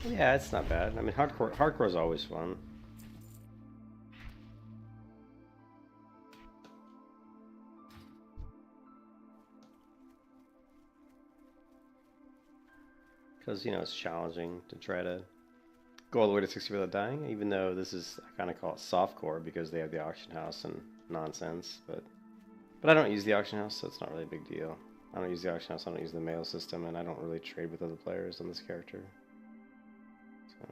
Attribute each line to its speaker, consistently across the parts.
Speaker 1: Yeah, it's not bad. I mean, hardcore is always fun. Because, you know, it's challenging to try to go all the way to 60 without dying, even though this is, I kind of call it softcore because they have the auction house and nonsense, but I don't use the auction house, so it's not really a big deal. I don't use the auction house, I don't use the mail system, and I don't really trade with other players on this character. So.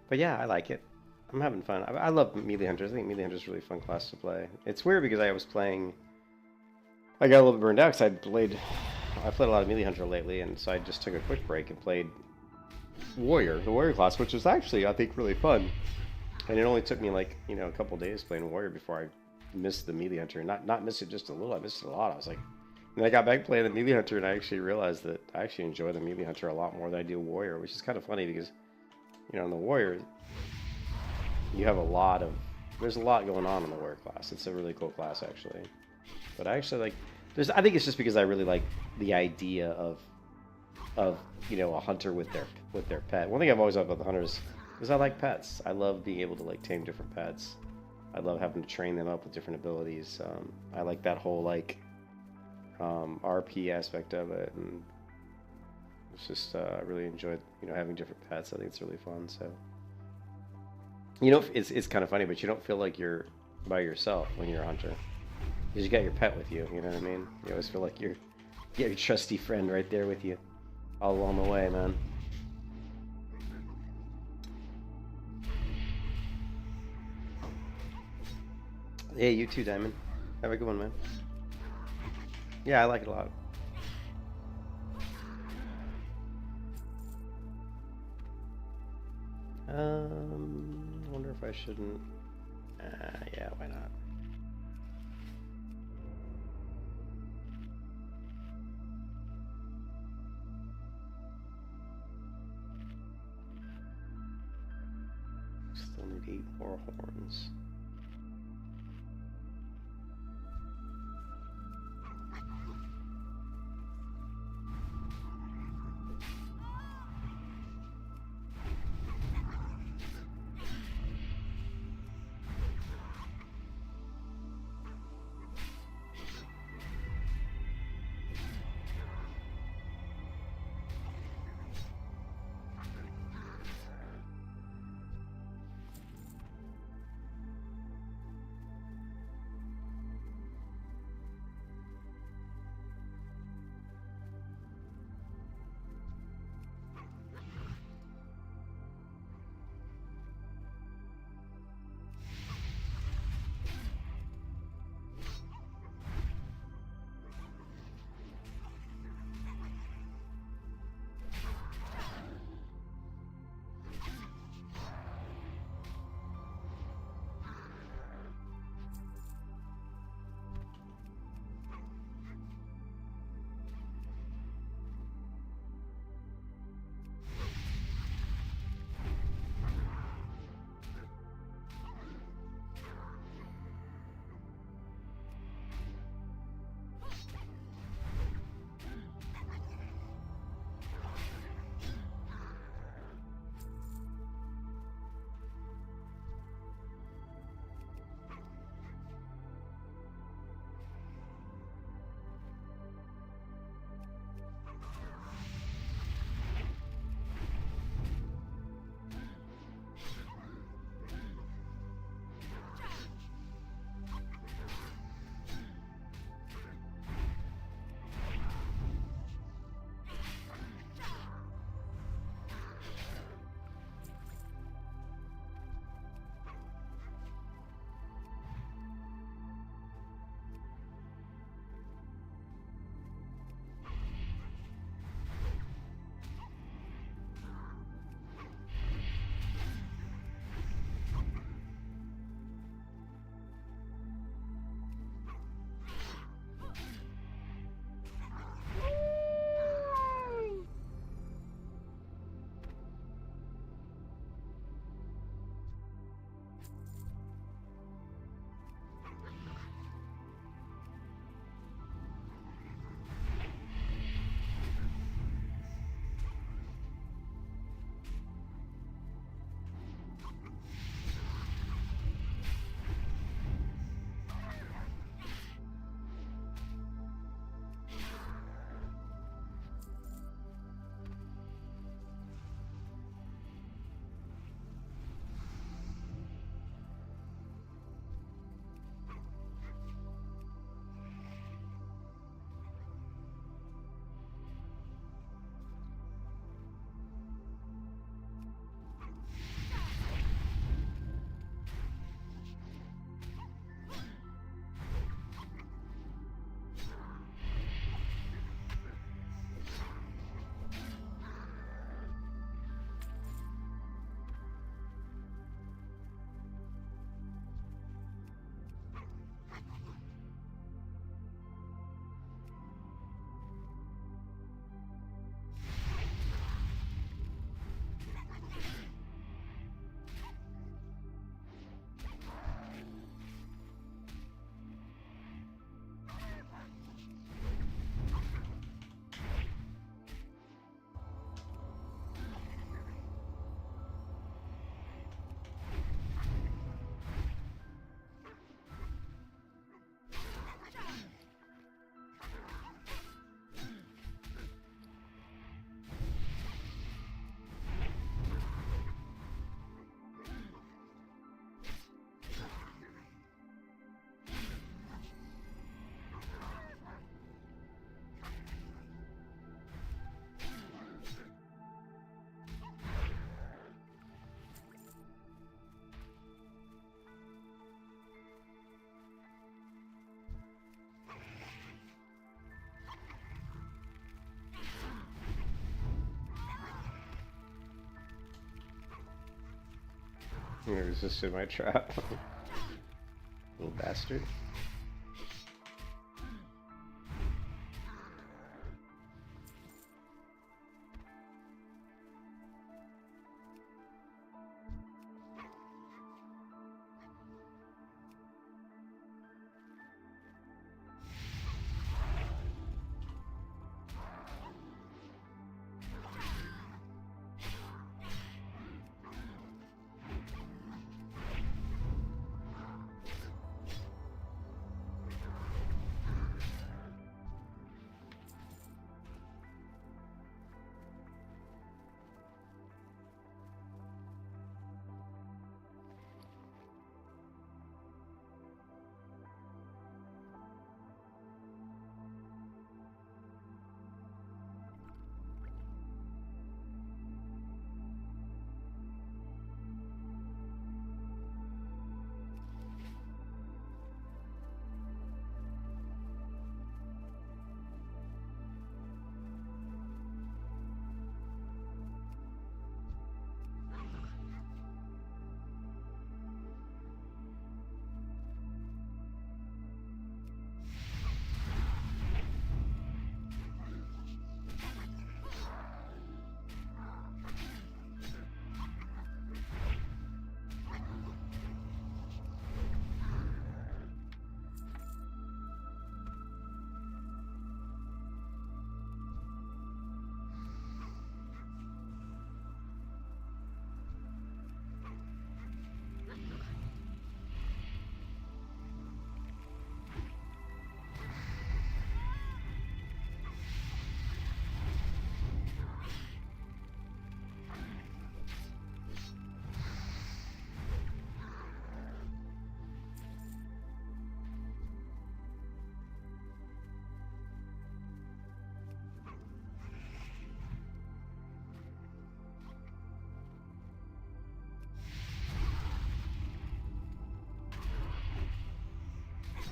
Speaker 1: But yeah, I like it. I'm having fun. I love melee hunters. I think melee hunters is a really fun class to play. It's weird because I was playing. I got a little bit burned out because I played a lot of melee hunter lately, and so I just took a quick break and played warrior, the warrior class, which was actually I think really fun. And it only took me like a couple days playing warrior before I missed the melee hunter. Not missed it just a little. I missed it a lot. I was like, and I got back playing the melee hunter, and I actually realized that I actually enjoy the melee hunter a lot more than I do warrior, which is kind of funny because in the warrior you have there's a lot going on in the warrior class. It's a really cool class actually. But I actually like I think it's just because I really like the idea of a hunter with their pet. One thing I've always loved about the hunters is I like pets. I love being able to like tame different pets. I love having to train them up with different abilities. I like that whole like RP aspect of it, and it's just I really enjoyed having different pets. I think it's really fun. So it's kind of funny, but you don't feel like you're by yourself when you're a hunter because you got your pet with you. You know what I mean? You always feel like you got your trusty friend right there with you all along the way, man. Hey, you too, Diamond. Have a good one, man. Yeah, I like it a lot. I wonder if I shouldn't. Yeah, why not? Still need 8 more horns. He resisted my trap. Little bastard.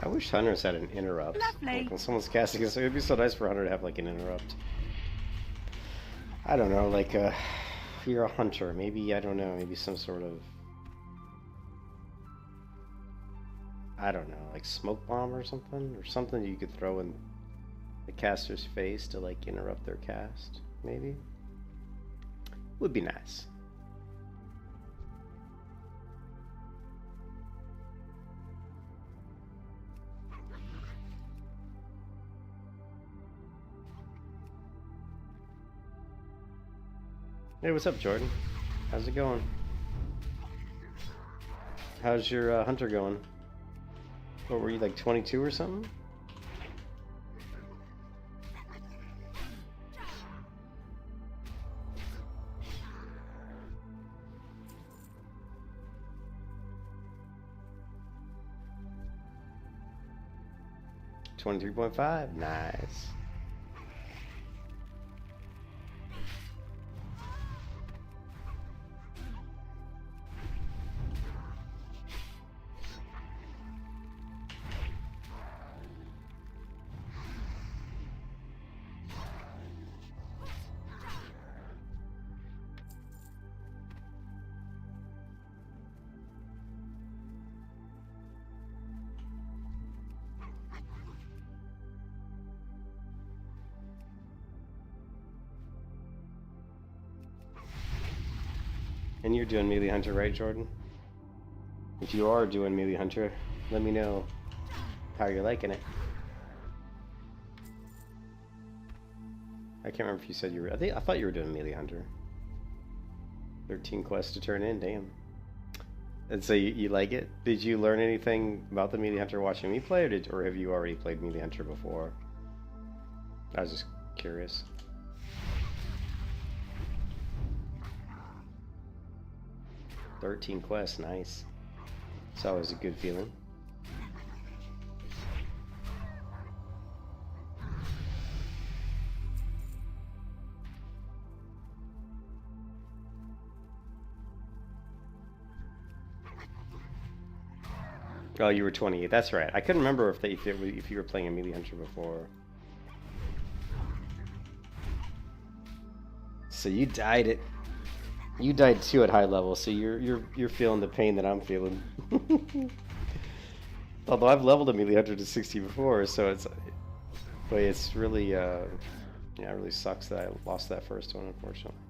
Speaker 1: I wish hunters had an interrupt.
Speaker 2: Lovely.
Speaker 1: Like when someone's casting, it would be so nice for a hunter to have like an interrupt. I don't know, like if you're a hunter, maybe, I don't know, maybe some sort of, I don't know, like smoke bomb or something you could throw in the caster's face to like interrupt their cast, maybe? Would be nice. Hey, what's up, Jordan? How's it going? How's your hunter going? What were you, like 22 or something? $23.5, nice. And you're doing melee hunter, right, Jordan? If you are doing melee hunter, let me know how you're liking it. I can't remember if you said you were. I thought you were doing melee hunter. 13 quests to turn in, damn. And so you like it? Did you learn anything about the melee hunter watching me play, or have you already played melee hunter before? I was just curious. "13 quests, nice. It's always a good feeling." Oh, you were 28. That's right. I couldn't remember if you were playing a melee hunter before. So you dyed it. You died too at high level, so you're feeling the pain that I'm feeling. Although I've leveled a melee hunter to 60 before, so it's really yeah, it really sucks that I lost that first one, unfortunately.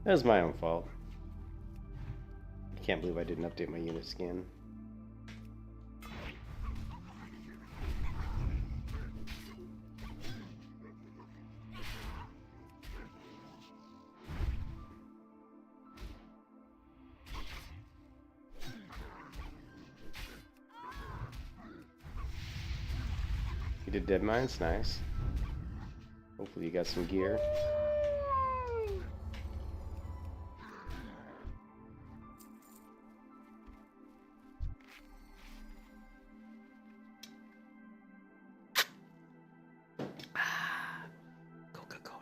Speaker 1: That was my own fault. I can't believe I didn't update my unit skin. You did dead mines, nice. Hopefully you got some gear. Coca-Cola.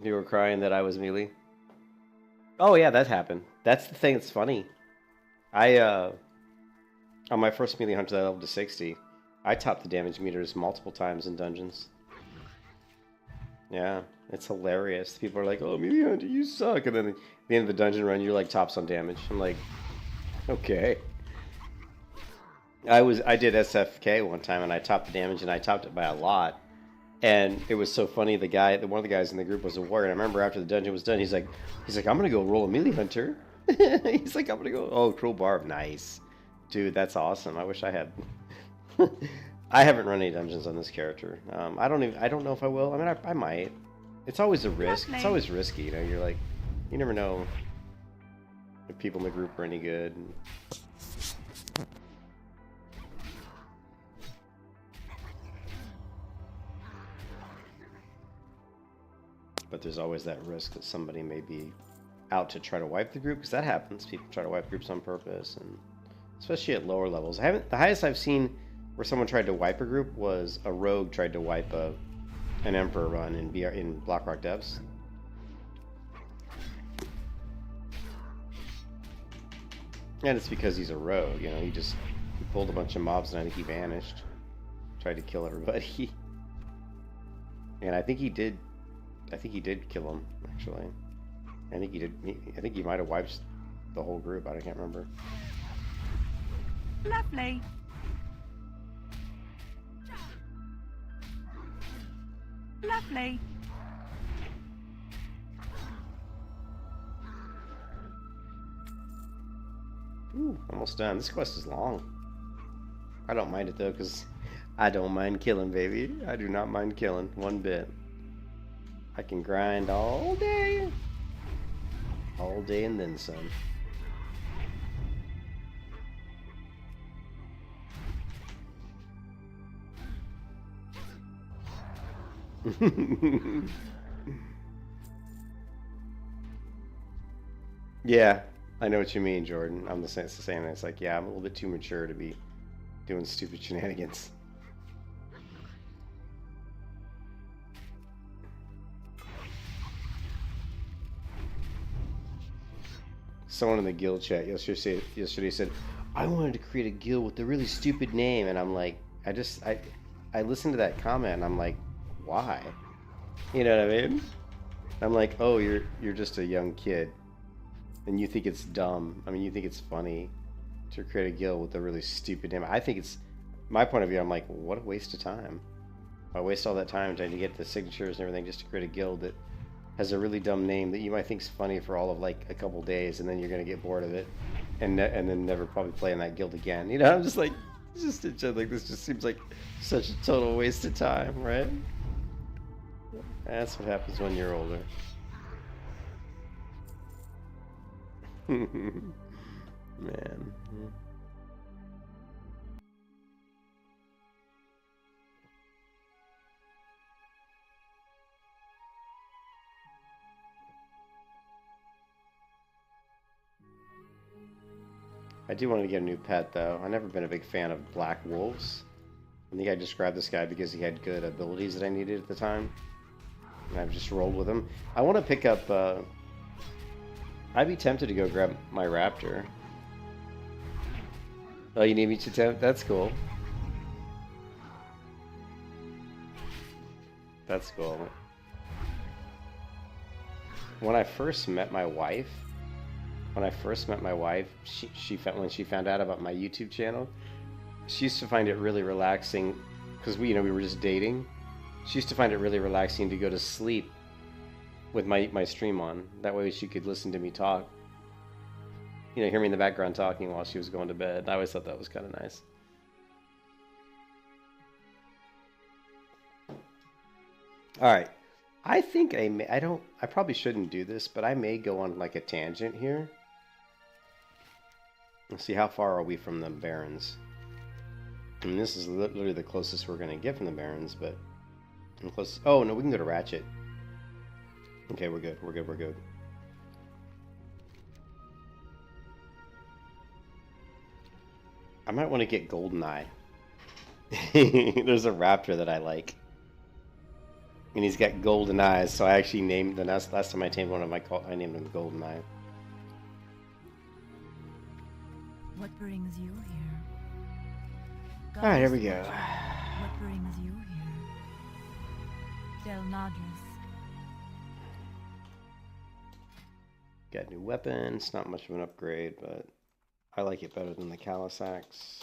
Speaker 1: You were crying that I was melee? Oh yeah, that happened. That's the thing that's funny. On my first melee hunter that I leveled to 60, I topped the damage meters multiple times in dungeons. Yeah, it's hilarious. People are like, "Oh, melee hunter, you suck," and then at the end of the dungeon run, you're like tops on damage. I'm like, okay. I did SFK one time and I topped the damage and I topped it by a lot. And it was so funny. One of the guys in the group was a warrior. And I remember after the dungeon was done, he's like, I'm gonna go roll a melee hunter. He's like, I'm gonna go. Oh, cruel barb, nice, dude. That's awesome. I wish I had. I haven't run any dungeons on this character. I don't know if I will. I mean, I might. It's always a risk. It's always risky. You know, you're like, you never know if people in the group are any good. But there's always that risk that somebody may be out to try to wipe the group, because that happens. People try to wipe groups on purpose, and especially at lower levels. The highest I've seen where someone tried to wipe a group was a rogue tried to wipe an emperor run in Blackrock Devs. And it's because he's a rogue, you know. He pulled a bunch of mobs and I think he vanished. Tried to kill everybody. And I think he did kill him, actually. I think he might have wiped the whole group. I can't remember.
Speaker 2: Lovely. Lovely.
Speaker 1: Ooh, almost done. This quest is long. I don't mind it though, because I don't mind killing, baby. I do not mind killing one bit. I can grind all day. All day and then some. Yeah, I know what you mean, Jordan. It's the same. It's like, yeah, I'm a little bit too mature to be doing stupid shenanigans. Someone in the guild chat yesterday said, I wanted to create a guild with a really stupid name, and I'm like, I listened to that comment and I'm like, why? You know what I mean? I'm like, oh, you're just a young kid and you think it's dumb. I mean, you think it's funny to create a guild with a really stupid name. I think it's, my point of view, I'm like, what a waste of time. I waste all that time trying to get the signatures and everything just to create a guild that has a really dumb name that you might think is funny for all of like a couple days, and then you're gonna get bored of it, and then never probably play in that guild again. You know, I'm just like, this just seems like such a total waste of time, right? That's what happens when you're older. Man. I do want to get a new pet, though. I've never been a big fan of black wolves. I think I just grabbed this guy because he had good abilities that I needed at the time. And I've just rolled with him. I want to pick up... I'd be tempted to go grab my raptor. Oh, you need me to tempt? That's cool. That's cool. When I first met my wife, when she found out about my YouTube channel, she used to find it really relaxing because we were just dating. She used to find it really relaxing to go to sleep with my stream on. That way she could listen to me talk. Hear me in the background talking while she was going to bed. I always thought that was kind of nice. All right. I think I probably shouldn't do this, but I may go on like a tangent here. Let's see, how far are we from the Barrens? I mean, this is literally the closest we're going to get from the Barrens, but I'm close. Oh, no, we can go to Ratchet. Okay, we're good. We're good. We're good. I might want to get Goldeneye. There's a raptor that I like. And he's got golden eyes, so I actually named the last time I tamed one of I named him Goldeneye.
Speaker 2: What brings you here?
Speaker 1: Alright, here we go.
Speaker 2: What brings you here? Delnadris.
Speaker 1: Got new weapons, not much of an upgrade, but I like it better than the Callus Axe.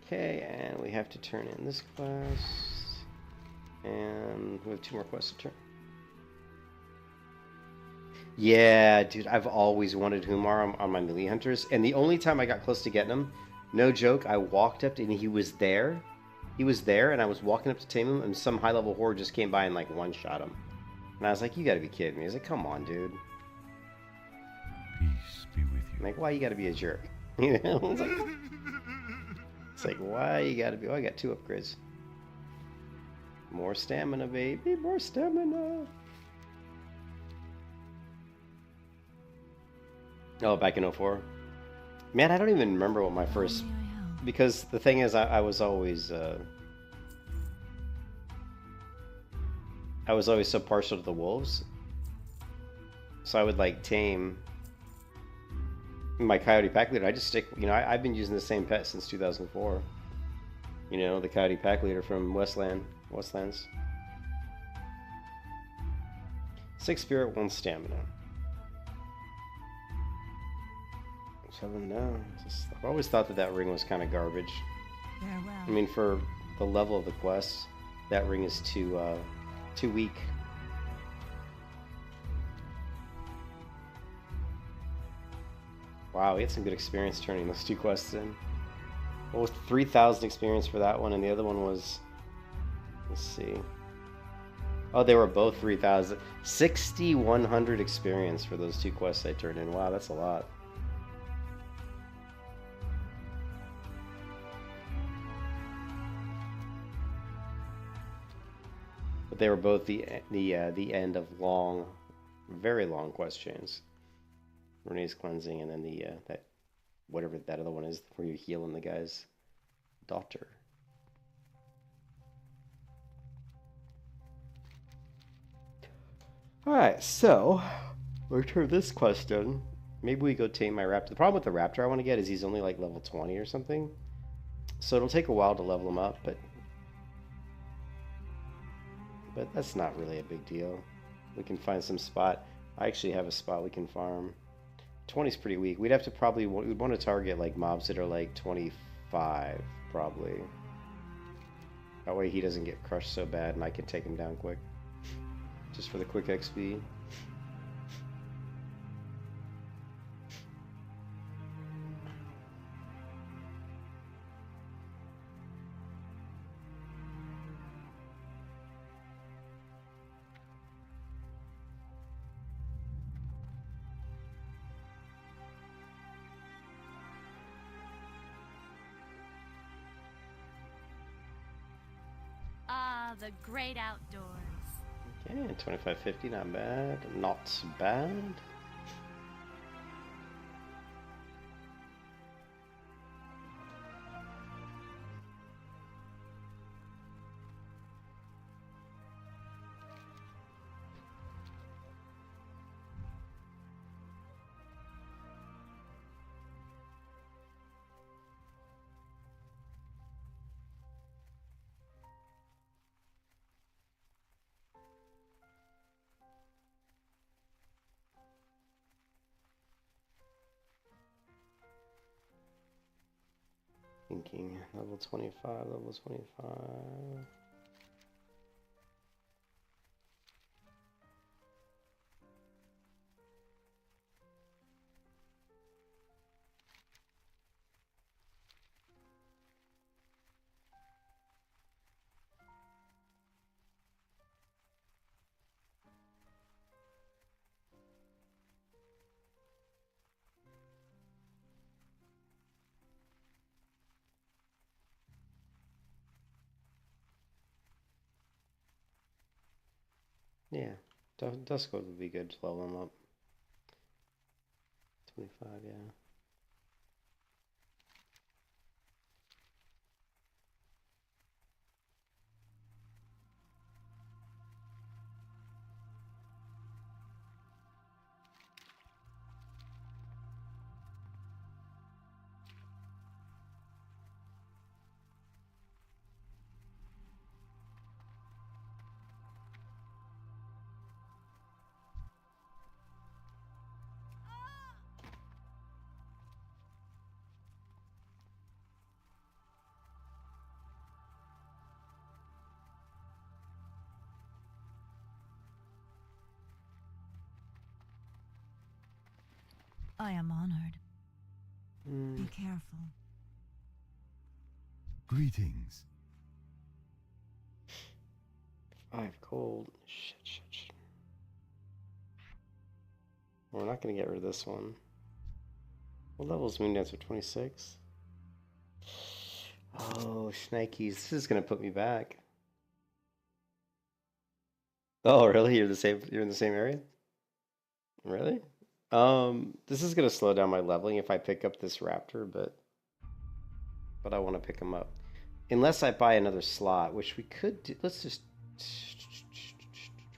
Speaker 1: Okay, and we have to turn in this quest. And we have 2 more quests to turn. Yeah, dude, I've always wanted Humar on my melee hunters. And the only time I got close to getting him, no joke, I walked up to, and he was there. He was there, and I was walking up to tame him, and some high-level horde just came by and, like, one-shot him. And I was like, you gotta be kidding me. I was like, come on, dude.
Speaker 3: Peace be with you.
Speaker 1: I'm like, why you gotta be a jerk? It's like, why you gotta be... Oh, I got 2 upgrades. More stamina, baby. More stamina. Oh, back in 04. Man, I don't even remember what my first... Because the thing is, I was always so partial to the wolves. So I would, like, tame... my Coyote Pack Leader. I just stick... I've been using the same pet since 2004. The Coyote Pack Leader from Westlands. 6 spirit, 1 stamina. 7 down. I've always thought that ring was kind of garbage.
Speaker 2: Farewell.
Speaker 1: I mean, for the level of the quest, that ring is too weak. Wow, we had some good experience turning those 2 quests in. What was 3,000 experience for that one, and the other one was... Let's see. Oh, they were both 3,000. 6,100 experience for those 2 quests I turned in. Wow, that's a lot. But they were both the end of long, very long quest chains. Renee's cleansing, and then the that whatever that other one is where you're healing the guy's daughter. Alright, so we'll turn this quest in. Maybe we go tame my raptor. The problem with the raptor I want to get is he's only like level 20 or something. So it'll take a while to level him up, but that's not really a big deal. We can find some spot. I actually have a spot we can farm. 20 is pretty weak. We'd have to we'd want to target like mobs that are like 25 probably. That way he doesn't get crushed so bad and I can take him down quick. Just for the quick XP.
Speaker 4: Ah, the great outdoors.
Speaker 1: Okay, 2550, not bad. Not bad. Thinking level 25, level 25. Yeah, Dusk Gold would be good to level them up. 25, yeah.
Speaker 2: I am honored. Be
Speaker 1: Mm.
Speaker 2: careful.
Speaker 3: Greetings.
Speaker 1: 5 gold. Shit. We're not going to get rid of this one. What level is Moondancer? 26? Oh, shnikes. This is going to put me back. Oh, really? You're in the same area? Really? This is going to slow down my leveling if I pick up this raptor, but I want to pick him up. Unless I buy another slot, which we could do. Let's just...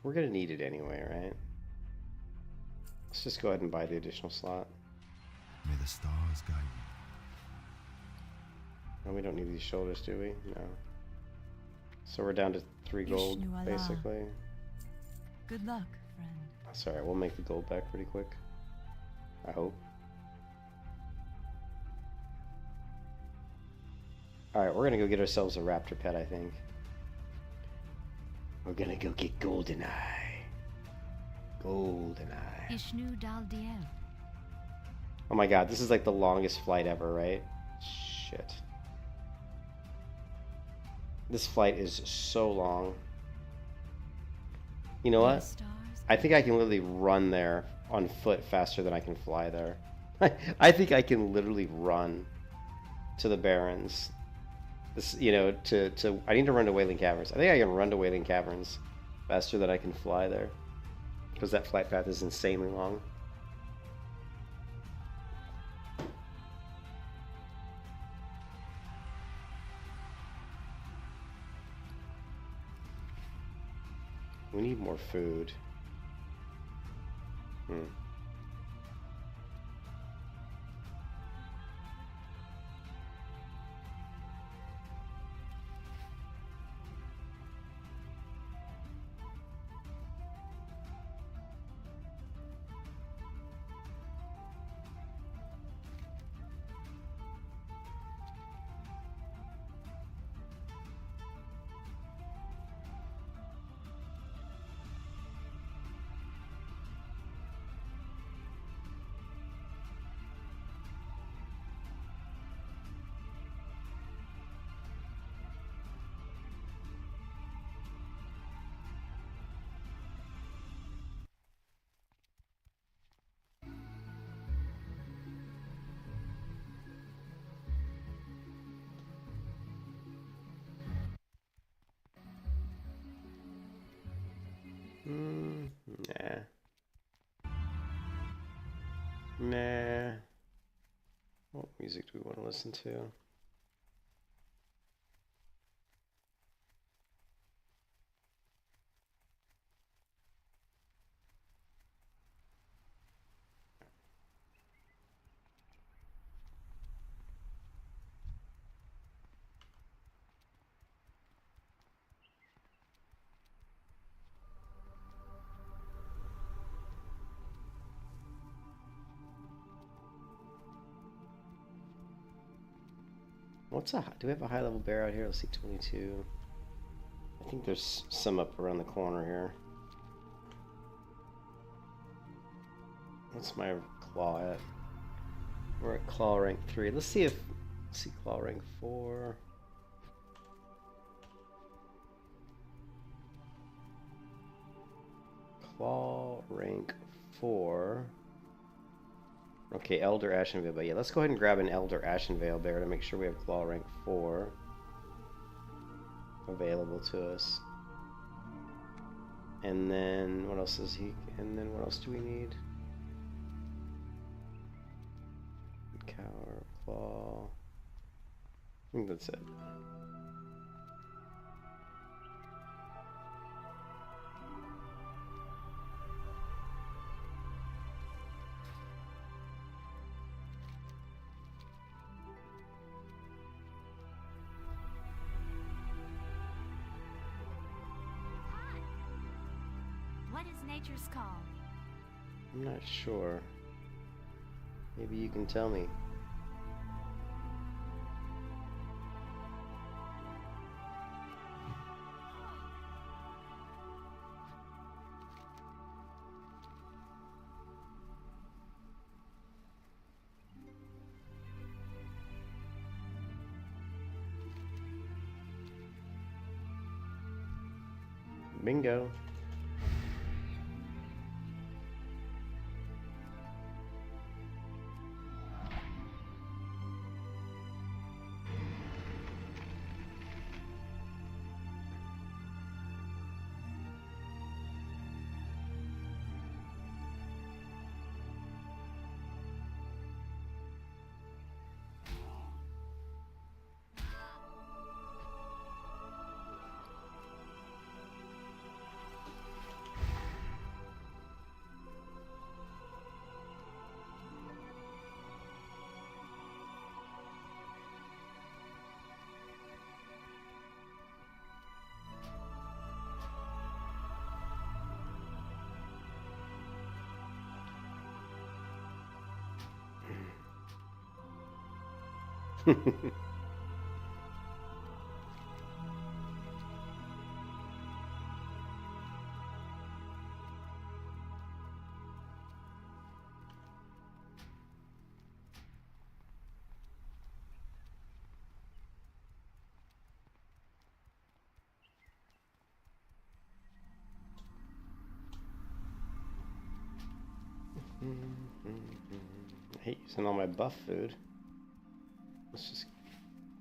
Speaker 1: We're going to need it anyway, right? Let's just go ahead and buy the additional slot.
Speaker 3: May the stars guide you.
Speaker 1: Oh, we don't need these shoulders, do we? No. So we're down to 3 gold,
Speaker 2: Ishnu Allah.
Speaker 1: basically.
Speaker 2: Good luck, friend.
Speaker 1: That's alright, we'll make the gold back pretty quick. I hope. Alright, we're gonna go get ourselves a raptor pet, I think. We're gonna go get Goldeneye. Goldeneye.
Speaker 2: Ishnu Dal Diel.
Speaker 1: Oh my god, this is like the longest flight ever, right? Shit. This flight is so long. You know what? I think I can literally run there on foot faster than I can fly there. I think I can literally run to the Barrens. This, you know, I need to run to Wailing Caverns. I think I can run to Wailing Caverns faster than I can fly there. Because that flight path is insanely long. We need more food. Nah. Nah. What music do we want to listen to? Do we have a high level bear out here? Let's see, 22. I think there's some up around the corner here. What's my claw at? We're at claw rank 3. Let's see claw rank 4. Claw rank 4. Okay, Elder Ashen Veil Bear. Yeah, let's go ahead and grab an Elder Ashen Veil Bear to make sure we have claw rank 4 available to us. And then what else is he? And then what else do we need? Cower, claw. I think that's it.
Speaker 2: What is nature's call?
Speaker 1: I'm not sure. Maybe you can tell me. Bingo. I hate using all my buff food. Let's just,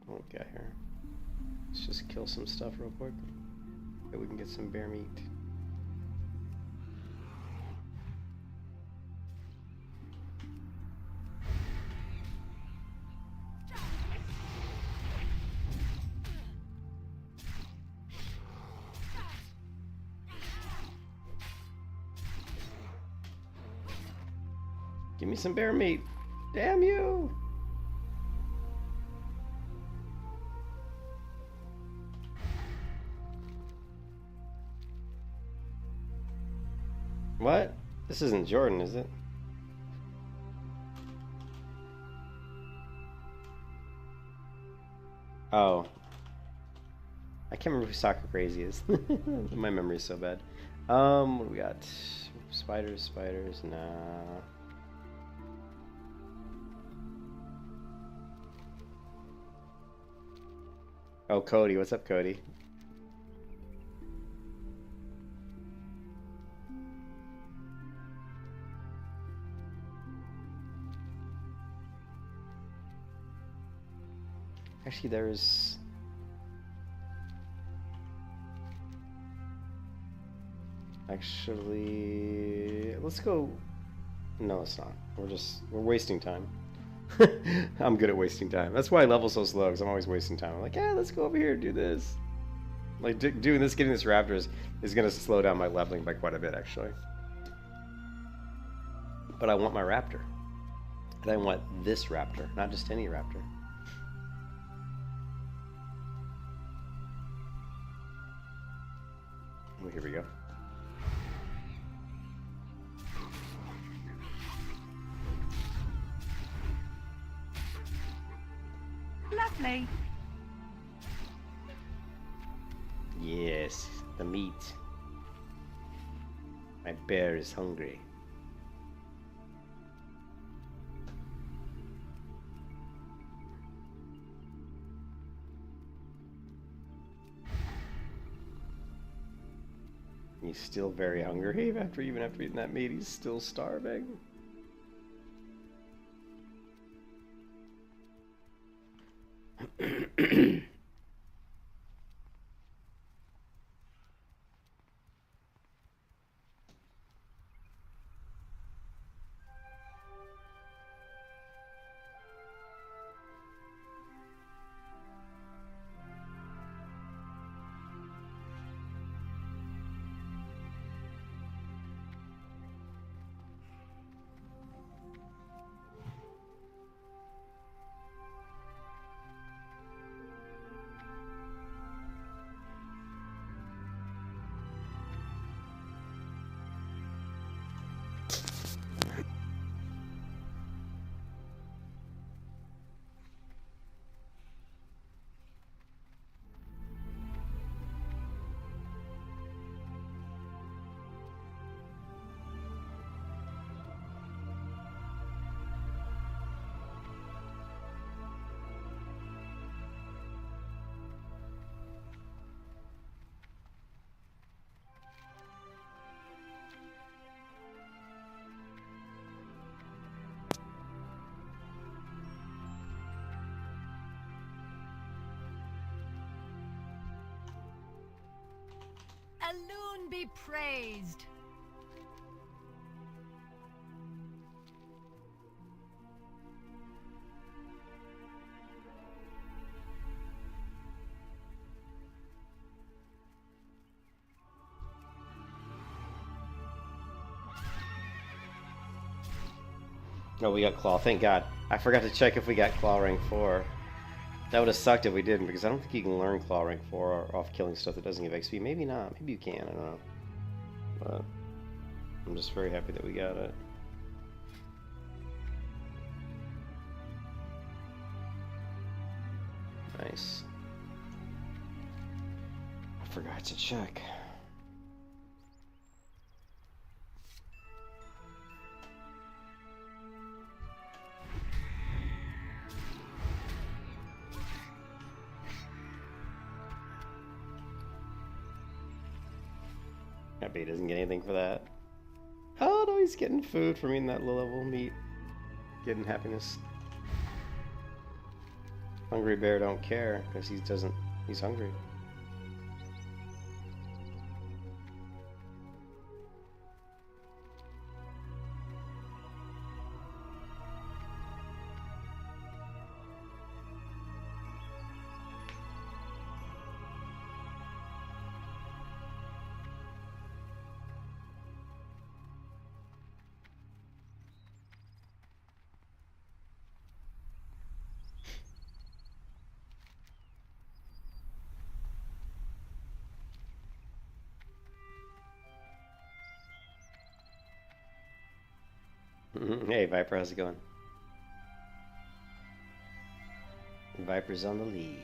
Speaker 1: what we got here? Let's just kill some stuff real quick. So we can get some bear meat. Give me some bear meat. Damn you! What? This isn't Jordan, is it? Oh. I can't remember who Soccer Crazy is. My memory's so bad. What do we got? Spiders, nah. Oh, Cody. What's up, Cody? Actually, there's... Actually... Let's go... No, it's not. We're wasting time. I'm good at wasting time. That's why I level so slow, because I'm always wasting time. I'm like, yeah, let's go over here and do this. Like, doing this, getting this raptor is going to slow down my leveling by quite a bit, actually. But I want my raptor. And I want this raptor, not just any raptor. Oh, here we go.
Speaker 4: lovely.
Speaker 1: Yes, the meat. My bear is hungry. He's still very hungry even after eating that meat. He's still starving.
Speaker 2: Alone be praised.
Speaker 1: Oh, we got claw. Thank God. I forgot to check if we got claw rank 4. That would have sucked if we didn't, because I don't think you can learn claw rank 4 off killing stuff that doesn't give XP. Maybe not. Maybe you can. I don't know. But I'm just very happy that we got it. Nice. I forgot to check. I bet he doesn't get anything for that. Oh no, he's getting food from eating that low-level meat. Getting happiness. Hungry bear don't care because he's hungry. Hey, Viper, how's it going? Viper's on the lead.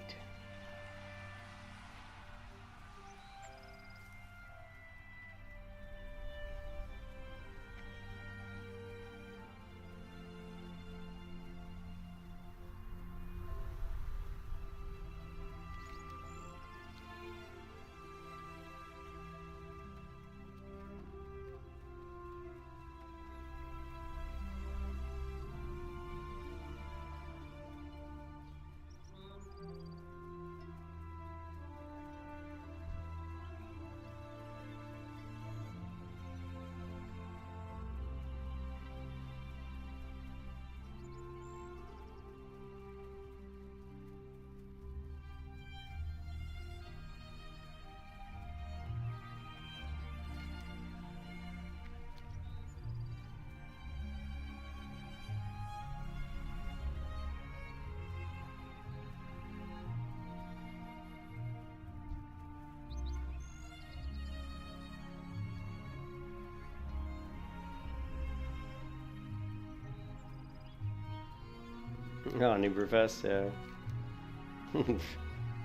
Speaker 1: Oh, new Brewfest, yeah.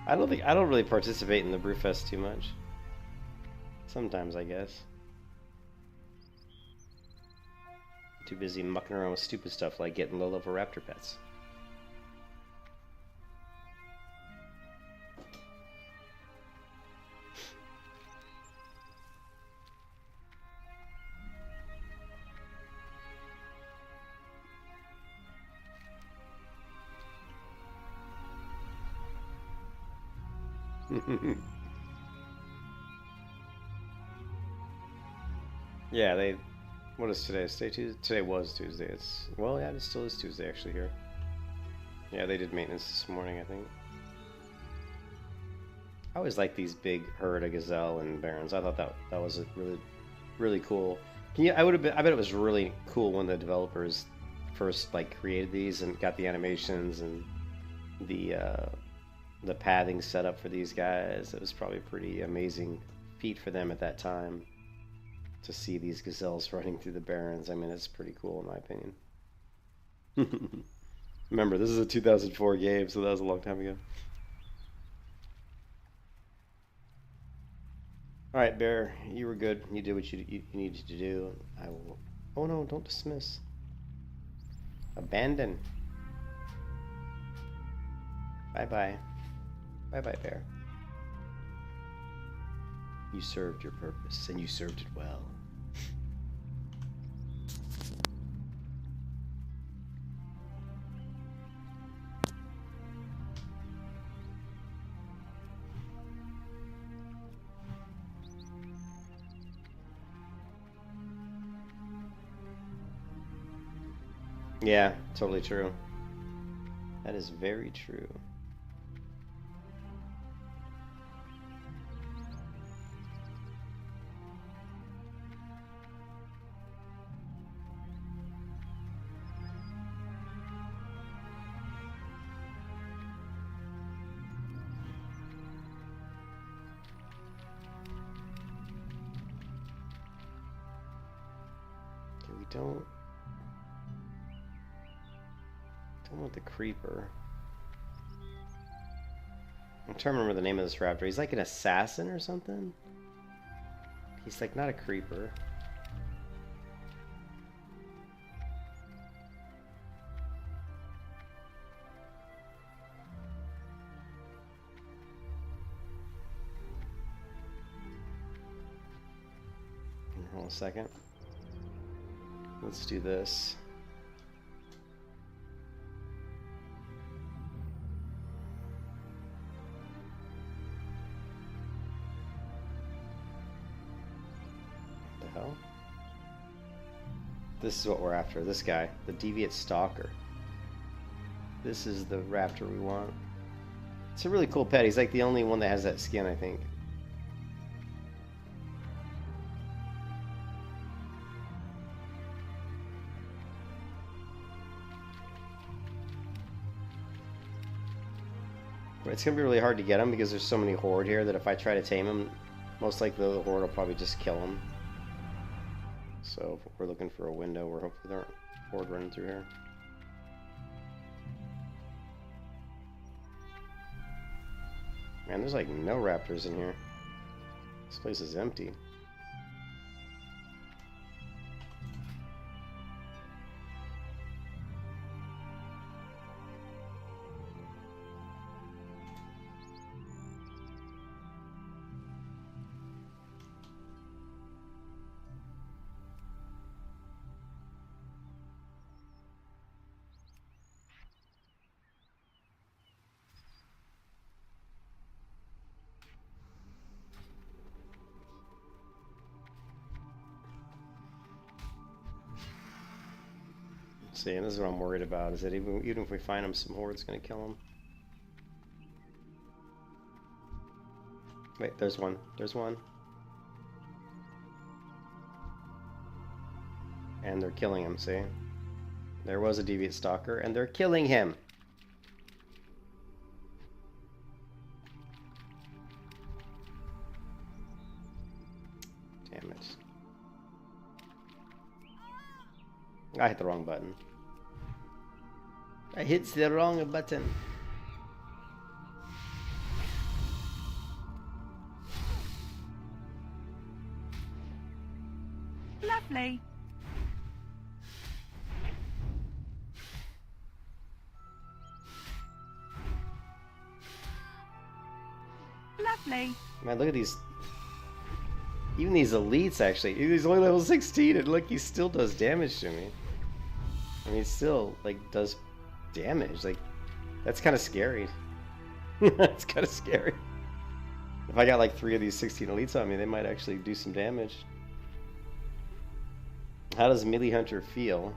Speaker 1: I don't really participate in the Brewfest too much. Sometimes, I guess. Too busy mucking around with stupid stuff like getting low-level raptor pets. Yeah, they... What is today? Today was Tuesday. It's... Well, yeah, it still is Tuesday, actually, here. Yeah, they did maintenance this morning, I think. I always like these big herd of gazelle and barons. I thought that was a really cool... I bet it was really cool when the developers first, like, created these and got the animations and the pathing set up for these guys. It was probably a pretty amazing feat for them at that time to see these gazelles running through the barrens. I mean, it's pretty cool in my opinion. Remember, this is a 2004 game, so that was a long time ago. Alright, Bear, you were good. You did what you needed to do. I will... Oh no, don't dismiss. Abandon. Bye-bye. Bye-bye, Bear. You served your purpose, and you served it well. Yeah, totally true. That is very true. Okay, we don't want the creeper. I'm trying to remember the name of this raptor. He's like an assassin or something? He's like not a creeper. Hold on a second. Let's do this. This is what we're after. This guy, the deviant stalker. This is the raptor we want. It's a really cool pet. He's like the only one that has that skin, I think. But it's gonna be really hard to get him because there's so many horde here that if I try to tame him, most likely the horde will probably just kill him. So we're looking for a window where hopefully there aren't horde running through here. Man, there's like no raptors in here. This place is empty. See, and this is what I'm worried about, is that even if we find him, some horde's gonna kill him. Wait, there's one. There's one. And they're killing him, see? There was a deviant stalker, and they're killing him! Damn it. I hit the wrong button. I hit the wrong button.
Speaker 2: Lovely. Lovely.
Speaker 1: Man, look at these. Even these elites, actually. He's only level 16, and look, he still does damage to me. I mean, he still, like, does damage. Like, that's kind of scary. That's kind of scary. If I got, like, 3 of these 16 elites on me, they might actually do some damage. How does Melee Hunter feel?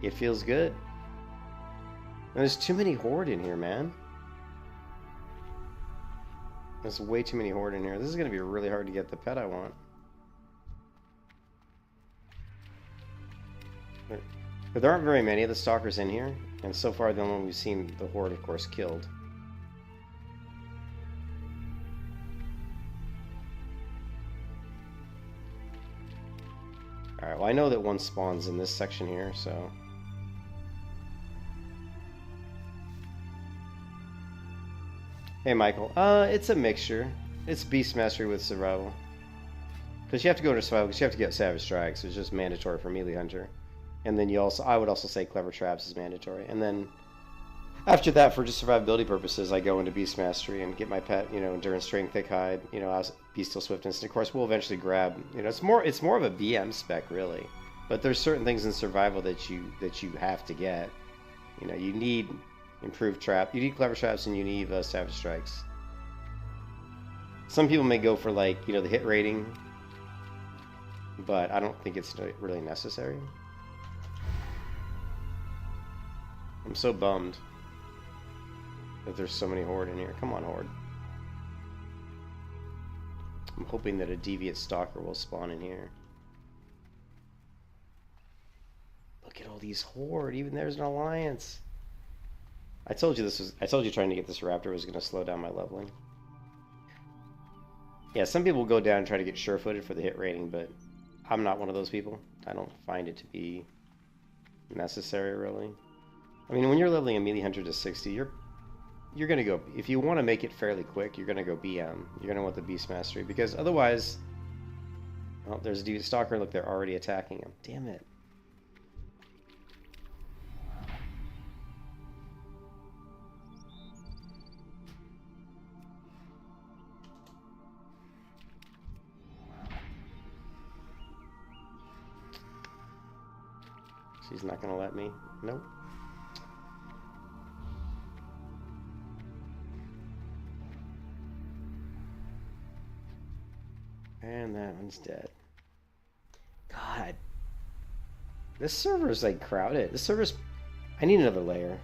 Speaker 1: It feels good. And there's too many Horde in here, man. There's way too many Horde in here. This is going to be really hard to get the pet I want. But there aren't very many of the Stalkers in here. And so far, the only one we've seen the Horde, of course, killed. Alright, well I know that one spawns in this section here, so... Hey Michael, it's a mixture. It's Beast Mastery with Survival. Because you have to go into Survival, because you have to get Savage Strikes. It's just mandatory for Melee Hunter. And then you also, I would also say Clever Traps is mandatory. And then, after that, for just survivability purposes, I go into Beast Mastery and get my pet, you know, Endurance, Strength, Thick Hide, you know, Bestial Swiftness. And of course, we'll eventually grab, you know, it's more of a BM spec, really. But there's certain things in Survival that you have to get. You know, you need improved trap. You need Clever Traps and you need Savage Strikes. Some people may go for, like, you know, the hit rating, but I don't think it's really necessary. I'm so bummed that there's so many Horde in here. Come on, Horde. I'm hoping that a Deviant Stalker will spawn in here. Look at all these Horde. Even there's an alliance. I told you trying to get this Raptor was going to slow down my leveling. Yeah, some people go down and try to get sure-footed for the hit rating, but I'm not one of those people. I don't find it to be necessary, really. I mean, when you're leveling a Melee Hunter to 60, you're going to go... If you want to make it fairly quick, you're going to go BM. You're going to want the Beast Mastery, because otherwise... Oh, there's a Deviant Stalker. Look, they're already attacking him. Damn it. She's not going to let me. Nope. And that one's dead. God. This server is like crowded. This server's... I need another layer.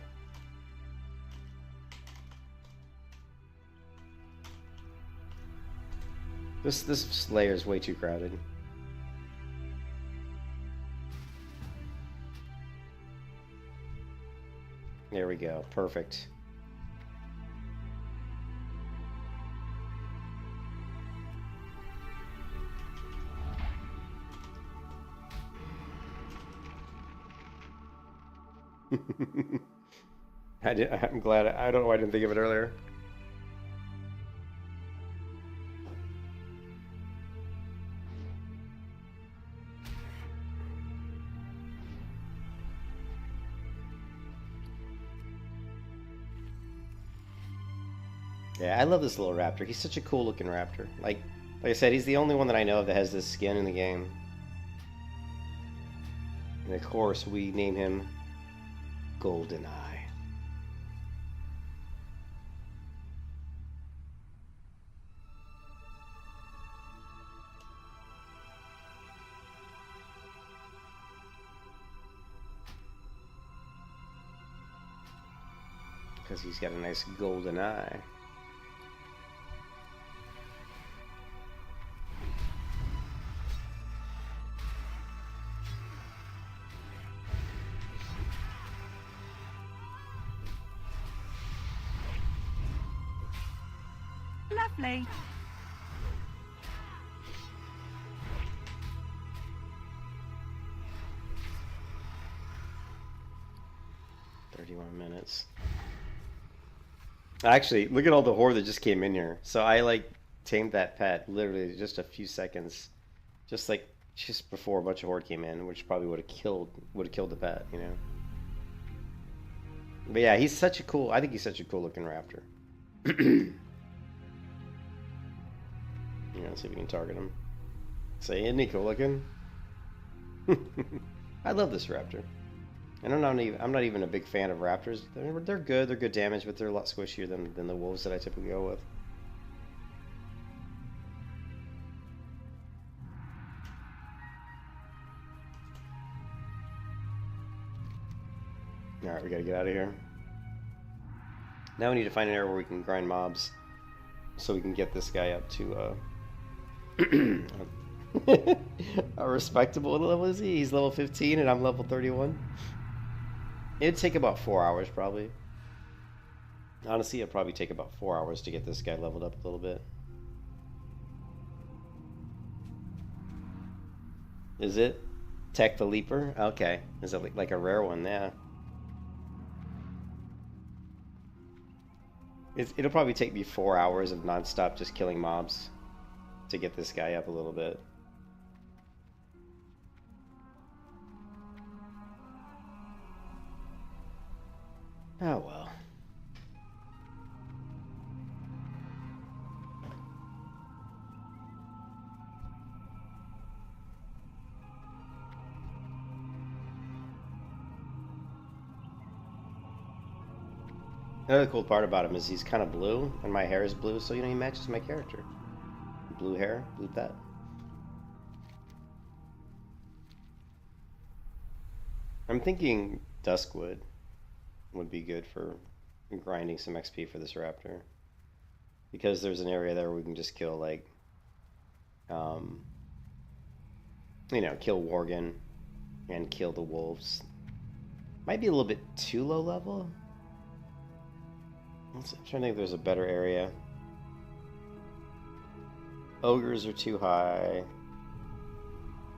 Speaker 1: This layer is way too crowded. There we go. Perfect. I'm glad. I don't know why I didn't think of it earlier. Yeah, I love this little raptor. He's such a cool looking raptor. Like I said, he's the only one that I know of that has this skin in the game. And of course, we name him GoldenEye. Because he's got a nice golden eye.
Speaker 2: Lovely.
Speaker 1: Minutes. Actually, look at all the horde that just came in here. So I like tamed that pet literally just a few seconds, just like just before a bunch of horde came in, which probably would have killed the pet, you know. But yeah, he's such a cool. I think he's such a cool looking raptor. Yeah, let's see if we can target him. Say, isn't he cool looking? I love this raptor. And I'm not even a big fan of raptors. They're good. They're good damage, but they're a lot squishier than the wolves that I typically go with. Alright, we gotta get out of here. Now we need to find an area where we can grind mobs so we can get this guy up to a respectable level. Is he? He's level 15 and I'm level 31. It'd take about 4 hours probably. Honestly, it'd probably take about 4 hours to get this guy leveled up a little bit. Is it? Tech the Leaper? Okay. Is it like a rare one? Yeah. It'll probably take me 4 hours of non-stop just killing mobs to get this guy up a little bit. Oh well. Another cool part about him is he's kind of blue, and my hair is blue, so you know he matches my character. Blue hair, blue pet. I'm thinking Duskwood would be good for grinding some XP for this raptor, because there's an area there where we can just kill like, you know, kill Worgen and kill the wolves. Might be a little bit too low level. I'm trying to think if there's a better area. Ogres are too high.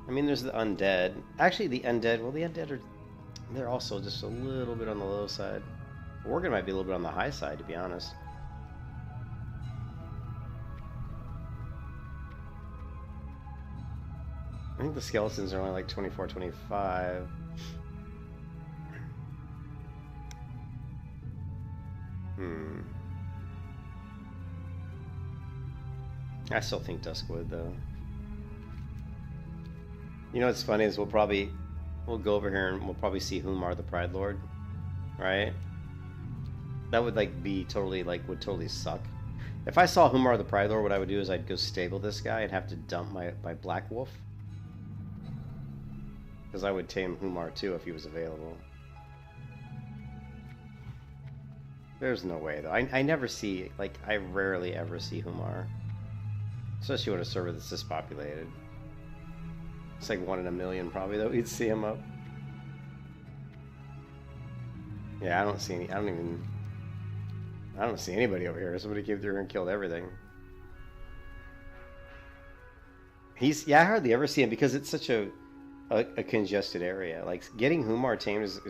Speaker 1: I mean, there's the undead. Actually, the undead, well, the undead are, they're also just a little bit on the low side. Worgen might be a little bit on the high side, to be honest. I think the skeletons are only like 24, 25. I still think Duskwood, though. You know what's funny is we'll go over here and we'll probably see Humar the Pride Lord, right? That would like be totally would totally suck. If I saw Humar the Pride Lord, what I would do is I'd go stable this guy and have to dump my Black Wolf, because I would tame Humar too if he was available. There's no way though. I never see, like, I rarely ever see Humar. Especially when a server that's this populated. It's like 1 in a million probably that we'd see him up. Yeah, I don't see anybody over here. Somebody came through and killed everything. Yeah, I hardly ever see him because it's such a congested area. Like, getting Humar tamed is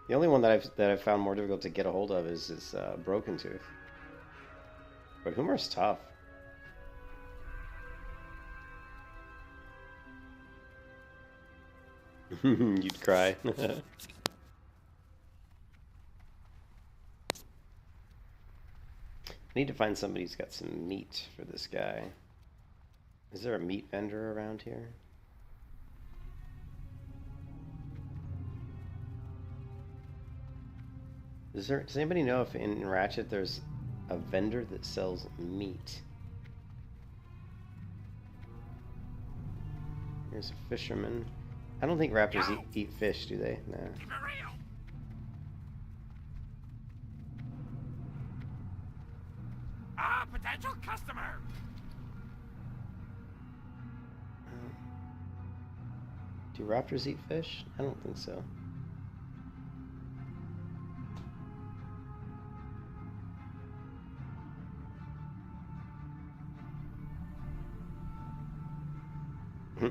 Speaker 1: the only one that I've found more difficult to get a hold of is Broken Tooth. But Humar's tough. You'd cry. I need to find somebody who's got some meat for this guy. Is there a meat vendor around here? Does anybody know if in Ratchet there's a vendor that sells meat? Here's a fisherman. I don't think raptors eat fish, do they? No.
Speaker 4: Potential customer.
Speaker 1: Do raptors eat fish? I don't think so.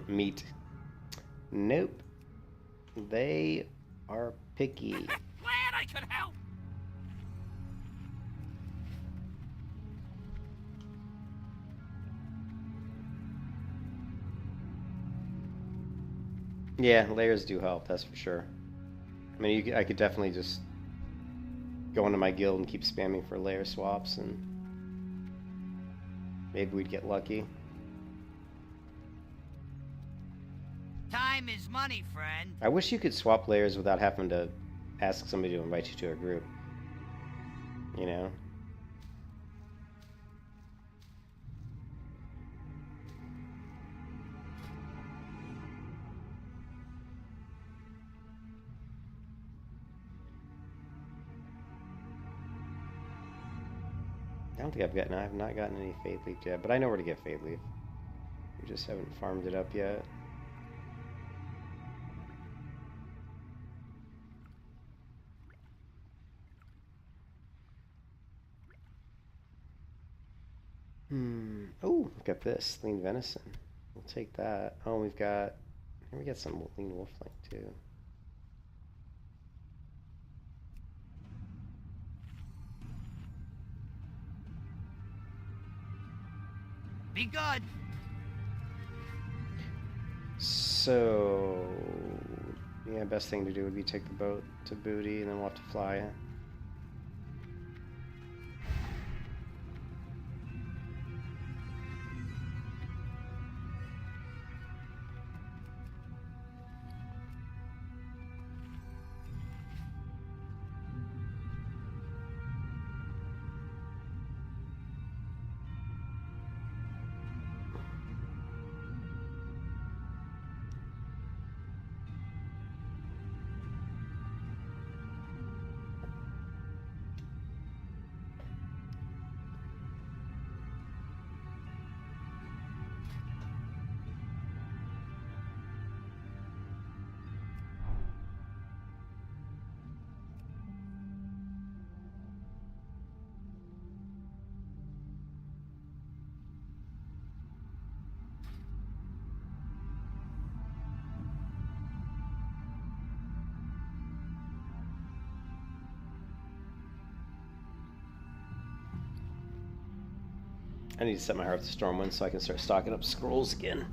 Speaker 1: Meat. Nope. They are picky.
Speaker 4: Glad I could help.
Speaker 1: Yeah, layers do help, that's for sure. I mean, I could definitely just go into my guild and keep spamming for layer swaps, and maybe we'd get lucky.
Speaker 5: Time is money, friend.
Speaker 1: I wish you could swap layers without having to ask somebody to invite you to a group. You know? I don't think I have not gotten any Fade Leaf yet, but I know where to get Fade Leaf. We just haven't farmed it up yet. Oh, look at this. Lean venison. We'll take that. Oh, here we got some lean wolf flank too.
Speaker 5: Be good.
Speaker 1: So, yeah, best thing to do would be take the boat to Booty, and then we'll have to fly it. I need to set my Heart of the Stormwind so I can start stocking up scrolls again.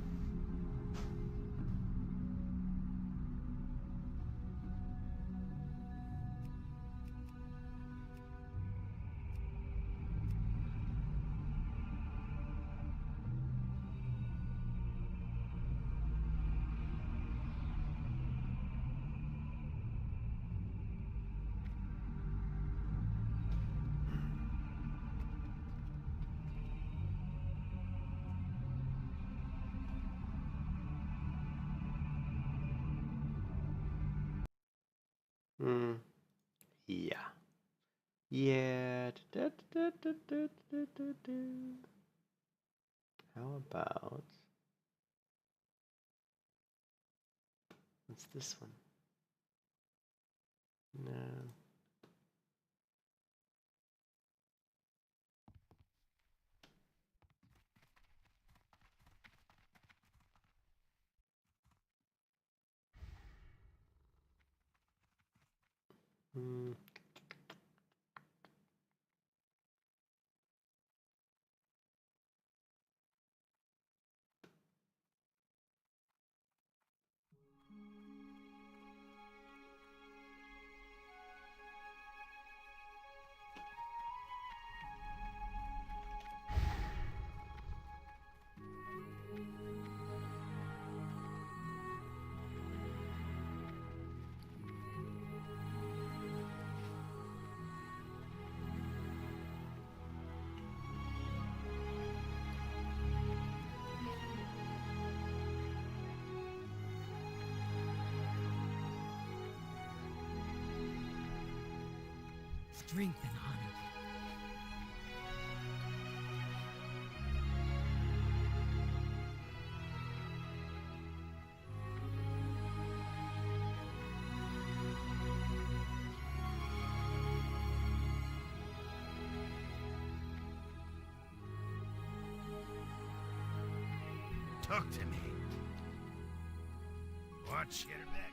Speaker 1: Yeah. Yeah. How about... what's this one? No. Hmm.
Speaker 5: Strength and honor.
Speaker 3: Talk to me. Watch your back.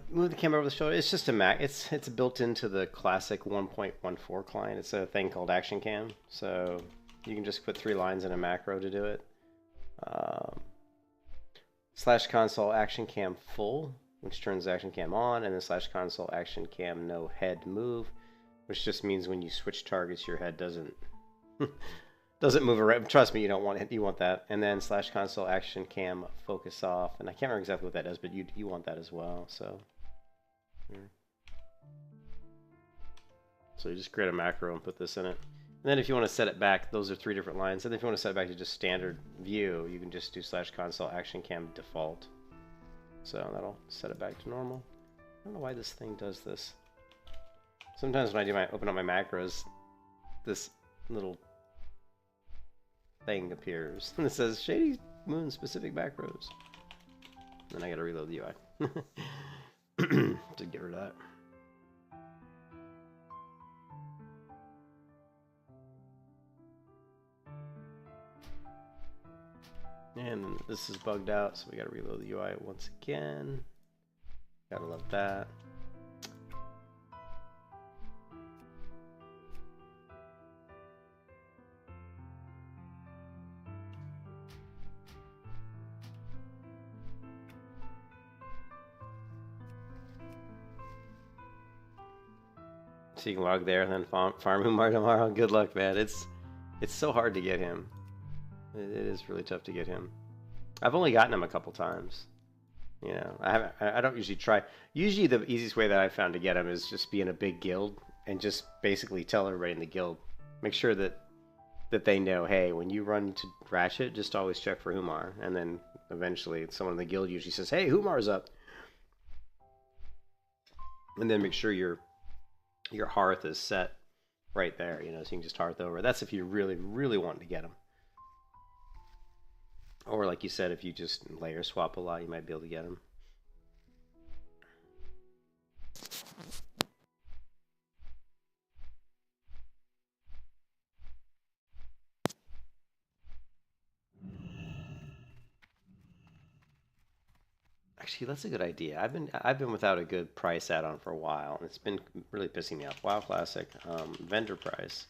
Speaker 1: Move the camera over the shoulder. It's just a Mac. It's built into the classic 1.14 client. It's a thing called Action Cam. So you can just put 3 lines in a macro to do it. Slash console action cam full, which turns action cam on, and then slash console action cam no head move, which just means when you switch targets, your head doesn't move around. Trust me, you don't want it. You want that. And then slash console action cam focus off, and I can't remember exactly what that does, but you want that as well. So you just create a macro and put this in it. And then if you want to set it back, those are 3 different lines. And if you want to set it back to just standard view, you can just do slash console action cam default. So that'll set it back to normal. I don't know why this thing does this. Sometimes when I open up my macros, this little thing appears and it says Shadymoon specific macros. Then I gotta reload the UI to get rid of that. And this is bugged out, so we gotta reload the UI once again. Gotta love that. So you can log there and then farm Umar tomorrow. Good luck, man. It's so hard to get him. It is really tough to get him. I've only gotten him a couple times. You know, I don't usually try. Usually the easiest way that I've found to get him is just be in a big guild and just basically tell everybody in the guild, make sure that they know, hey, when you run to Ratchet, just always check for Humar. And then eventually someone in the guild usually says, hey, Humar's up. And then make sure your hearth is set right there, you know, so you can just hearth over. That's if you really, really want to get him. Or like you said, if you just layer swap a lot, you might be able to get him. Actually, that's a good idea. I've been without a good price add-on for a while, and it's been really pissing me off. WoW Classic vendor price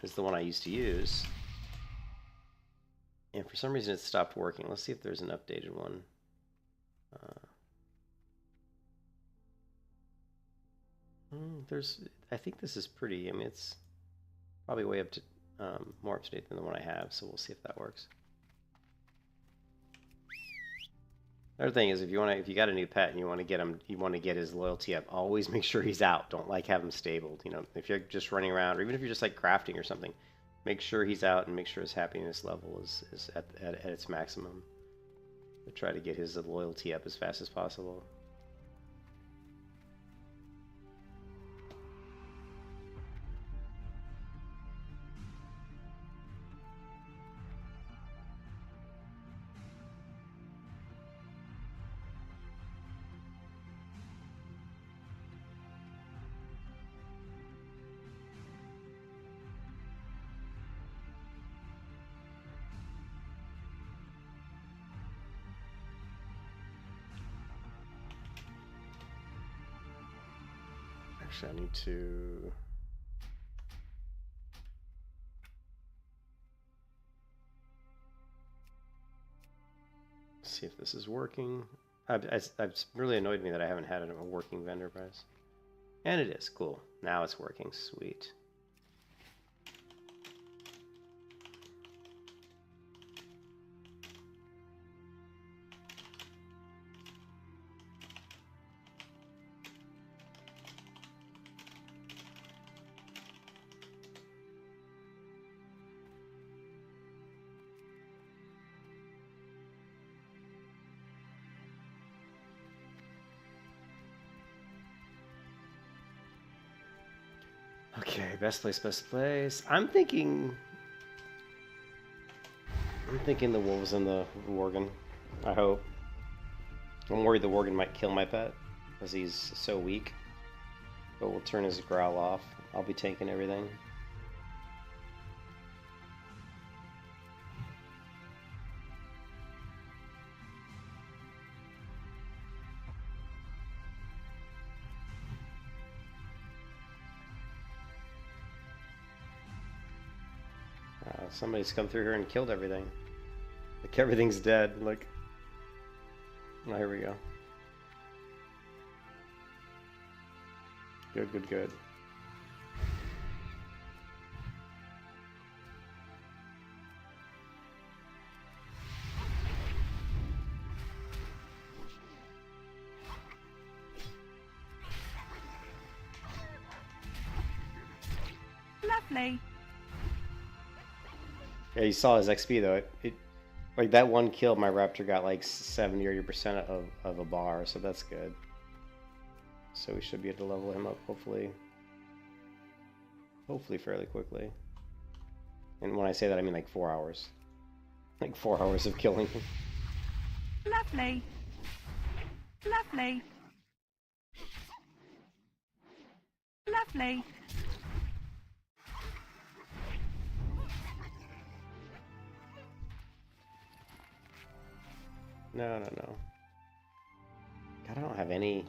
Speaker 1: is the one I used to use. And for some reason it stopped working. Let's see if there's an updated one. I think this is pretty, I mean, it's probably way up to, more up to date than the one I have, so we'll see if that works. Another thing is if you got a new pet and you want to get his loyalty up, always make sure he's out. Don't like have him stabled. You know, if you're just running around, or even if you're just like crafting or something, make sure he's out and make sure his happiness level is at its maximum. Try to get his loyalty up as fast as possible. Actually, I need to see if this is working. It's really annoyed me that I haven't had a working vendor price. And it is. Cool. Now it's working. Sweet. Okay, best place. I'm thinking the wolves and the worgen. I hope. I'm worried the worgen might kill my pet, because he's so weak. But we'll turn his growl off. I'll be tanking everything. Somebody's come through here and killed everything. Like everything's dead. Look. Oh, here we go. Good, good, good.
Speaker 2: Lovely.
Speaker 1: Yeah, you saw his XP though. It like that one kill, my raptor got like 70 or 80% of a bar, so that's good. So we should be able to level him up, hopefully fairly quickly. And when I say that, I mean like 4 hours. Like 4 hours of killing him.
Speaker 2: Lovely. Lovely. Lovely.
Speaker 1: No, no, no. God, I don't have any.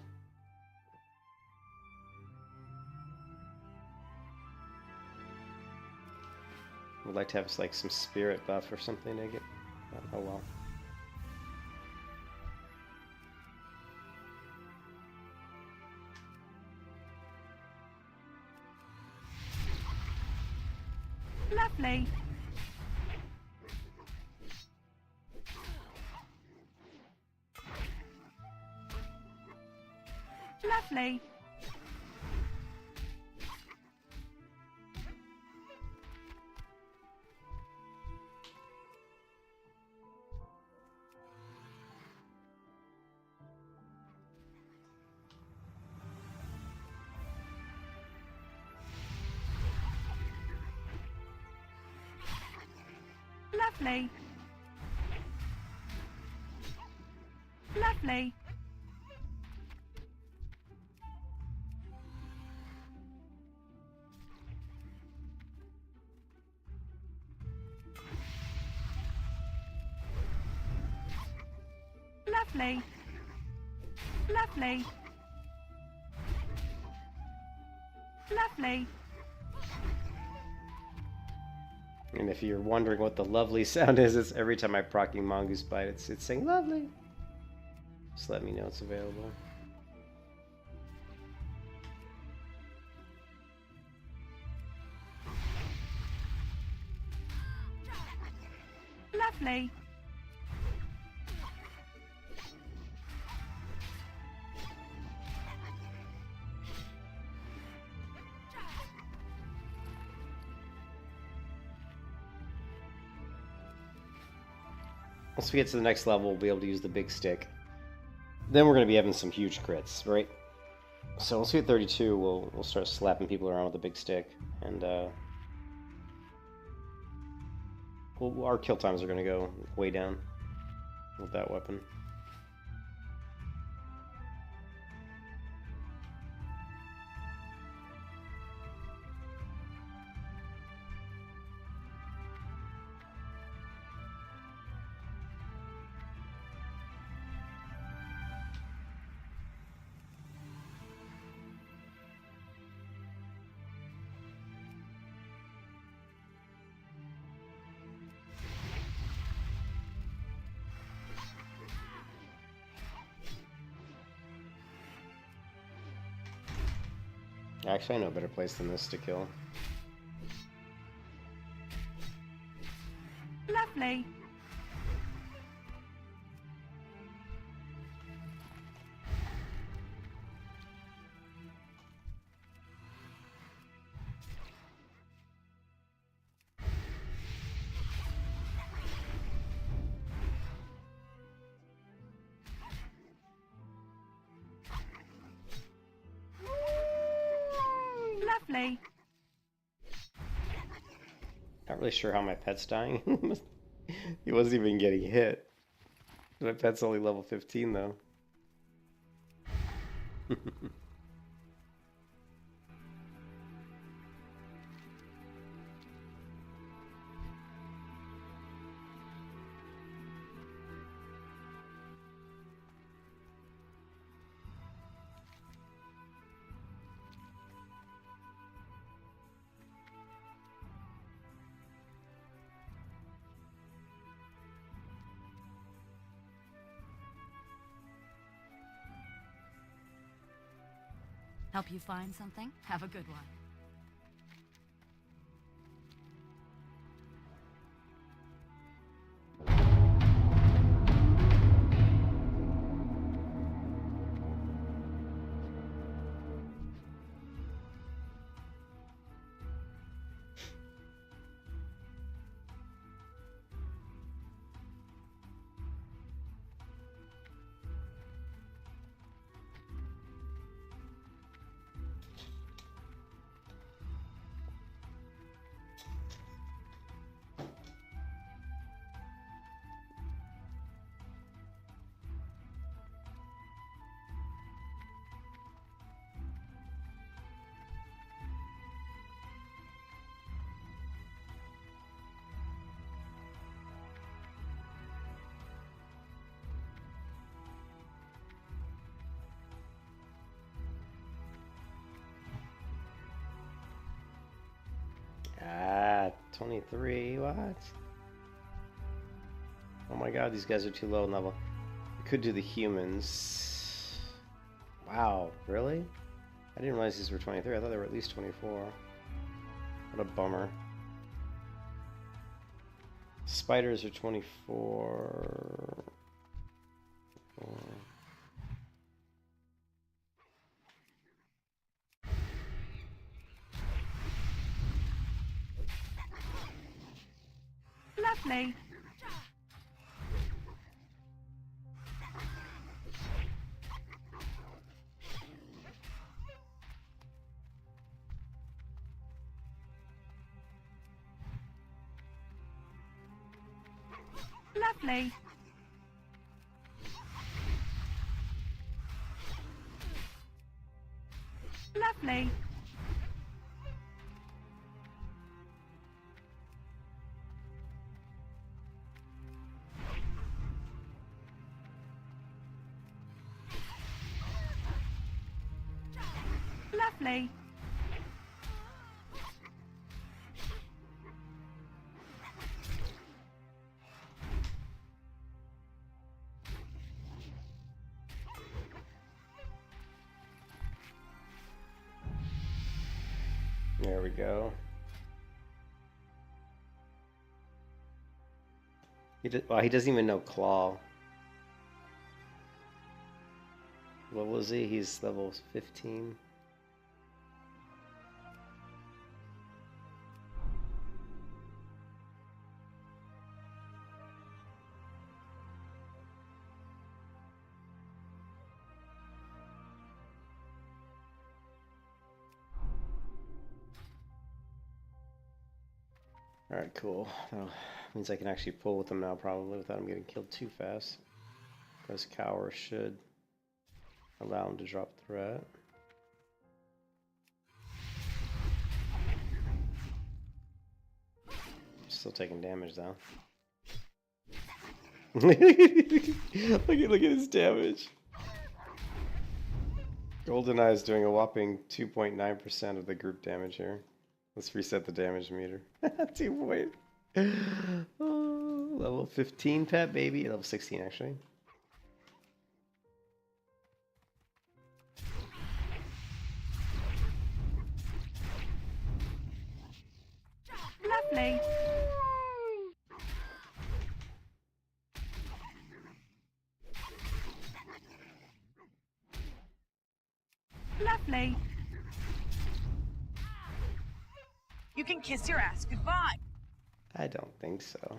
Speaker 1: Would like to have like some spirit buff or something to get. Oh well.
Speaker 2: Lovely. Lovely. Lovely. Lovely. Lovely. Lovely. Lovely.
Speaker 1: And if you're wondering what the lovely sound is, it's every time I proccing Mongoose Bite, it's saying lovely. Just let me know it's available.
Speaker 2: Lovely.
Speaker 1: Once we get to the next level, we'll be able to use the big stick. Then we're going to be having some huge crits, right? So once we hit 32, we'll start slapping people around with the big stick, and our kill times are going to go way down with that weapon. Actually, I know a better place than this to kill.
Speaker 2: Lovely. Lovely.
Speaker 1: Not really sure how my pet's dying. He wasn't even getting hit. My pet's only level 15 though.
Speaker 6: Help you find something? Have a good one.
Speaker 1: Ah, 23, what? Oh my god, these guys are too low in level. I could do the humans. Wow, really? I didn't realize these were 23. I thought they were at least 24. What a bummer. Spiders are 24.
Speaker 2: Lovely. Lovely. Lovely. Lovely.
Speaker 1: There we go. Well, he doesn't even know Claw. What was he? He's level 15. Alright, cool. That means I can actually pull with them now, probably, without him getting killed too fast. Because Cower should allow him to drop threat. Still taking damage, though. look at his damage. GoldenEye is doing a whopping 2.9% of the group damage here. Let's reset the damage meter. 2 point. Oh, level 15 pet, baby. Level 16, actually.
Speaker 2: Lovely. Lovely.
Speaker 7: You can kiss your ass goodbye.
Speaker 1: I don't think so.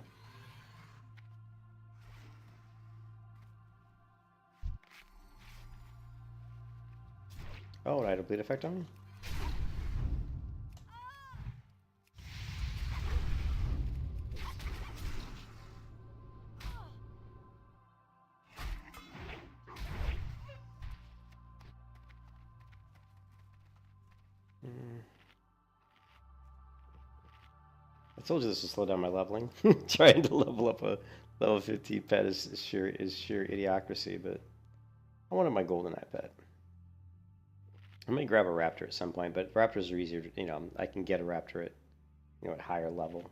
Speaker 1: Oh, it had a bleed effect on me? I told you this would slow down my leveling. Trying to level up a level 15 pet is sheer idiocracy, but I wanted my GoldenEye pet. I may grab a raptor at some point, but raptors are easier to, I can get a raptor at, at higher level.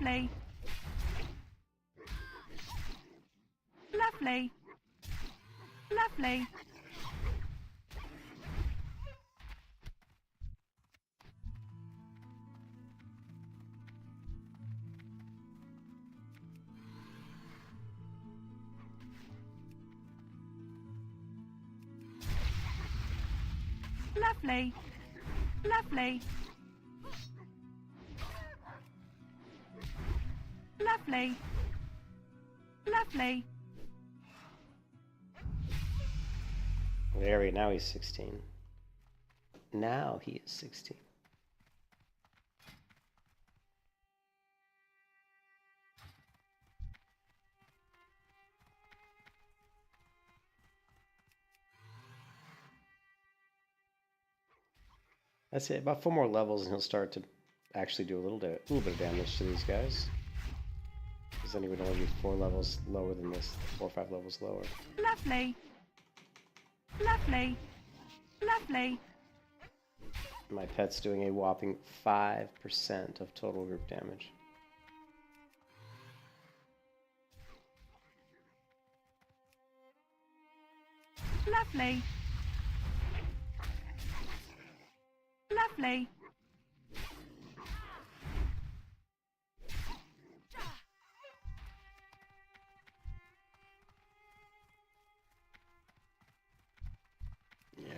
Speaker 2: Lovely. Lovely. Lovely. Lovely. Lovely. Lovely. Lovely.
Speaker 1: There we now he's 16. Now he is 16. That's it. About 4 more levels, and he'll start to actually do a little bit of damage to these guys. Because then he would only be 4 levels lower than this, 4 or 5 levels lower.
Speaker 2: Lovely. Lovely. Lovely.
Speaker 1: My pet's doing a whopping 5% of total group damage.
Speaker 2: Lovely. Lovely.
Speaker 1: Yeah,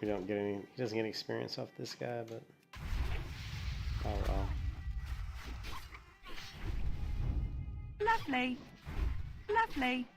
Speaker 1: we don't get any. He doesn't get any experience off this guy, but oh well.
Speaker 2: Lovely. Lovely.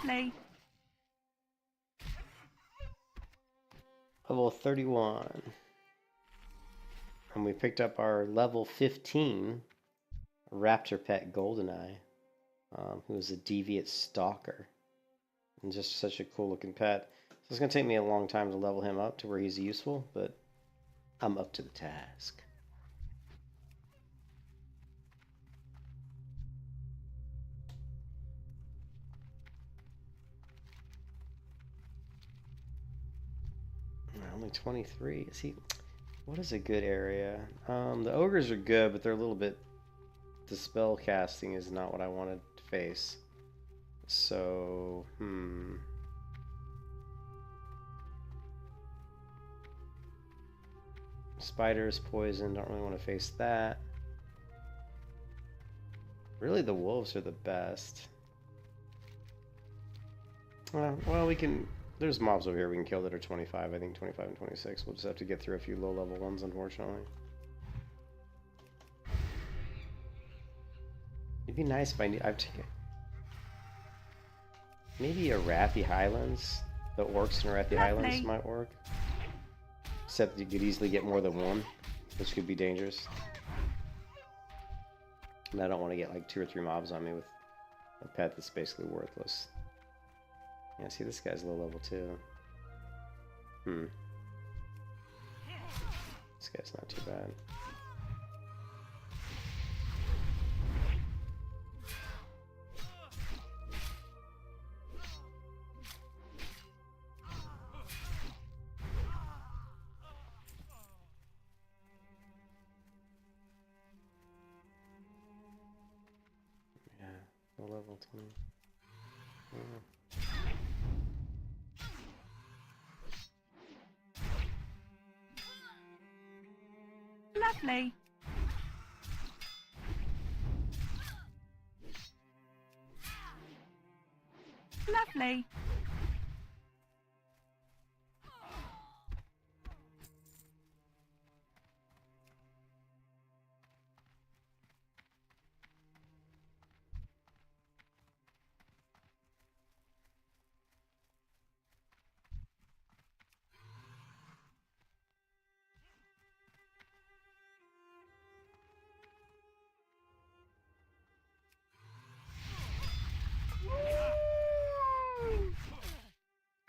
Speaker 2: Lovely.
Speaker 1: Level 31. And we picked up our level 15 raptor pet Goldeneye, who is a deviant stalker. And just such a cool looking pet. So it's going to take me a long time to level him up to where he's useful, but I'm up to the task. Only 23. Is he? What is a good area? The ogres are good, but they're a little bit. The spell casting is not what I wanted to face. So, Spiders, poison. Don't really want to face that. Really, the wolves are the best. Well, we can. There's mobs over here we can kill that are 25. I think 25 and 26. We'll just have to get through a few low-level ones, unfortunately. It'd be nice if I've taken maybe a Wrathy Highlands. The orcs in Wrathy Highlands might work. Except you could easily get more than one, which could be dangerous. And I don't want to get like 2 or 3 mobs on me with a pet that's basically worthless. Yeah, see, this guy's low level too. This guy's not too bad. Yeah, low level 20. Yeah.
Speaker 2: Lovely. Lovely.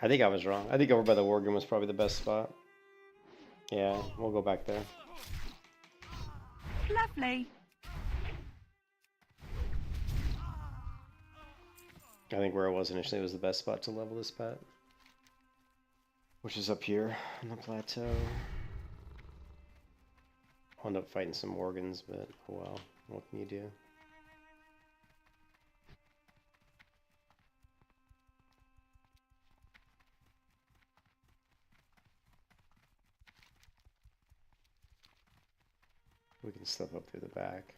Speaker 1: I think I was wrong. I think over by the Worgen was probably the best spot. Yeah, we'll go back there.
Speaker 2: Lovely.
Speaker 1: I think where it was initially was the best spot to level this pet. Which is up here on the plateau. I'll end up fighting some Worgens, but oh well. What can you do? We can slip up through the back.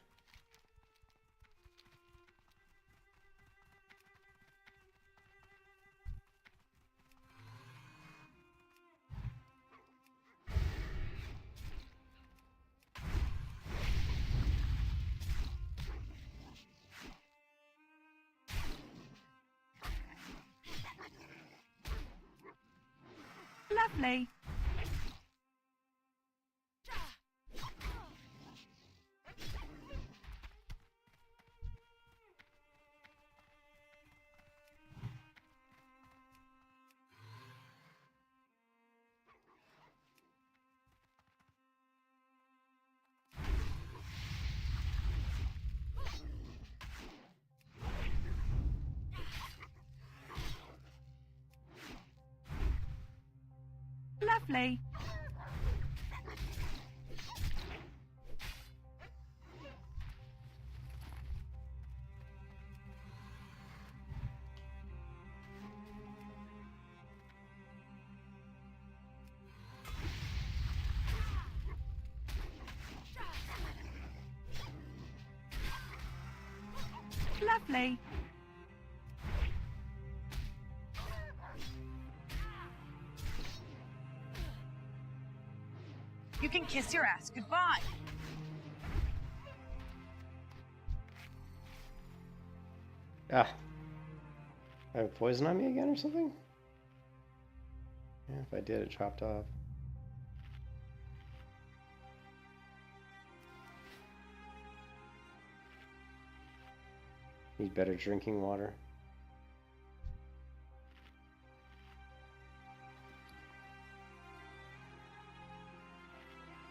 Speaker 2: Lovely. Lovely. Lovely.
Speaker 7: You can kiss your ass goodbye.
Speaker 1: Ah. I have poison on me again or something? Yeah, if I did, it chopped off. Need better drinking water.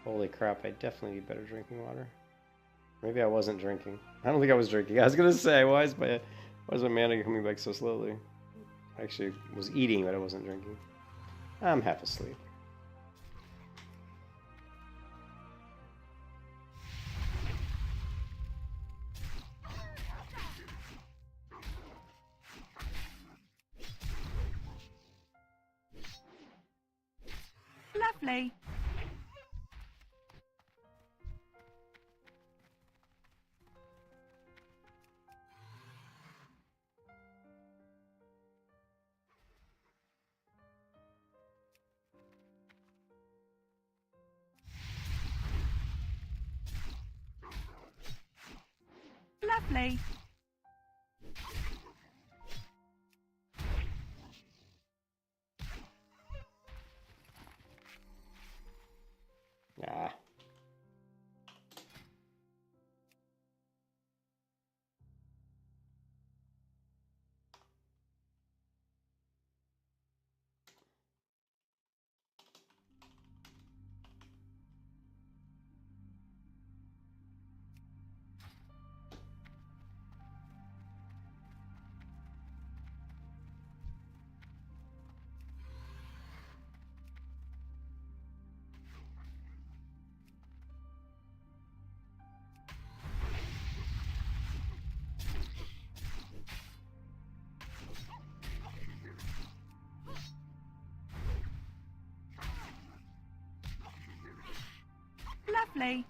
Speaker 1: Holy crap, I definitely need better drinking water. Maybe I wasn't drinking. I don't think I was drinking. I was gonna say, why is my mana coming back so slowly? I actually was eating, but I wasn't drinking. I'm half asleep.
Speaker 2: Lovely. Lovely.
Speaker 1: Ah.
Speaker 2: Lovely.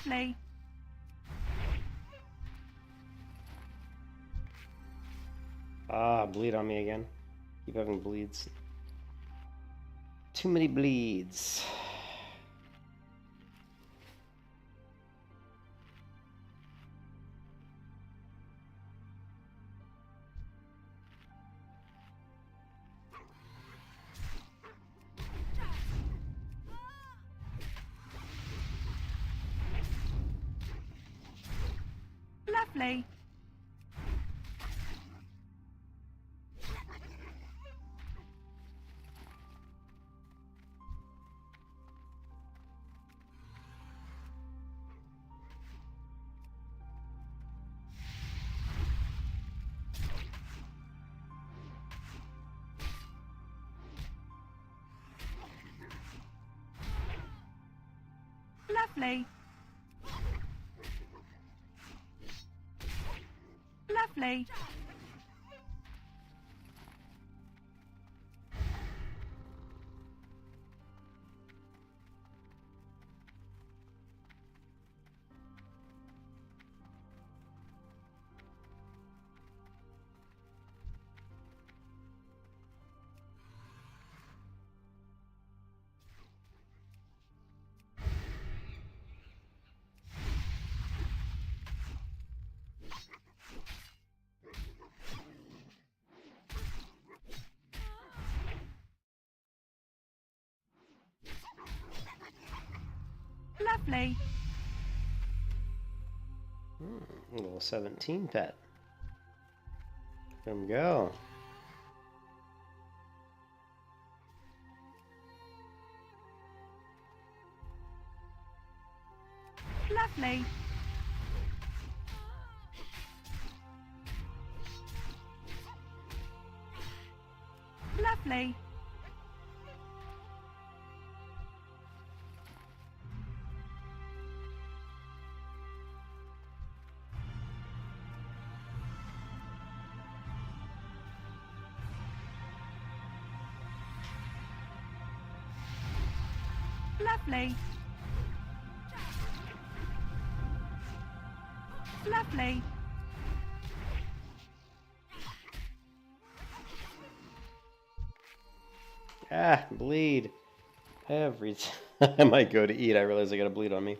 Speaker 2: Lovely.
Speaker 1: Ah, bleed on me again. Keep having bleeds. Too many bleeds.
Speaker 2: Lovely. Lovely. Lovely. Lovely.
Speaker 1: Little 17 pet. Let him go.
Speaker 2: Lovely. Lovely. Lovely. Lovely.
Speaker 1: Ah, bleed. Every time I go to eat, I realize I got a bleed on me.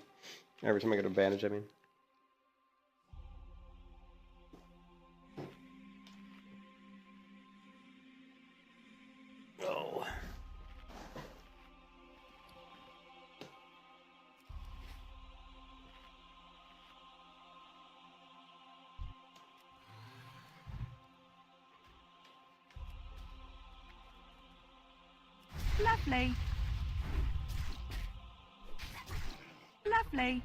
Speaker 1: Every time I go to bandage, I mean. Oh.
Speaker 2: Lovely. Lovely.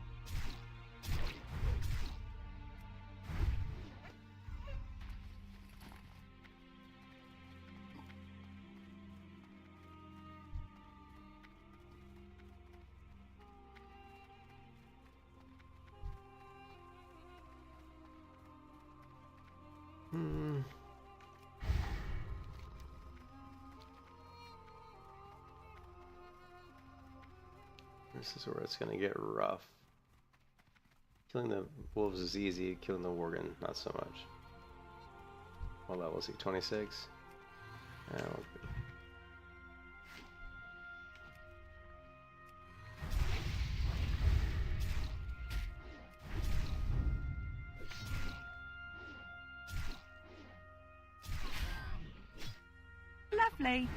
Speaker 1: This is where it's gonna get rough. Killing the wolves is easy, killing the worgen, not so much. What level is he? 26? Oh, okay.
Speaker 2: Lovely.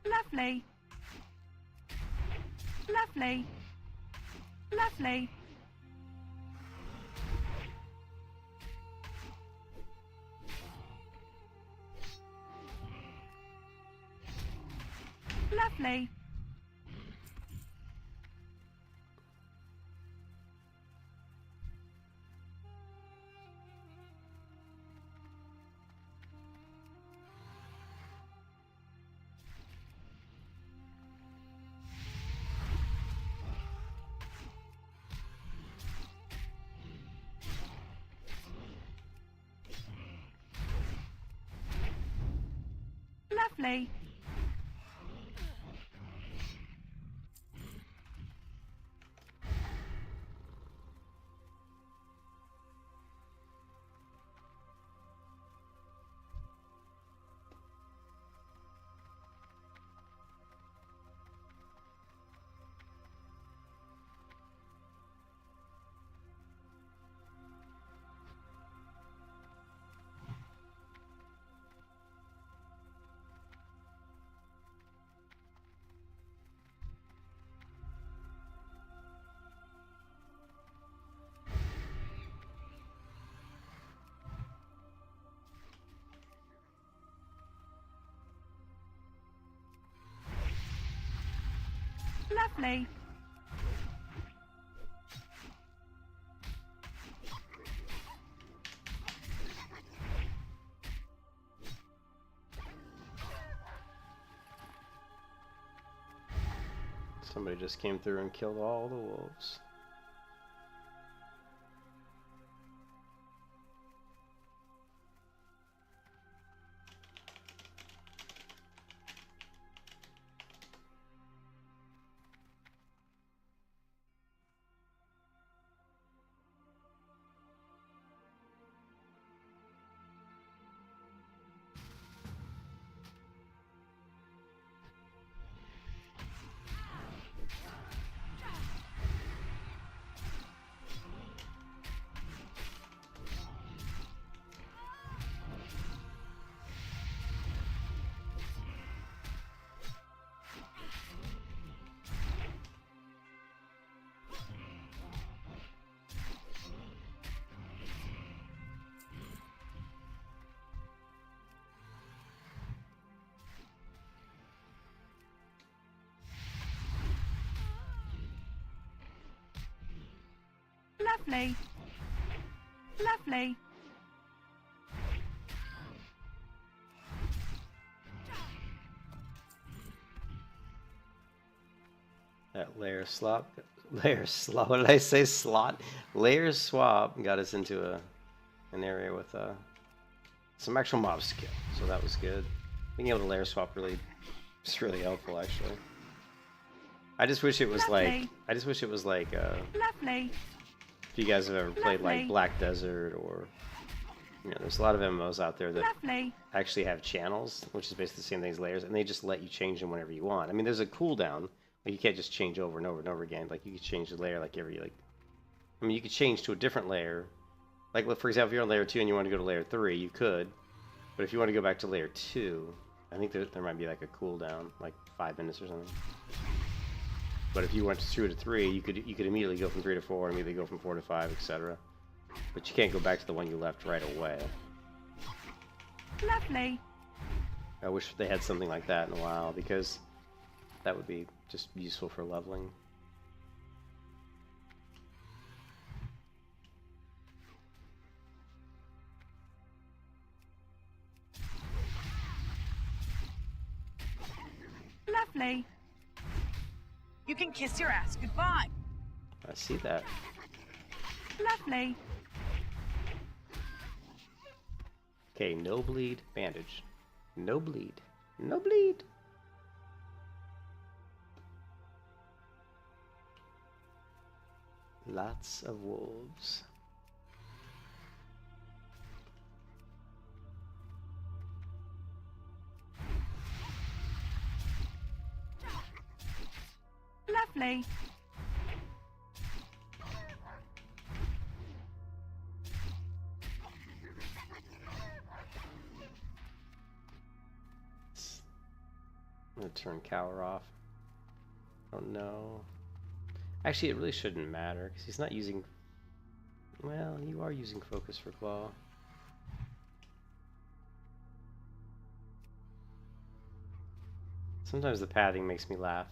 Speaker 2: Lovely. Lovely. Lovely. Lovely. Lovely. Lovely.
Speaker 1: Somebody just came through and killed all the wolves.
Speaker 2: Lovely. Lovely.
Speaker 1: That layer swap, what did I say? Layer swap got us into an area with some actual mob skill, so that was good. Being able to layer swap is really helpful, actually. I just wish it was
Speaker 2: Lovely.
Speaker 1: like,
Speaker 2: Lovely.
Speaker 1: if you guys have ever played like
Speaker 2: Lovely.
Speaker 1: Black Desert, or there's a lot of MMOs out there that
Speaker 2: Lovely.
Speaker 1: actually have channels, which is basically the same thing as layers, and they just let you change them whenever you want. I mean, there's a cooldown. Like, you can't just change over and over and over again. Like, you could change the layer like every, I mean, you could change to a different layer. Like, for example, if you're on layer 2 and you want to go to layer 3, you could. But if you want to go back to layer 2, I think there might be like a cooldown, like 5 minutes or something. But if you went to 2 to 3, you could immediately go from 3 to 4, immediately go from 4 to 5, etc. But you can't go back to the one you left right away.
Speaker 2: Lovely.
Speaker 1: I wish they had something like that in a while, because that would be just useful for leveling.
Speaker 2: Lovely.
Speaker 7: You can kiss your ass goodbye.
Speaker 1: I see that.
Speaker 2: Lovely.
Speaker 1: Okay, no bleed, bandage. No bleed. No bleed. Lots of wolves.
Speaker 2: Lovely.
Speaker 1: I'm gonna turn Cower off. I don't know. Actually, it really shouldn't matter, because he's not using... Well, you are using Focus for Claw. Sometimes the pathing makes me laugh.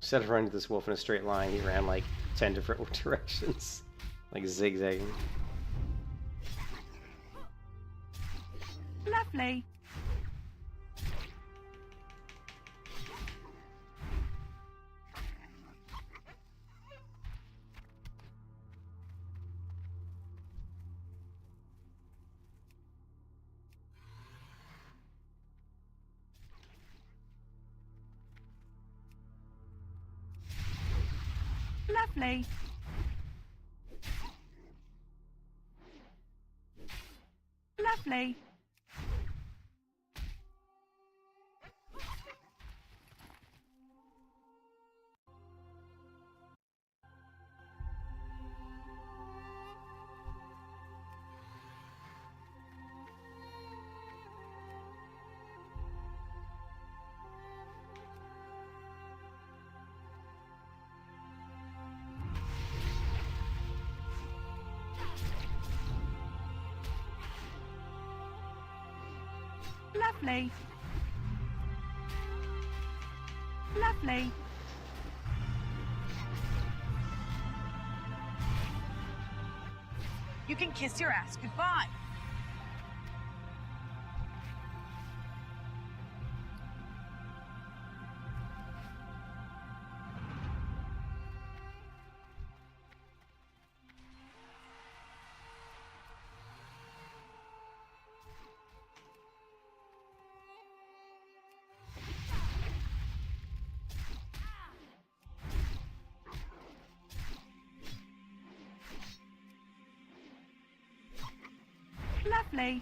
Speaker 1: Instead of running this wolf in a straight line, he ran like 10 different directions. Like zigzagging.
Speaker 2: Lovely. Lovely. Lovely. Lovely. Lovely.
Speaker 7: You can kiss your ass goodbye.
Speaker 2: Lovely.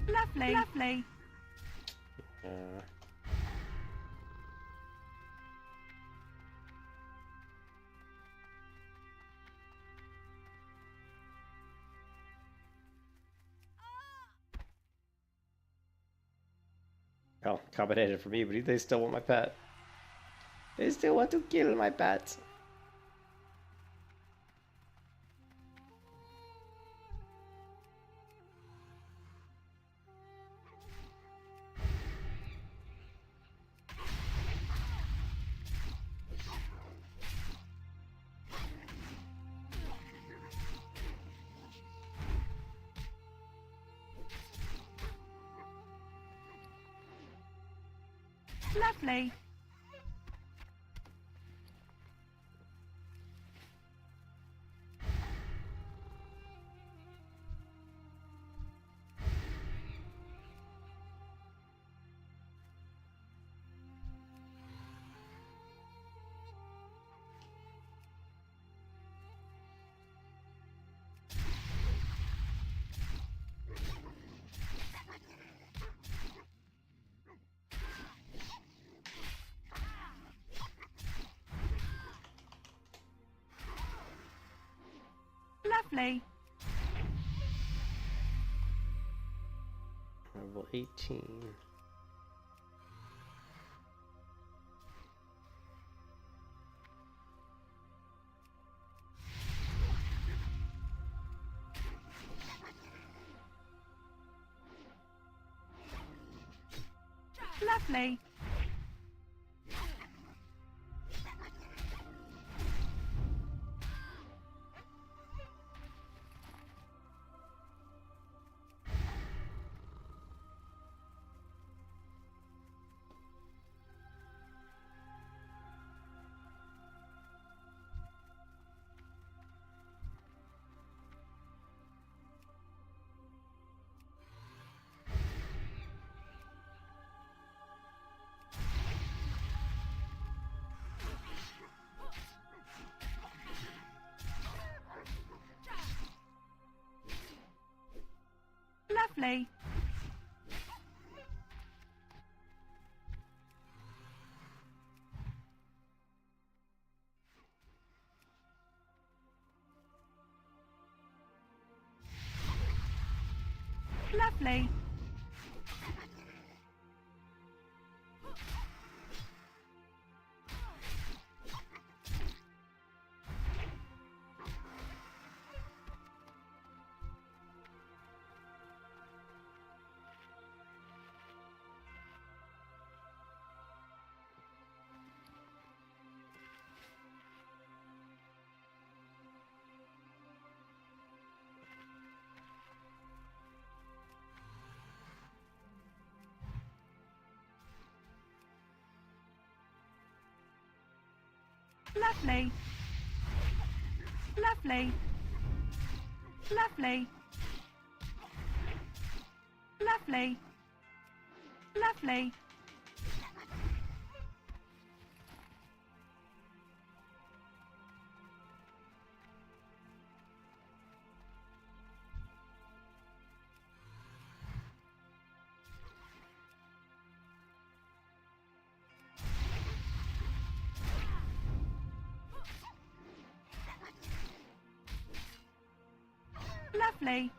Speaker 2: Lovely. Lovely.
Speaker 1: Oh, combinated for me, but they still want my pet. They still want to kill my pet.
Speaker 2: Lovely. Lovely.
Speaker 1: Level 18.
Speaker 2: Lovely. Lovely. Lovely. Lovely. Lovely. Lovely. Lovely. Lovely. Lovely.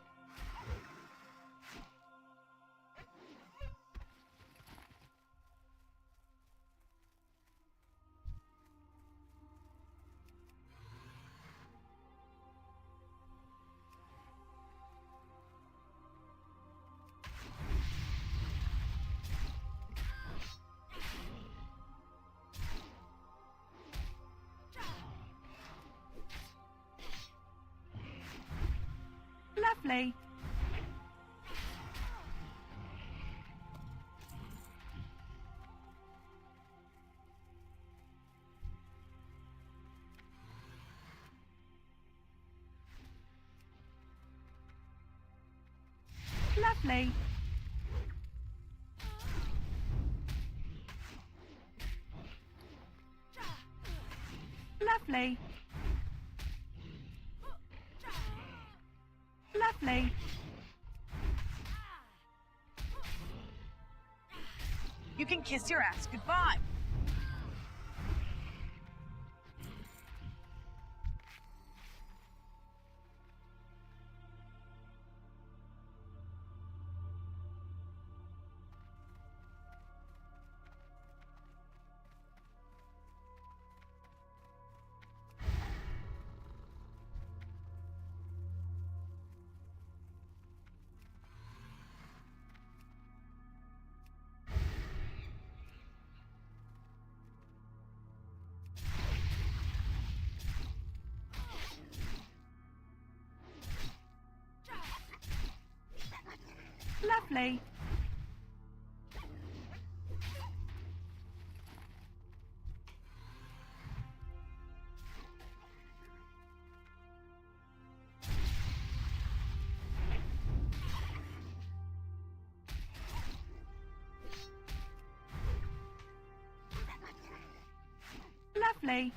Speaker 2: Lovely. Lovely. Lovely. Lovely.
Speaker 7: You can kiss your ass goodbye.
Speaker 2: Lovely. Lovely.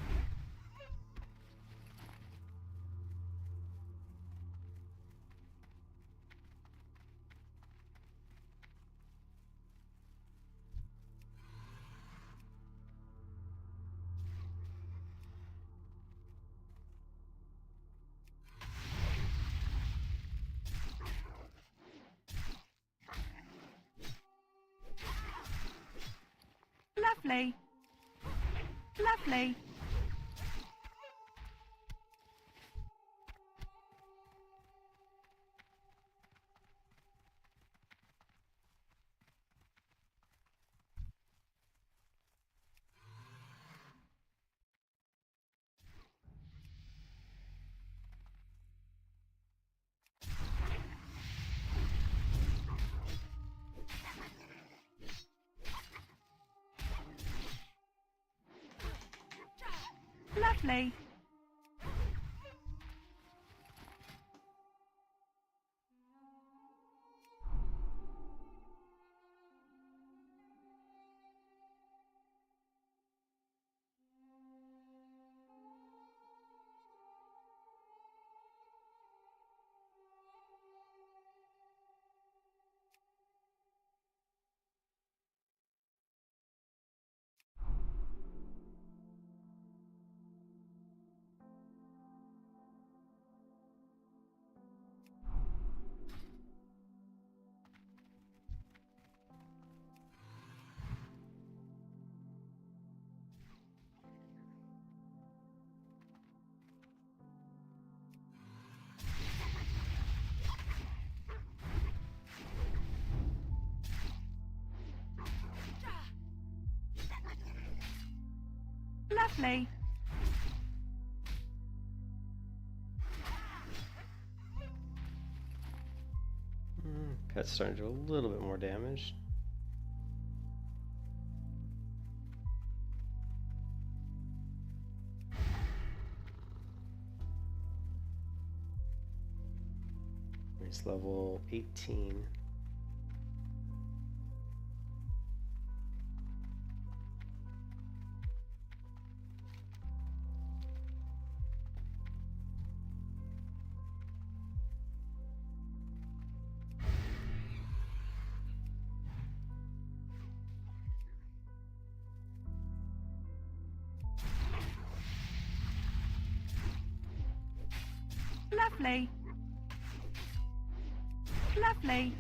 Speaker 2: Lovely. Lovely. Lovely. Lovely.
Speaker 1: Pet's starting to do a little bit more damage. He's level 18.
Speaker 2: Lovely. Lovely.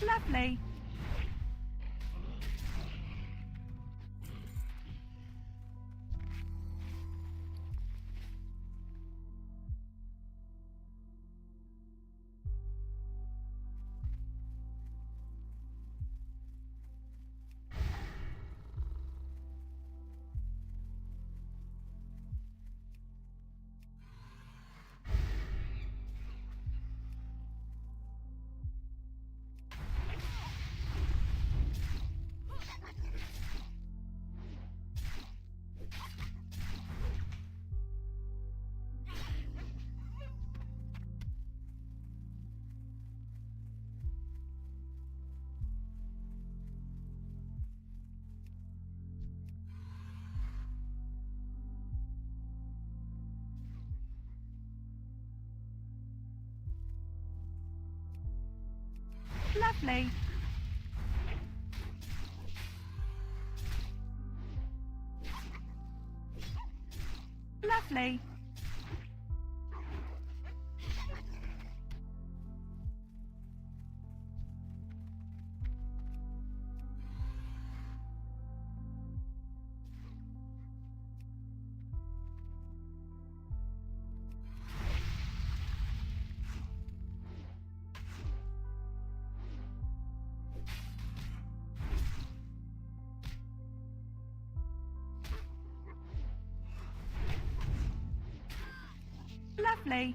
Speaker 2: Lovely. Lovely. Lovely. Lovely.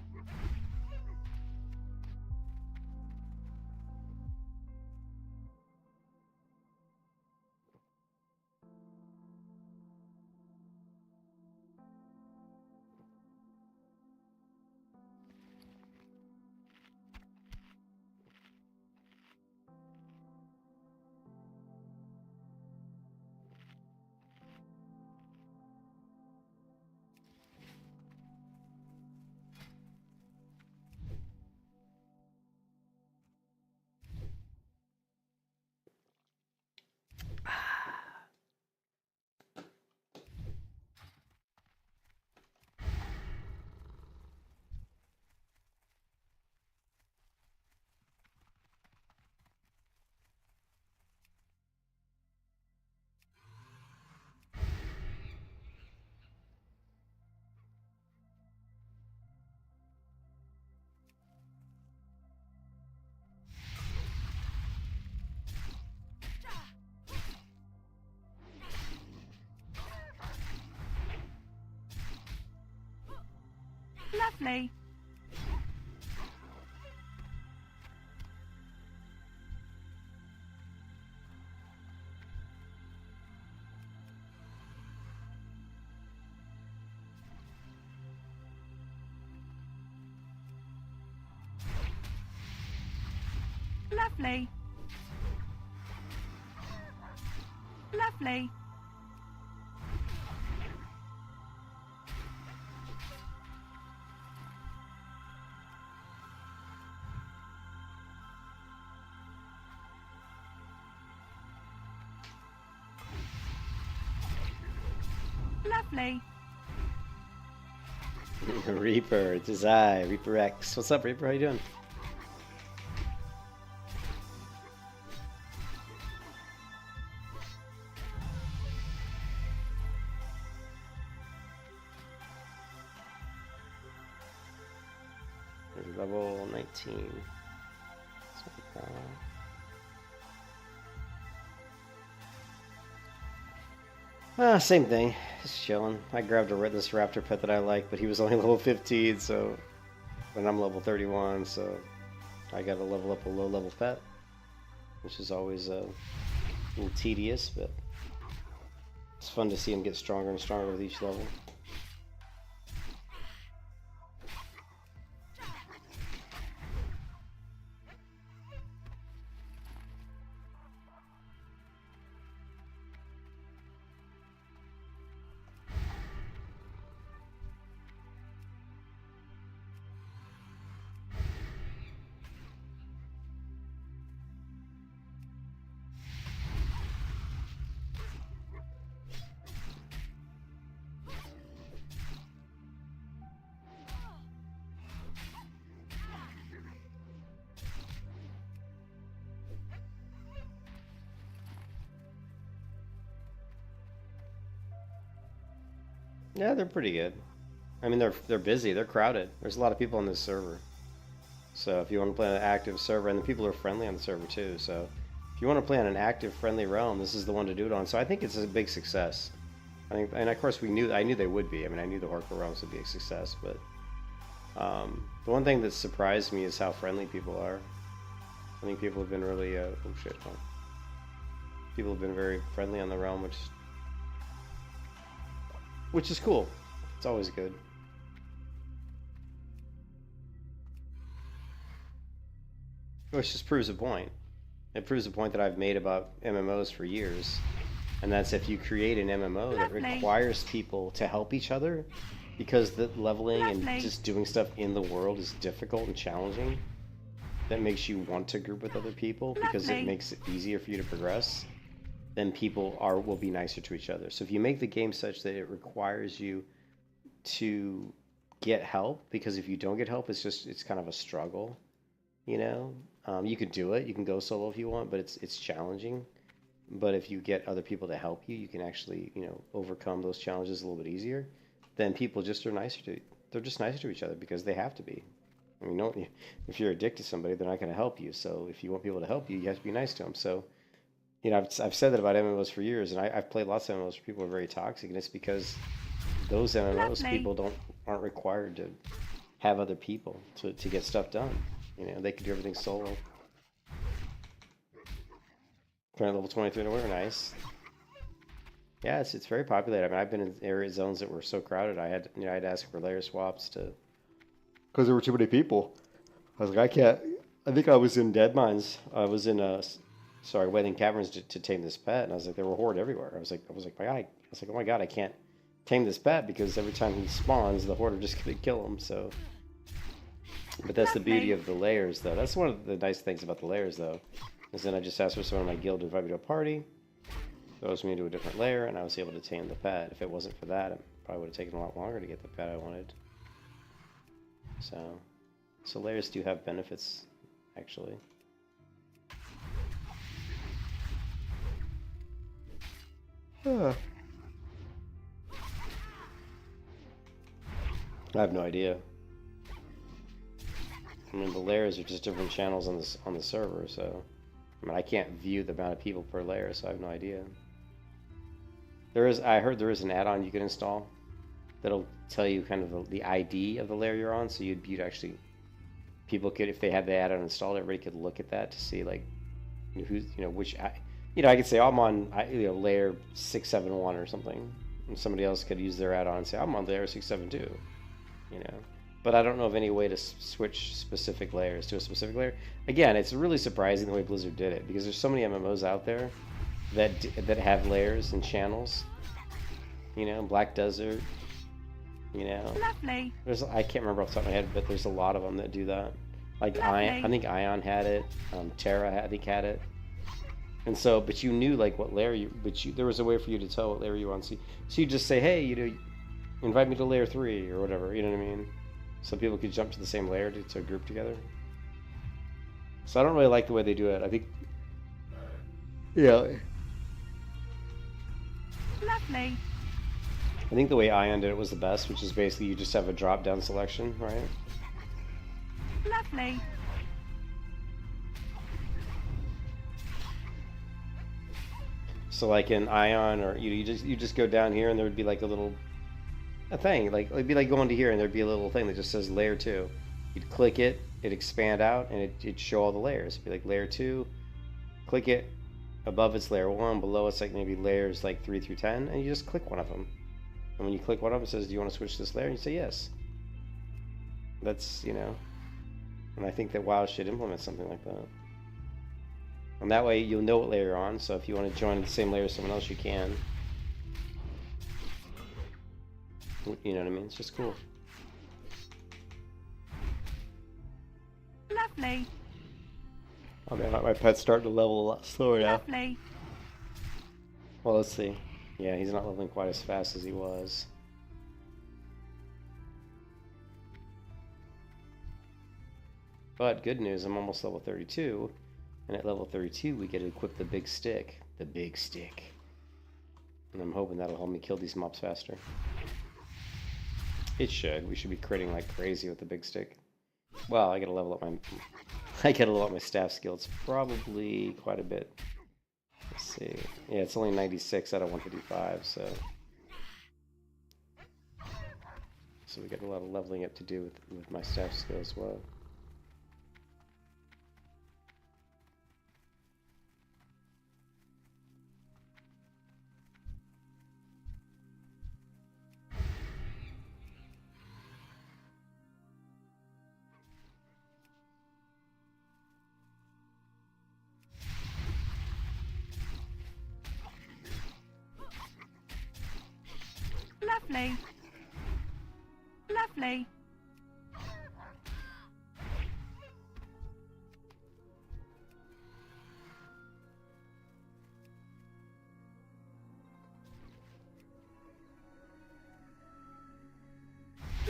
Speaker 2: Lovely. Lovely. Lovely. Lovely.
Speaker 1: Reaper, it is I, Reaper X. What's up, Reaper? How you doing? There's level 19. Same thing. Just chilling. I grabbed this raptor pet that I like, but he was only level 15, so... And I'm level 31, so... I gotta level up a low-level pet. Which is always a little tedious, but... It's fun to see him get stronger and stronger with each level. Yeah, they're pretty good. I mean, they're busy. They're crowded. There's a lot of people on this server. So if you want to play on an active server, and the people are friendly on the server too. So if you want to play on an active, friendly realm, this is the one to do it on. So I think it's a big success. I think, and of course I knew they would be. I mean, I knew the hardcore realms would be a success. But the one thing that surprised me is how friendly people are. I think people have been really people have been very friendly on the realm, which is cool. It's always good. Which just proves a point. It proves a point that I've made about MMOs for years. And that's if you create an MMO that requires people to help each other, because the leveling and just doing stuff in the world is difficult and challenging, that makes you want to group with other people because it makes it easier for you to progress, then people will be nicer to each other. So if you make the game such that it requires you to get help, because if you don't get help, it's kind of a struggle, you know. You can do it, you can go solo if you want, but it's challenging. But if you get other people to help you, you can actually, you know, overcome those challenges a little bit easier. Then people just are nicer to each other because they have to be. I mean, if you're addicted to somebody, they're not going to help you. So if you want people to help you, you have to be nice to them. So, you know, I've said that about MMOs for years, and I've played lots of MMOs where people are very toxic, and it's because those MMOs people aren't required to have other people to get stuff done. You know, they can do everything solo. Current level 23 and we're nice. Yeah, it's very populated. I mean, I've been in area zones that were so crowded. I had to ask for layer swaps because there were too many people. I was like, I can't. I think I was in Dead Mines. I was in Wailing Caverns to tame this pet, and I was like, there were horde everywhere. I was like, oh my god, I can't tame this pet because every time he spawns, the horde are just gonna kill him. So, but that's the beauty of the layers, though. That's one of the nice things about the layers, though. Is then I just asked for someone in my guild to invite me to a party, throws me into a different layer, and I was able to tame the pet. If it wasn't for that, it probably would have taken a lot longer to get the pet I wanted. So layers do have benefits, actually. I have no idea. I mean, the layers are just different channels on the server, so I mean, I can't view the amount of people per layer, so I have no idea. I heard there is an add-on you can install that'll tell you kind of the ID of the layer you're on, so you'd actually, people could, if they had the add-on installed, everybody could look at that to see like who's, you know, which, you know, I could say I'm on, you know, layer 671 or something, and somebody else could use their add-on and say I'm on layer 672, you know. But I don't know of any way to switch specific layers to a specific layer. Again, it's really surprising the way Blizzard did it, because there's so many MMOs out there that have layers and channels. You know, Black Desert. You know,
Speaker 2: Lovely.
Speaker 1: I can't remember off the top of my head, but there's a lot of them that do that. Like I think Ion had it. Terra I think had it. And so, but you knew like what layer there was a way for you to tell what layer you were on. So you just say, hey, invite me to layer 3 or whatever. You know what I mean? So people could jump to the same layer to group together. So I don't really like the way they do it. I think, yeah.
Speaker 2: Lovely.
Speaker 1: I think the way Ion did it was the best, which is basically you just have a drop-down selection, right?
Speaker 2: Lovely.
Speaker 1: So like in Ion, or you just go down here and there would be like a thing, like it'd be like going to here and there'd be a little thing that just says layer 2. You'd click it, it'd expand out, and it'd show all the layers. It'd be like layer 2, click it, above it's layer 1, below it's like maybe layers like 3 through 10, and you just click one of them. And when you click one of them, it says, do you want to switch this layer? And you say yes. That's, and I think that WoW should implement something like that. And that way you'll know what layer you're on, so if you want to join the same layer as someone else, you can. You know what I mean? It's just cool.
Speaker 2: Lovely.
Speaker 1: Oh man, my pet's starting to level a lot slower now.
Speaker 2: Lovely.
Speaker 1: Well, let's see. Yeah, he's not leveling quite as fast as he was. But good news, I'm almost level 32. And at level 32, we get to equip the big stick. The big stick. And I'm hoping that'll help me kill these mobs faster. It should. We should be critting like crazy with the big stick. Well, I gotta level up my staff skill. It's probably quite a bit. Let's see. Yeah, it's only 96 out of 155, so we got a lot of leveling up to do with my staff skill as well.
Speaker 2: Lovely. Lovely.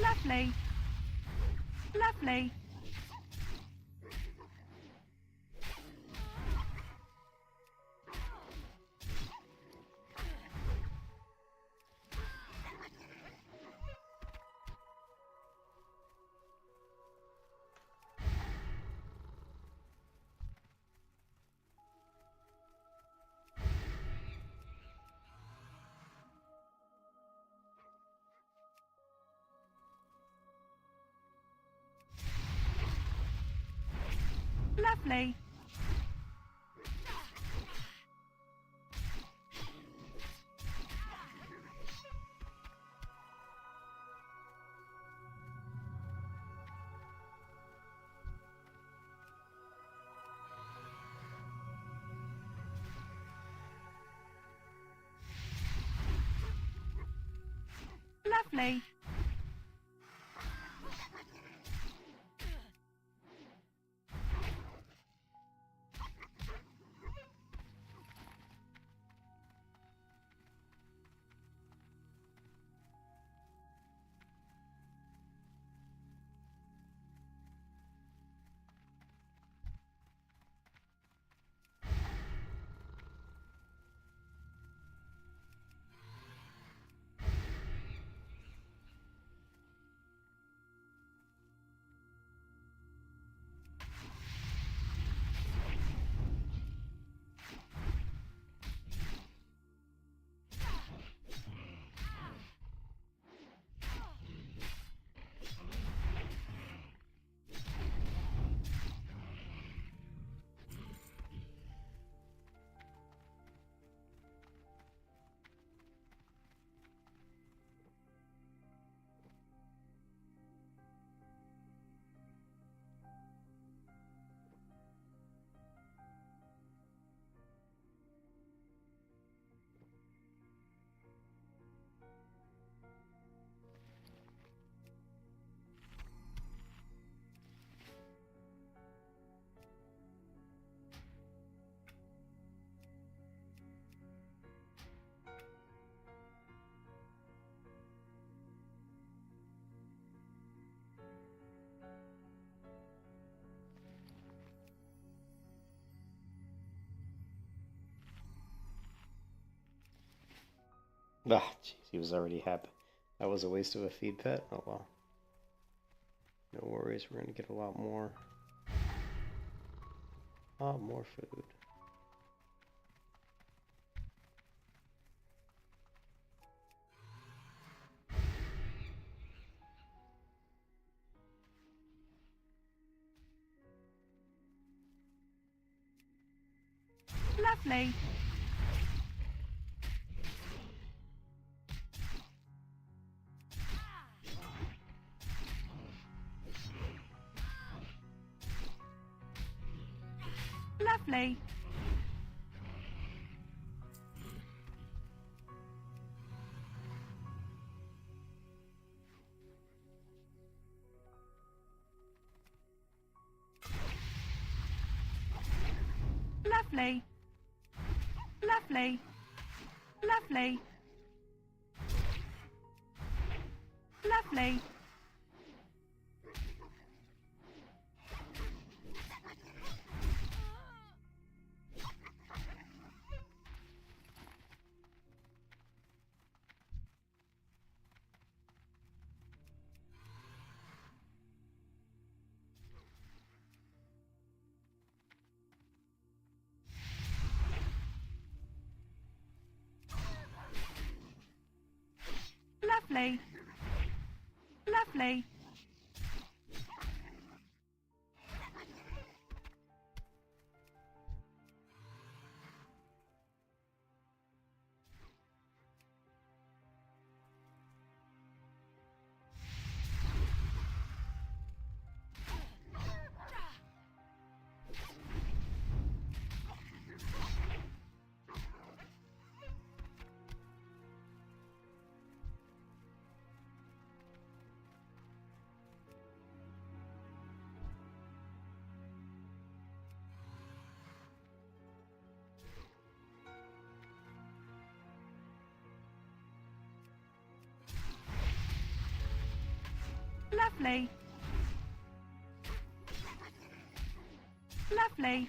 Speaker 2: Lovely. Lovely. Lovely. Lovely.
Speaker 1: Ah, jeez, he was already happy. That was a waste of a feed pet. Oh well. No worries, we're gonna get a lot more. A lot more food.
Speaker 2: Lovely. Lovely. Lovely. Lovely. Lovely. Lovely. Lovely. Lovely. Lovely. Lovely.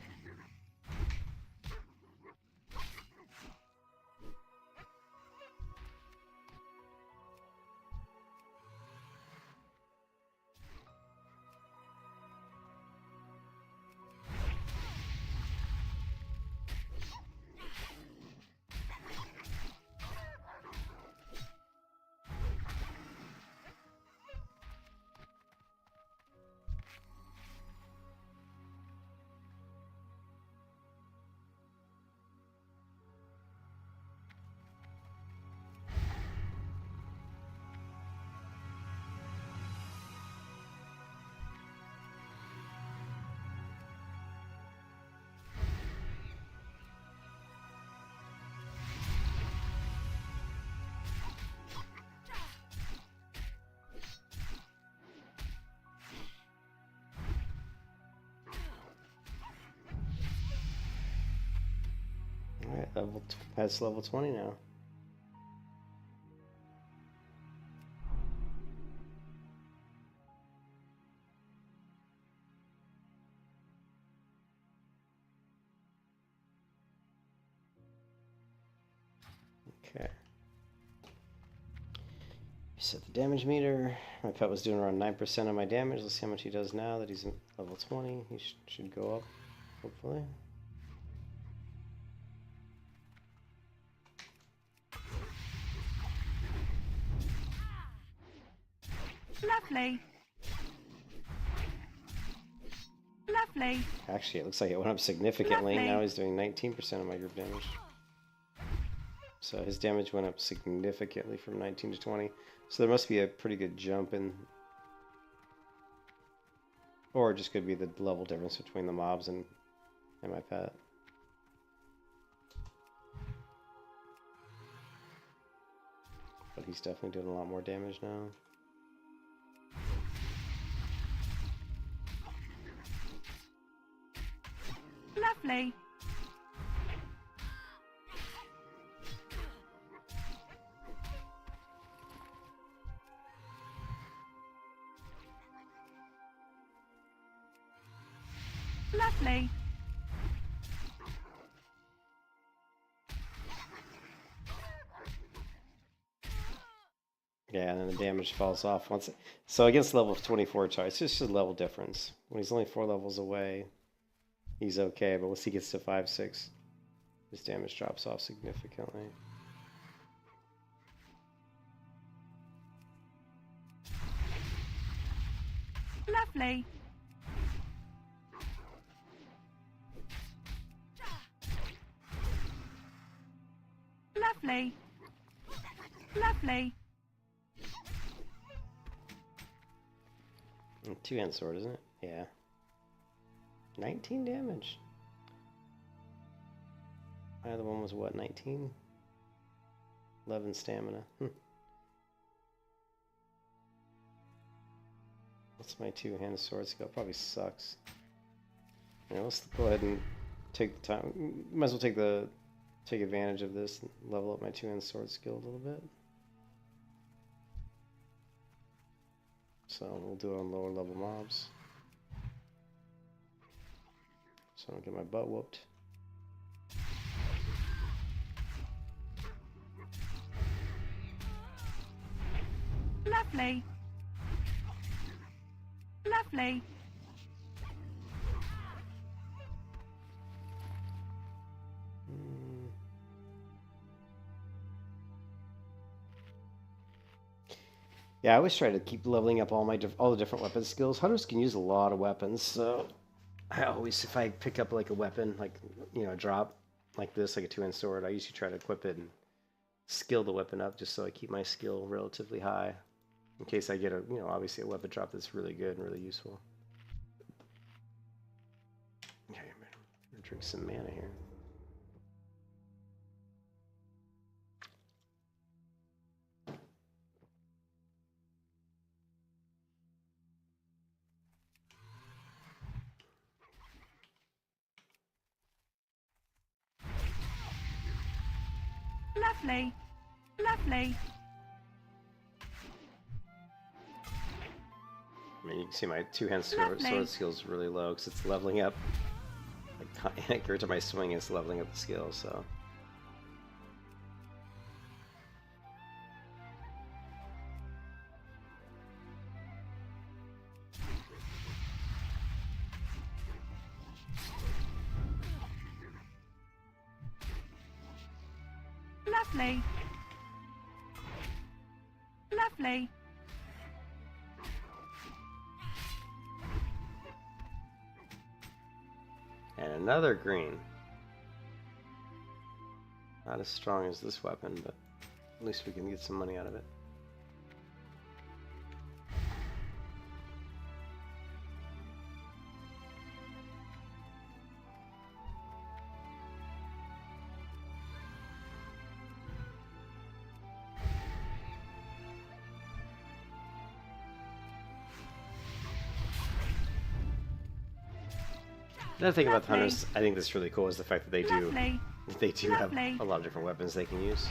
Speaker 1: Alright, that's level 20 now. Okay. Set the damage meter. My pet was doing around 9% of my damage. Let's see how much he does now that he's level 20. He should go up, hopefully.
Speaker 2: Lovely. Lovely.
Speaker 1: Actually, it looks like it went up significantly.
Speaker 2: Lovely.
Speaker 1: Now he's doing 19% of my group damage. So his damage went up significantly from 19 to 20. So there must be a pretty good jump in... Or it just could be the level difference between the mobs and my pet. But he's definitely doing a lot more damage now.
Speaker 2: Lovely. Lovely.
Speaker 1: the damage falls off once. So against level 24 target, it's just a level difference. When he's only 4 levels away, he's okay. But once he gets to 5, 6, his damage drops off significantly.
Speaker 2: Lovely. Lovely. Lovely.
Speaker 1: Two-hand sword, isn't it? Yeah. 19 damage. My other one was what, 19? 11 stamina. What's my two-hand sword skill? Probably sucks. Yeah, let's go ahead and take the time. Might as well take advantage of this and level up my two-hand sword skill a little bit. So we'll do it on lower level mobs. So I don't get my butt whooped.
Speaker 2: Lovely. Lovely.
Speaker 1: Yeah, I always try to keep leveling up all the different weapon skills. Hunters can use a lot of weapons, so I always, if I pick up like a weapon, like, you know, a drop like this, like a two-hand sword, I usually try to equip it and skill the weapon up just so I keep my skill relatively high in case I get a, you know, obviously a weapon drop that's really good and really useful. Okay, I'm gonna drink some mana here.
Speaker 2: Lovely. Lovely.
Speaker 1: I mean, you can see my two-hand sword skill is really low because it's leveling up. Like, compared to my swing, it's leveling up the skill, so.
Speaker 2: Lovely. Lovely.
Speaker 1: And another green. Not as strong as this weapon, but at least we can get some money out of it. Another thing about the hunters, I think that's really cool, is the fact that they do have a lot of different weapons they can use,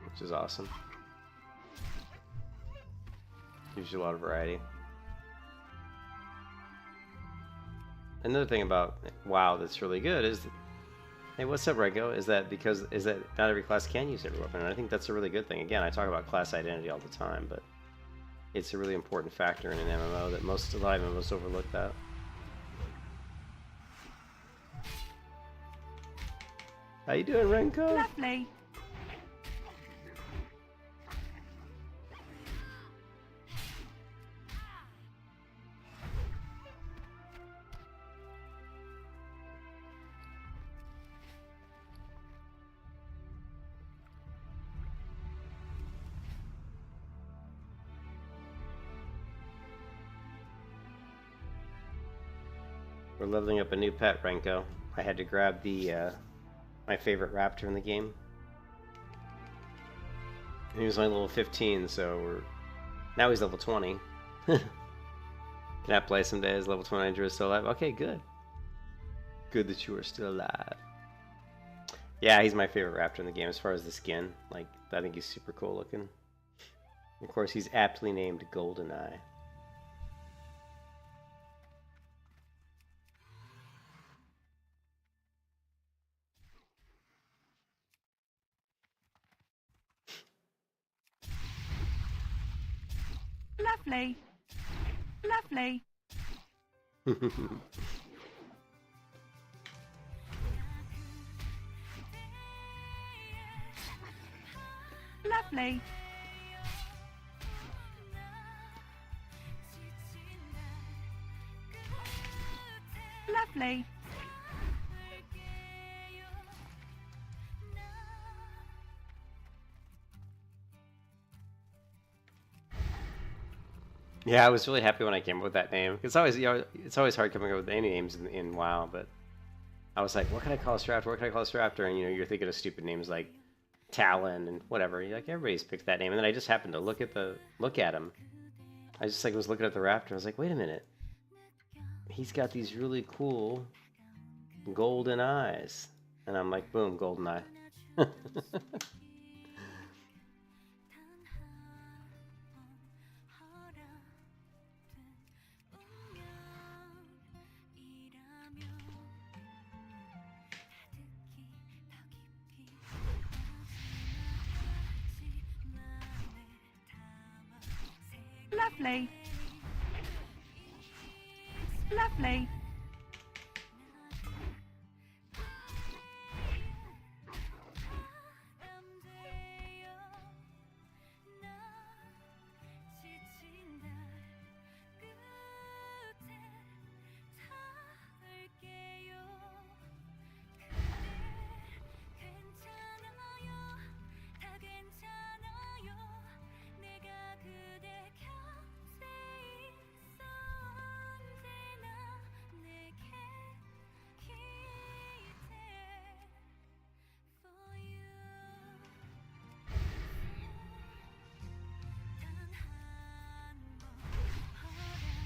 Speaker 1: which is awesome. Gives you a lot of variety. Another thing about WoW that's really good is that, hey, what's up, Rego? Is that not every class can use every weapon, and I think that's a really good thing. Again, I talk about class identity all the time, but it's a really important factor in an MMO that a lot of MMOs overlook that. How you doing, Renko?
Speaker 2: Lovely.
Speaker 1: We're leveling up a new pet, Renko. I had to grab the my favorite raptor in the game. And he was only level 15, so now he's level 20. Can I play some days? Level 29, Drew is still alive. Okay, good. Good that you are still alive. Yeah, he's my favorite raptor in the game as far as the skin. Like, I think he's super cool looking. Of course, he's aptly named GoldenEye.
Speaker 2: Lovely. Lovely. Lovely. Lovely.
Speaker 1: Yeah, I was really happy when I came up with that name. It's always, it's always hard coming up with any names in WoW, but I was like, what can I call this raptor? What can I call this raptor? And you're thinking of stupid names like Talon and whatever. You're like, everybody's picked that name. And then I just happened to look at him. I just was looking at the raptor. I was like, wait a minute. He's got these really cool golden eyes. And I'm like, boom, golden eye.
Speaker 2: Lovely. Lovely.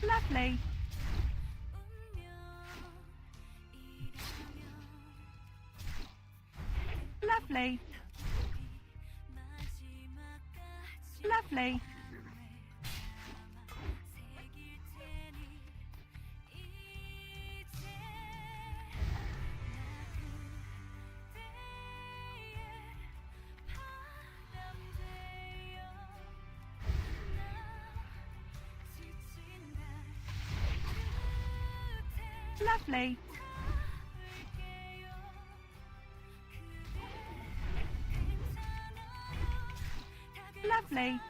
Speaker 2: Lovely. Lovely. Lovely. Lovely. Lovely.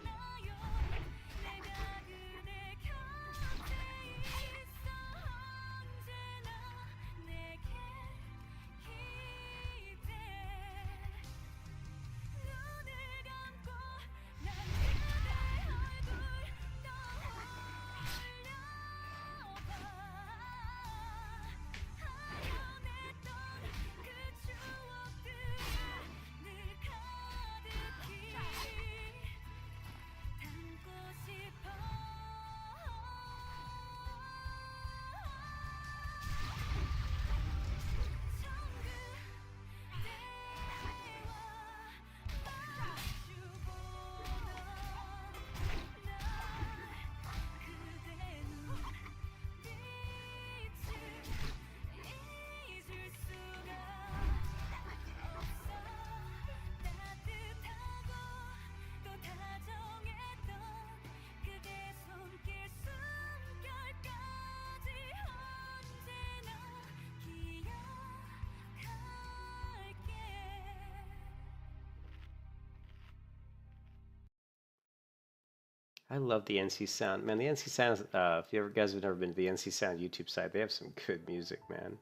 Speaker 1: I love the NC Sound. Man, the NC Sound, if you guys have never been to the NC Sound YouTube site, they have some good music, man.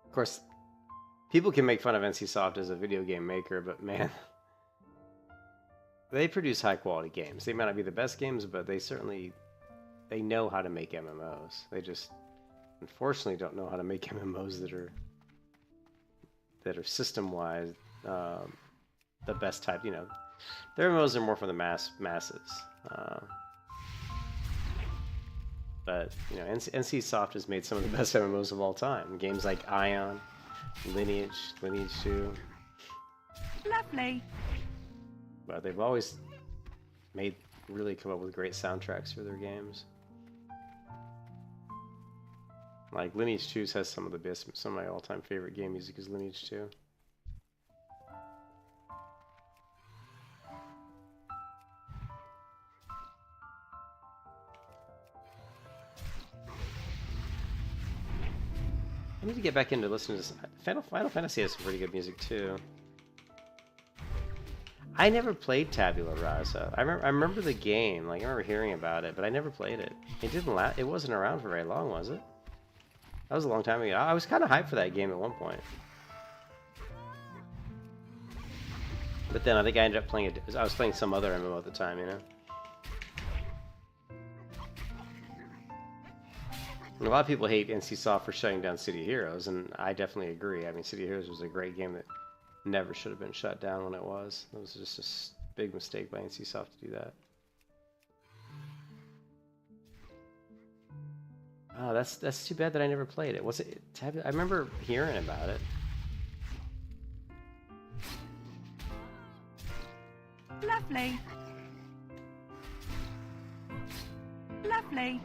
Speaker 1: Of course, people can make fun of NCSoft as a video game maker, but man, they produce high quality games. They might not be the best games, but they know how to make MMOs. They just, unfortunately, don't know how to make MMOs that are system-wise the best type. Their MMOs are more for the masses. But NCSoft has made some of the best MMOs of all time. Games like Ion, Lineage 2.
Speaker 2: Lovely.
Speaker 1: But they've always really come up with great soundtracks for their games. Like Lineage 2 has some of the best. Some of my all-time favorite game music is Lineage 2. need to get back into listening to Final Fantasy has some pretty good music too. I never played Tabula Rasa. I remember the game, like I remember hearing about it, but I never played it. It didn't it wasn't around for very long, was it? That was a long time ago. I was kind of hyped for that game at one point. But then I think I ended up playing I was playing some other MMO at the time, you know? And a lot of people hate NCSoft for shutting down City Heroes, and I definitely agree. I mean, City Heroes was a great game that never should have been shut down when it was. It was just a big mistake by NCSoft to do that. Oh, that's too bad that I never played it. Was it? I remember hearing about it.
Speaker 2: Lovely. Lovely.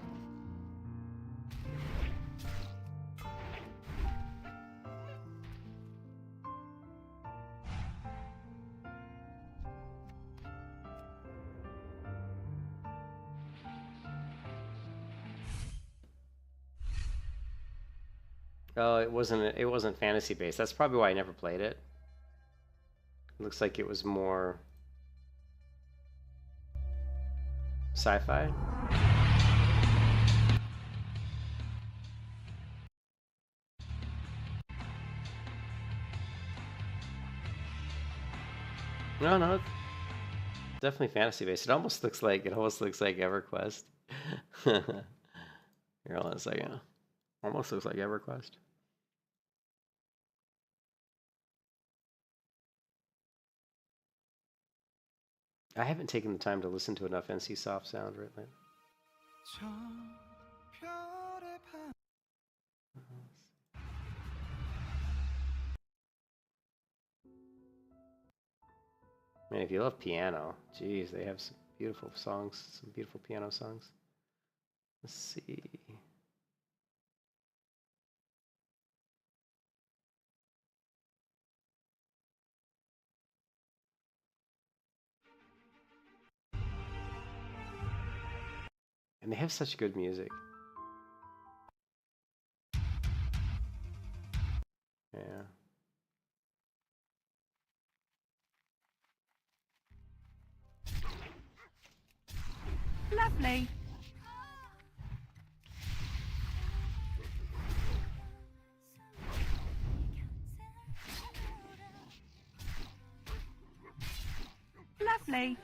Speaker 1: Oh, it wasn't fantasy based. That's probably why I never played it. It looks like it was more sci-fi. No, it's definitely fantasy based. It almost looks like EverQuest. Here, hold on a second. Almost looks like EverQuest. I haven't taken the time to listen to enough NCSoft sound lately. Man, if you love piano, geez, they have some beautiful songs, some beautiful piano songs. Let's see. And they have such good music. Yeah.
Speaker 2: Lovely. Lovely.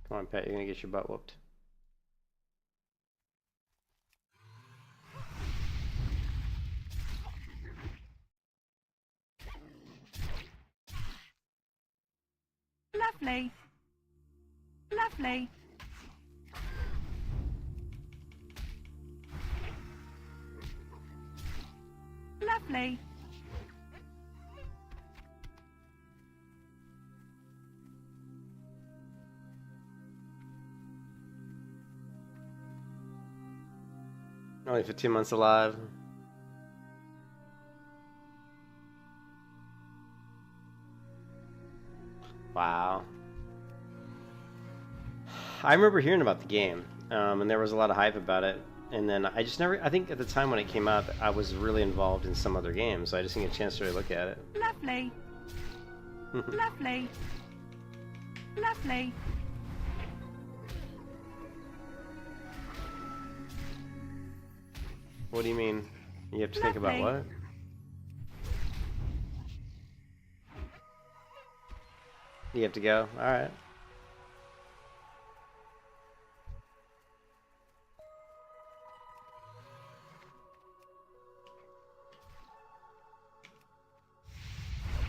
Speaker 1: Come on, Pat, you're gonna get your butt whooped.
Speaker 2: Lovely. Lovely. Lovely.
Speaker 1: Only 15 months alive. Wow. I remember hearing about the game, and there was a lot of hype about it. And then I just never, I think at the time when it came out, I was really involved in some other games, so I just didn't get a chance to really look at it.
Speaker 2: Lovely. Lovely. Lovely.
Speaker 1: What do you mean? You have to think about
Speaker 2: Lovely.
Speaker 1: what? You have to go? Alright.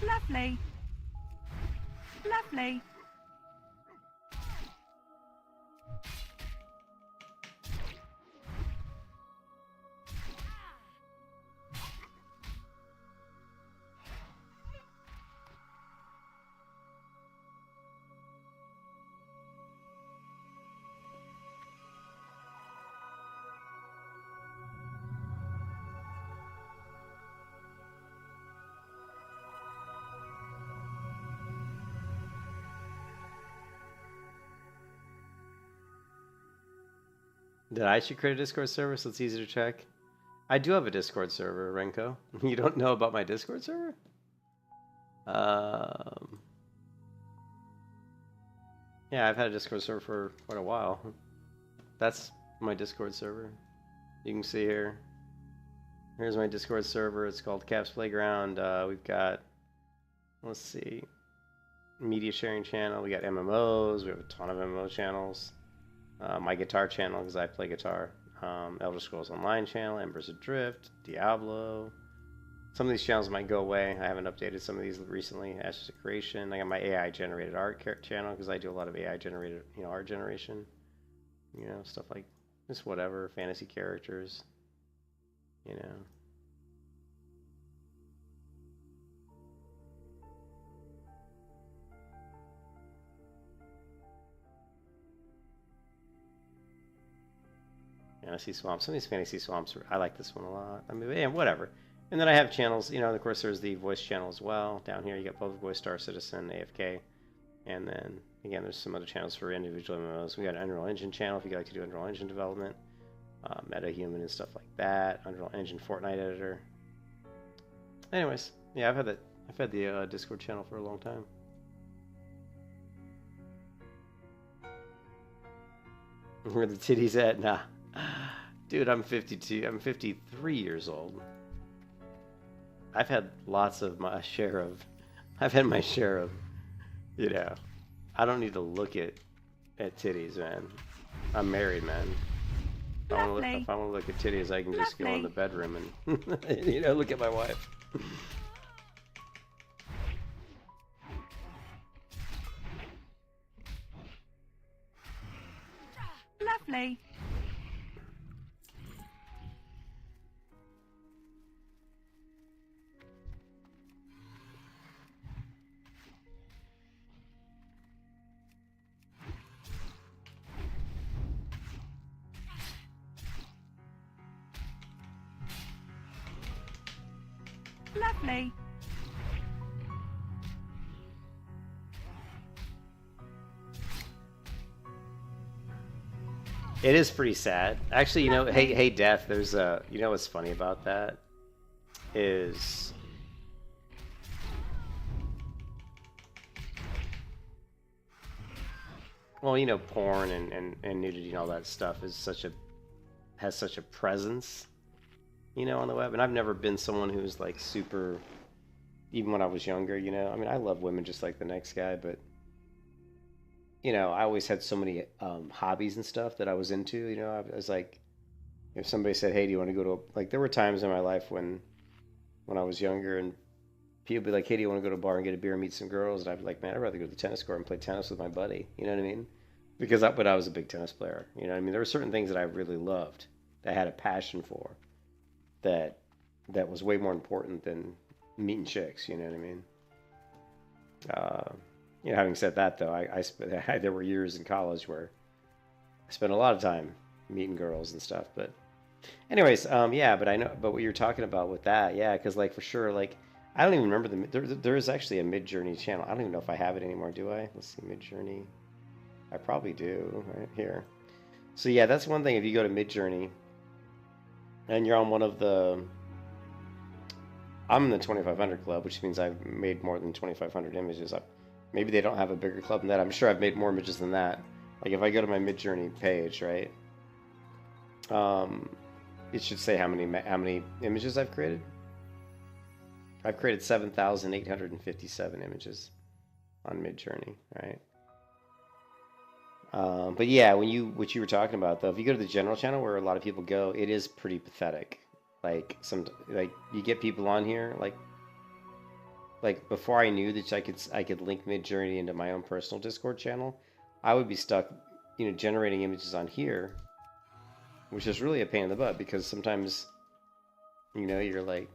Speaker 2: Lovely. Lovely.
Speaker 1: Did I should create a Discord server so it's easy to check? I do have a Discord server, Renko. You don't know about my Discord server? Yeah, I've had a Discord server for quite a while. That's my Discord server. You can see here. Here's my Discord server. It's called Caps Playground. We've got, let's see, media sharing channel. We got MMOs. We have a ton of MMO channels. My guitar channel because I play guitar. Elder Scrolls Online channel, Embers Adrift, Diablo. Some of these channels might go away. I haven't updated some of these recently. Ashes of Creation. I got my AI generated art channel because I do a lot of AI generated, art generation. Stuff like just whatever, fantasy characters. Fantasy Swamp. Some of these Fantasy Swamps, I like this one a lot. I mean, yeah, whatever. And then I have channels, of course there's the voice channel as well. Down here you got Public Voice, Star Citizen, AFK. And then, again, there's some other channels for individual MMOs. We got an Unreal Engine channel if you like to do Unreal Engine development. MetaHuman and stuff like that. Unreal Engine Fortnite editor. Anyways, yeah, I've had the Discord channel for a long time. Where the titties at? Nah. Dude, I'm 52. I'm 53 years old. I've had lots of my share of... I've had my share of... I don't need to look at titties, man. I'm married, man. If I want to look at titties, I can just go in the bedroom and, look at my wife.
Speaker 2: Lovely. Lovely.
Speaker 1: It is pretty sad. Actually, hey, Death, there's a, what's funny about that is, well, porn and nudity and all that stuff is has such a presence, on the web. And I've never been someone who's like super, even when I was younger, I mean, I love women just like the next guy, but I always had so many hobbies and stuff that I was into. I was like, if somebody said, "Hey, do you want to go to like?" There were times in my life when I was younger, and people would be like, "Hey, do you want to go to a bar and get a beer and meet some girls?" And I'd be like, "Man, I'd rather go to the tennis court and play tennis with my buddy." You know what I mean? Because but I was a big tennis player. You know what I mean? There were certain things that I really loved, that I had a passion for, that was way more important than meeting chicks. You know what I mean? Having said that, though, there were years in college where I spent a lot of time meeting girls and stuff. But, anyways, yeah. But I know, but what you're talking about with that, yeah, because like for sure, like I don't even remember there is actually a Midjourney channel. I don't even know if I have it anymore. Do I? Let's see, Midjourney. I probably do right here. So yeah, that's one thing. If you go to Midjourney and you're on one of the, I'm in the 2500 club, which means I've made more than 2500 images. Maybe they don't have a bigger club than that. I'm sure I've made more images than that. Like if I go to my Midjourney page, right? It should say how many images I've created. I've created 7,857 images on Midjourney, right? But yeah, what you were talking about though, if you go to the general channel where a lot of people go, it is pretty pathetic. Like you get people on here like before I knew that I could link Midjourney into my own personal Discord channel, I would be stuck, generating images on here, which is really a pain in the butt because sometimes, you're like,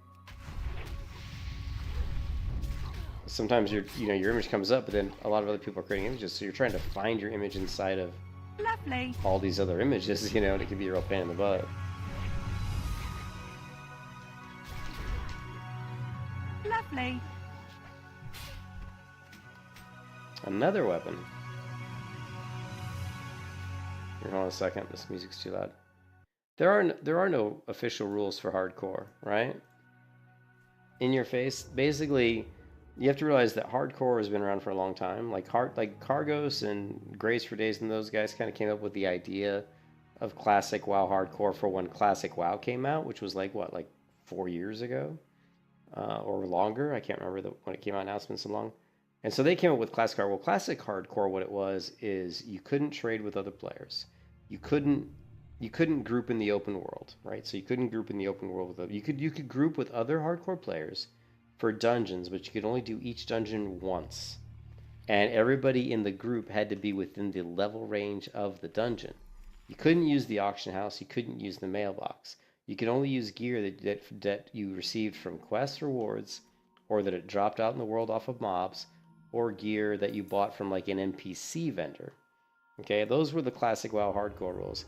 Speaker 1: sometimes your image comes up, but then a lot of other people are creating images, so you're trying to find your image inside of
Speaker 2: Lovely.
Speaker 1: all these other images, and it can be a real pain in the butt.
Speaker 2: Lovely.
Speaker 1: Another weapon. Here, hold on a second. This music's too loud. there are no official rules for hardcore, right? In your face. Basically, you have to realize that hardcore has been around for a long time. Like Cargos and Grace for Days and those guys kind of came up with the idea of classic WoW hardcore for when classic WoW came out, which was like what, like 4 years ago, or longer. I can't remember when it came out. Now it's been so long. And so they came up with classic hardcore. Well, classic hardcore, what it was is you couldn't trade with other players. You couldn't group in the open world, right? So you couldn't group in the open world with you could group with other hardcore players for dungeons, but you could only do each dungeon once. And everybody in the group had to be within the level range of the dungeon. You couldn't use the auction house, you couldn't use the mailbox. You could only use gear that you received from quests, rewards, or that it dropped out in the world off of mobs, or gear that you bought from like an NPC vendor. Okay, those were the classic WoW hardcore rules.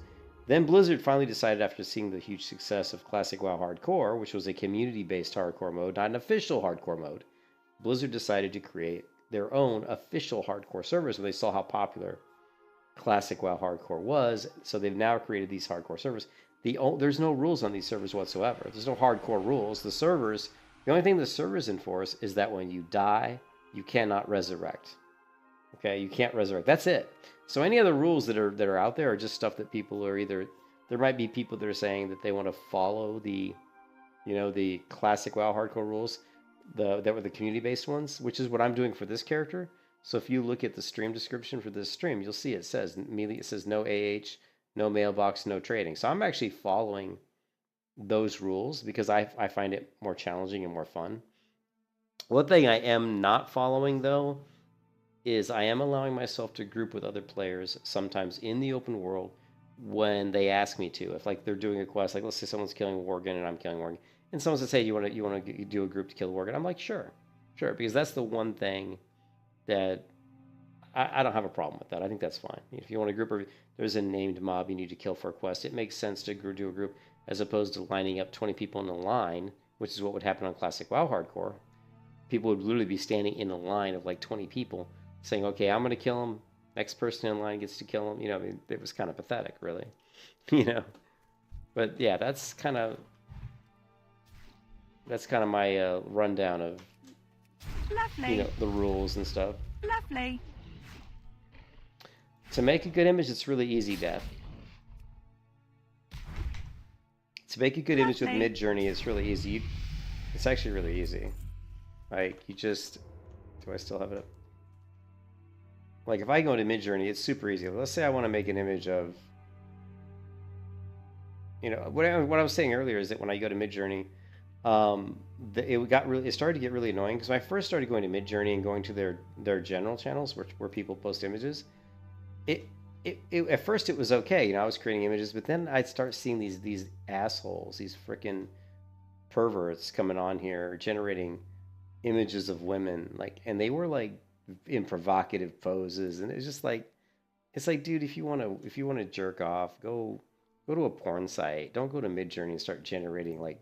Speaker 1: Then Blizzard finally decided, after seeing the huge success of classic WoW hardcore, which was a community-based hardcore mode, not an official hardcore mode, Blizzard decided to create their own official hardcore servers when they saw how popular classic WoW hardcore was. So they've now created these hardcore servers. There's no rules on these servers whatsoever. There's no hardcore rules. The only thing the servers enforce is that when you die, you cannot resurrect. Okay, you can't resurrect. That's it. So any other rules that are out there are just stuff that people are either. There might be people that are saying that they want to follow the classic WoW hardcore rules, that were the community-based ones, which is what I'm doing for this character. So if you look at the stream description for this stream, you'll see it says no AH, no mailbox, no trading. So I'm actually following those rules because I find it more challenging and more fun. One thing I am not following, though, is I am allowing myself to group with other players sometimes in the open world when they ask me to. If like they're doing a quest, like let's say someone's killing a Worgen and I'm killing Worgen, and someone says, "Hey, you want to do a group to kill Worgen?" I'm like, sure, because that's the one thing that I don't have a problem with that. I think that's fine. If you want to group, there's a named mob you need to kill for a quest, it makes sense to do a group as opposed to lining up 20 people in a line, which is what would happen on Classic WoW Hardcore. People would literally be standing in a line of like 20 people saying, okay, I'm going to kill him. Next person in line gets to kill him. I mean, it was kind of pathetic, really. But yeah, that's kind of my rundown of,
Speaker 2: Lovely.
Speaker 1: the rules and stuff.
Speaker 2: Lovely.
Speaker 1: To make a good image, it's really easy, Death. To make a good image with
Speaker 2: Lovely.
Speaker 1: Midjourney, it's really easy. It's actually really easy. Like, you just... Do I still have it up? Like, if I go into Midjourney, it's super easy. Let's say I want to make an image of... what I was saying earlier is that when I go to Midjourney, it started to get really annoying because when I first started going to Midjourney and going to their general channels where people post images, it at first it was okay. I was creating images, but then I'd start seeing these assholes, these freaking perverts coming on here generating images of women, and they were like in provocative poses, and it's like, dude, if you want to jerk off, go to a porn site. Don't go to Midjourney and start generating like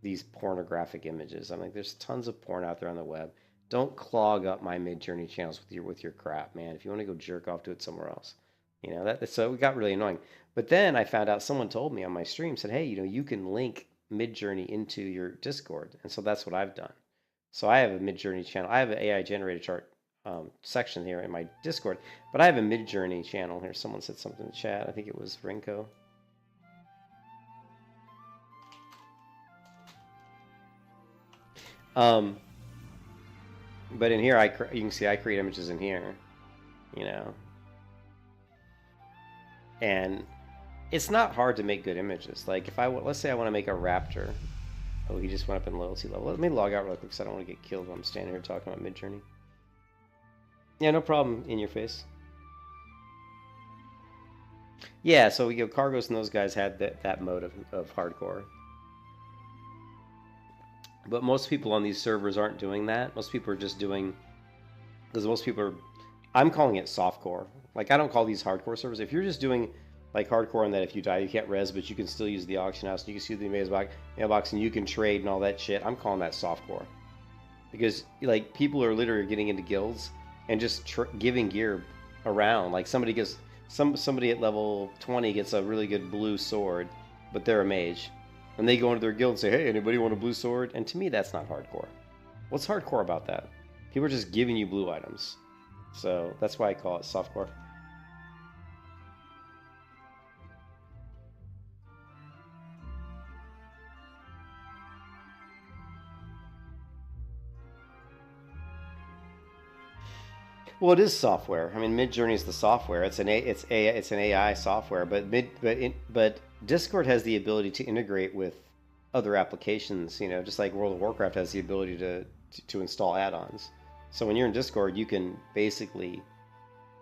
Speaker 1: these pornographic images. I'm like, there's tons of porn out there on the web. Don't clog up my Midjourney channels with your crap, man. If you want to go jerk off, do it somewhere else. So it got really annoying. But then I found out, someone told me on my stream, said, hey, you can link Midjourney into your Discord, and so that's what I've done. So I have a Midjourney channel. I have an AI generated chart section here in my Discord, but I have a Midjourney channel here. Someone said something in the chat. I think it was Rinko. But in here, you can see I create images in here, and it's not hard to make good images. Like let's say I want to make a raptor. Oh, he just went up in loyalty level. Let me log out real quick because I don't want to get killed while I'm standing here talking about Midjourney. Yeah, no problem, in your face. Yeah, so Cargos and those guys had that mode of hardcore. But most people on these servers aren't doing that. Most people are just doing... Because most people are... I'm calling it softcore. Like, I don't call these hardcore servers. If you're just doing, like, hardcore and that if you die you can't res, but you can still use the auction house, and you can see the mailbox, and you can trade and all that shit, I'm calling that softcore. Because, like, people are literally getting into guilds and just giving gear around. Like, somebody at level 20 gets a really good blue sword, but they're a mage. And they go into their guild and say, hey, anybody want a blue sword? And to me, that's not hardcore. What's hardcore about that? People are just giving you blue items. So that's why I call it softcore. Well, it is software. I mean, Midjourney is the software. It's an AI software, but Discord has the ability to integrate with other applications. You know, just like World of Warcraft has the ability to install add-ons. So when you're in Discord, you can basically,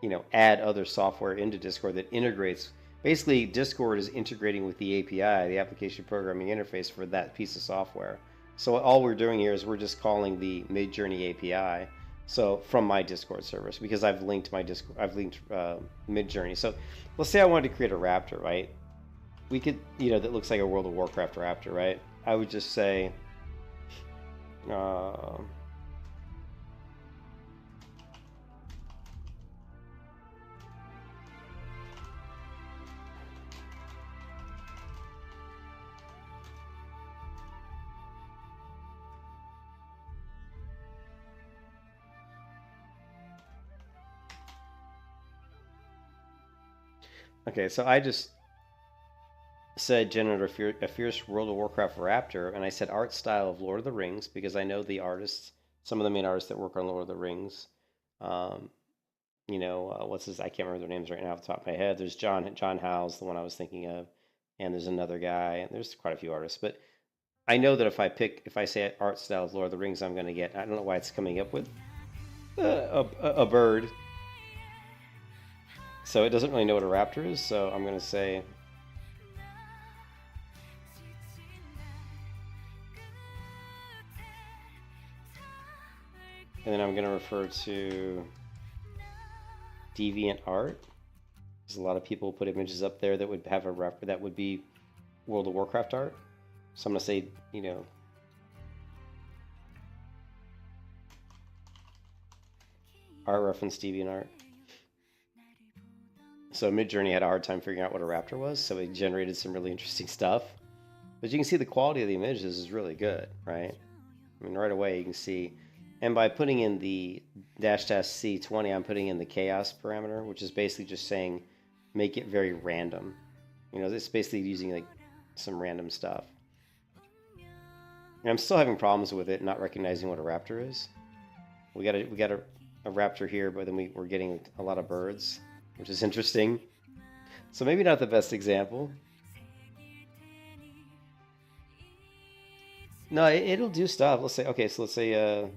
Speaker 1: you know, add other software into Discord that integrates. Basically, Discord is integrating with the API, the application programming interface for that piece of software. So all we're doing here is we're just calling the Midjourney API. So from my Discord service, because I've linked Midjourney. So let's say I wanted to create a raptor, right? We could, you know, that looks like a World of Warcraft raptor, right? I would just say, okay, so I just said generate a fierce World of Warcraft raptor, and I said art style of Lord of the Rings, because I know the artists, some of the main artists that work on Lord of the Rings. You know, what's his? I can't remember their names right now off the top of my head. There's John Howell's the one I was thinking of, and there's another guy, and there's quite a few artists. But I know that if I say art style of Lord of the Rings, I'm going to get, I don't know why it's coming up with a bird. So it doesn't really know what a raptor is, so I'm going to say, and then I'm going to refer to deviant art. There's a lot of people put images up there that would have a raptor that would be World of Warcraft art. So I'm going to say, you know, art reference deviant art. So Midjourney had a hard time figuring out what a raptor was, so it generated some really interesting stuff. But you can see the quality of the images is really good, right? I mean, right away you can see. And by putting in the --C20, I'm putting in the chaos parameter, which is basically just saying, make it very random. You know, it's basically using like some random stuff. And I'm still having problems with it not recognizing what a raptor is. We got a raptor here, but then we're getting a lot of birds, which is interesting. So maybe not the best example. No, it'll do stuff. Let's say, okay, so let's say,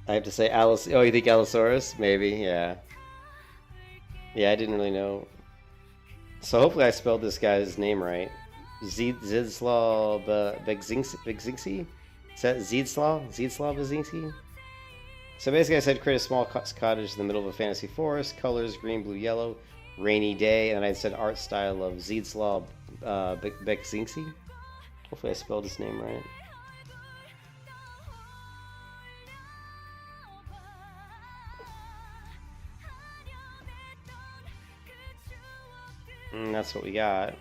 Speaker 1: I have to say Alice. Oh, you think Allosaurus? Maybe, yeah. Yeah, I didn't really know. So hopefully I spelled this guy's name right. Zidslaw Begzinski? Is that Zidslaw? Zidslaw Begzinski? So basically I said create a small cottage in the middle of a fantasy forest, colors green, blue, yellow, rainy day, and I said art style of Zidslaw Begzinski. Hopefully I spelled his name right. And that's what we got.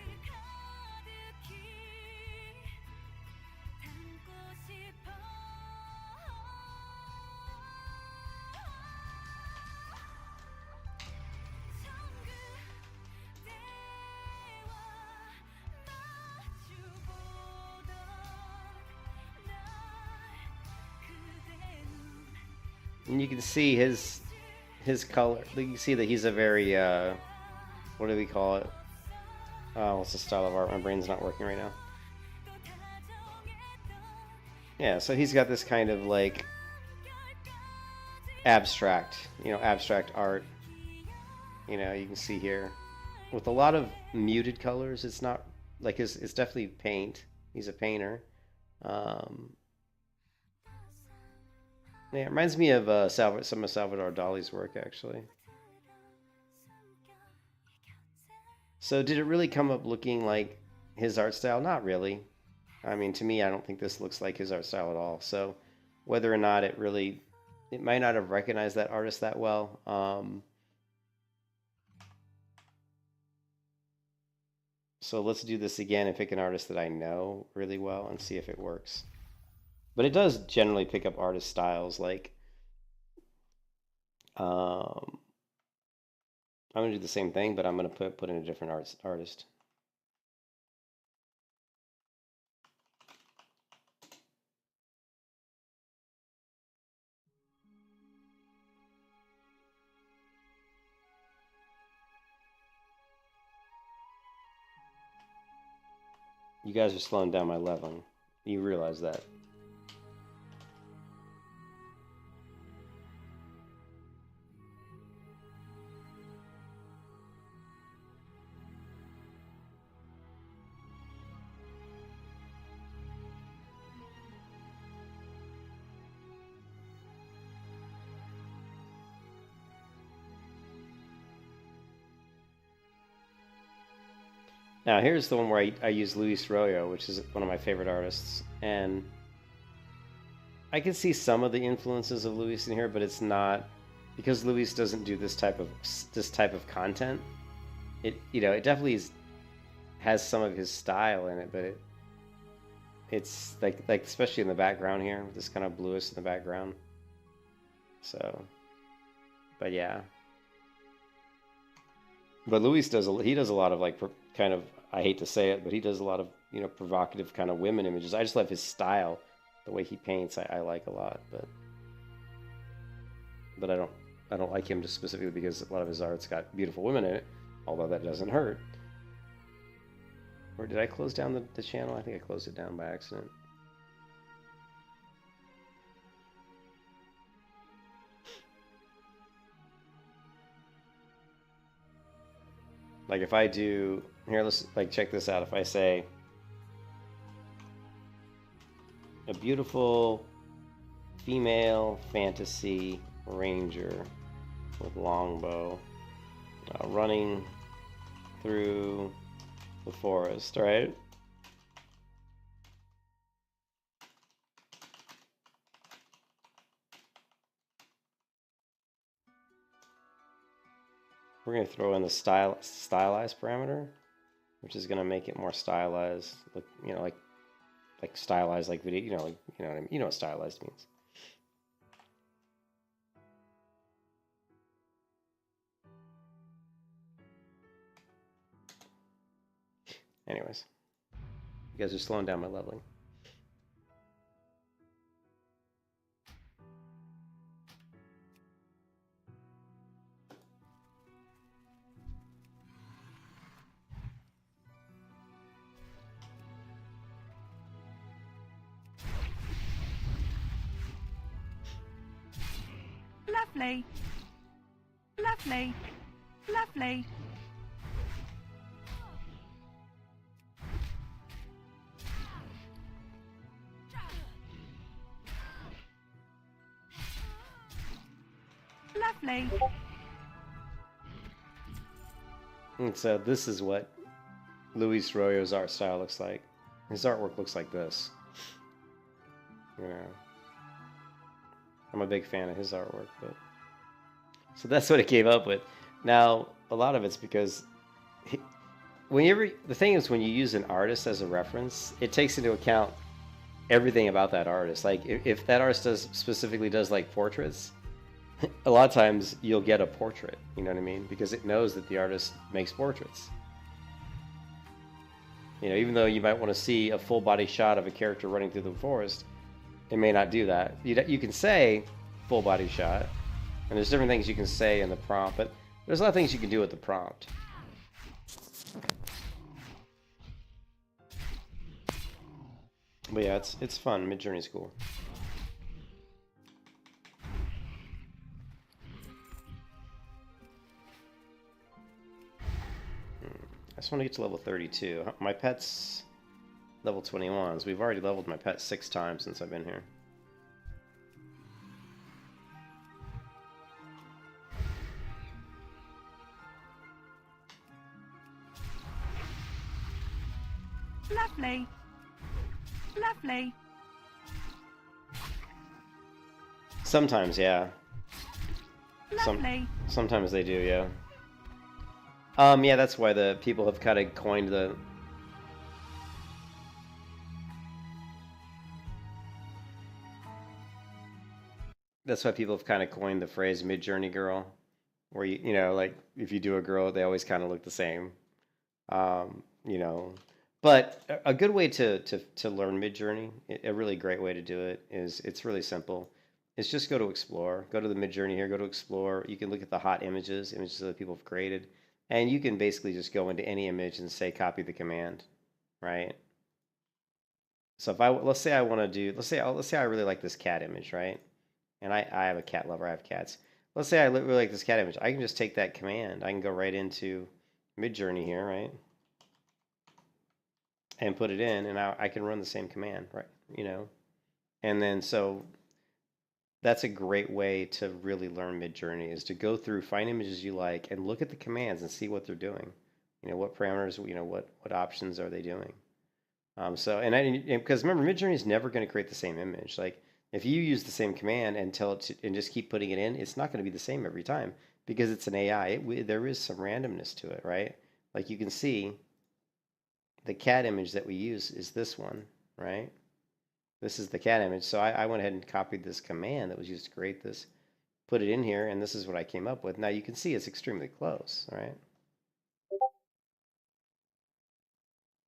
Speaker 1: And you can see his color. You can see that he's a very what do we call it? What's the style of art? My brain's not working right now. Yeah, so he's got this kind of like abstract, abstract art. You can see here with a lot of muted colors. It's not like it's definitely paint. He's a painter. Yeah, it reminds me of some of Salvador Dali's work, actually. So did it really come up looking like his art style? Not really. I mean, to me, I don't think this looks like his art style at all. So whether or not it might not have recognized that artist that well. So let's do this again and pick an artist that I know really well and see if it works. But it does generally pick up artist styles. Like, I'm going to do the same thing, but I'm going to put in a different artist. You guys are slowing down my leveling. You realize that. Now here's the one where I use Luis Royo, which is one of my favorite artists, and I can see some of the influences of Luis in here, but it's not because Luis doesn't do this type of content. It definitely has some of his style in it, but it's like especially in the background here, with this kind of bluish in the background. So, but yeah. But Luis does a lot of like kind of, I hate to say it, but he does a lot of provocative kind of women images. I just love his style, the way he paints. I like a lot, but I don't like him just specifically because a lot of his art's got beautiful women in it. Although that doesn't hurt. Or did I close down the channel? I think I closed it down by accident. Like if I do, here, let's check this out. If I say a beautiful female fantasy ranger with longbow running through the forest, right? We're going to throw in the stylized parameter, which is going to make it more stylized, like stylized like video, what I mean? You know what stylized means. Anyways, you guys are slowing down my leveling.
Speaker 2: Lovely. Lovely. Lovely. Lovely.
Speaker 1: And so this is what Luis Royo's art style looks like. His artwork looks like this. I'm a big fan of his artwork, but so that's what it came up with. Now, a lot of it's because the thing is, when you use an artist as a reference, it takes into account everything about that artist. Like if that artist specifically does like portraits, a lot of times you'll get a portrait, you know what I mean? Because it knows that the artist makes portraits. Even though you might want to see a full body shot of a character running through the forest, it may not do that. You can say, full body shot. And there's different things you can say in the prompt, but there's a lot of things you can do with the prompt. But yeah, it's fun. Midjourney's cool. I just want to get to level 32. My pet's level 21, so we've already leveled my pet 6 times since I've been here.
Speaker 2: Lovely. Lovely.
Speaker 1: Sometimes, yeah.
Speaker 2: Lovely.
Speaker 1: Sometimes they do, yeah. Yeah, that's why the people have kind of coined the... That's why people have kind of coined the phrase mid-journey girl, where you know, like if you do a girl, they always kind of look the same. You know, but a good way to learn mid-journey, a really great way to do it is it's really simple. It's just go to explore, go to the mid-journey here, go to explore. You can look at the hot images that people have created. And you can basically just go into any image and say copy the command, right? So if let's say I want to do, let's say I really like this cat image, right? And I have a cat lover, I have cats. Let's say I really like this cat image. I can just take that command. I can go right into Midjourney here, right? And put it in, and I can run the same command, right? You know, and then so that's a great way to really learn Midjourney is to go through, find images you like, and look at the commands and see what they're doing. You know, what parameters, you know, what options are they doing? Because remember, Midjourney is never going to create the same image. Like, if you use the same command and tell it to, and just keep putting it in, it's not going to be the same every time because it's an AI. There is some randomness to it, right? Like you can see, the cat image that we use is this one, right? This is the cat image. So I went ahead and copied this command that was used to create this, put it in here, and this is what I came up with. Now you can see it's extremely close, right?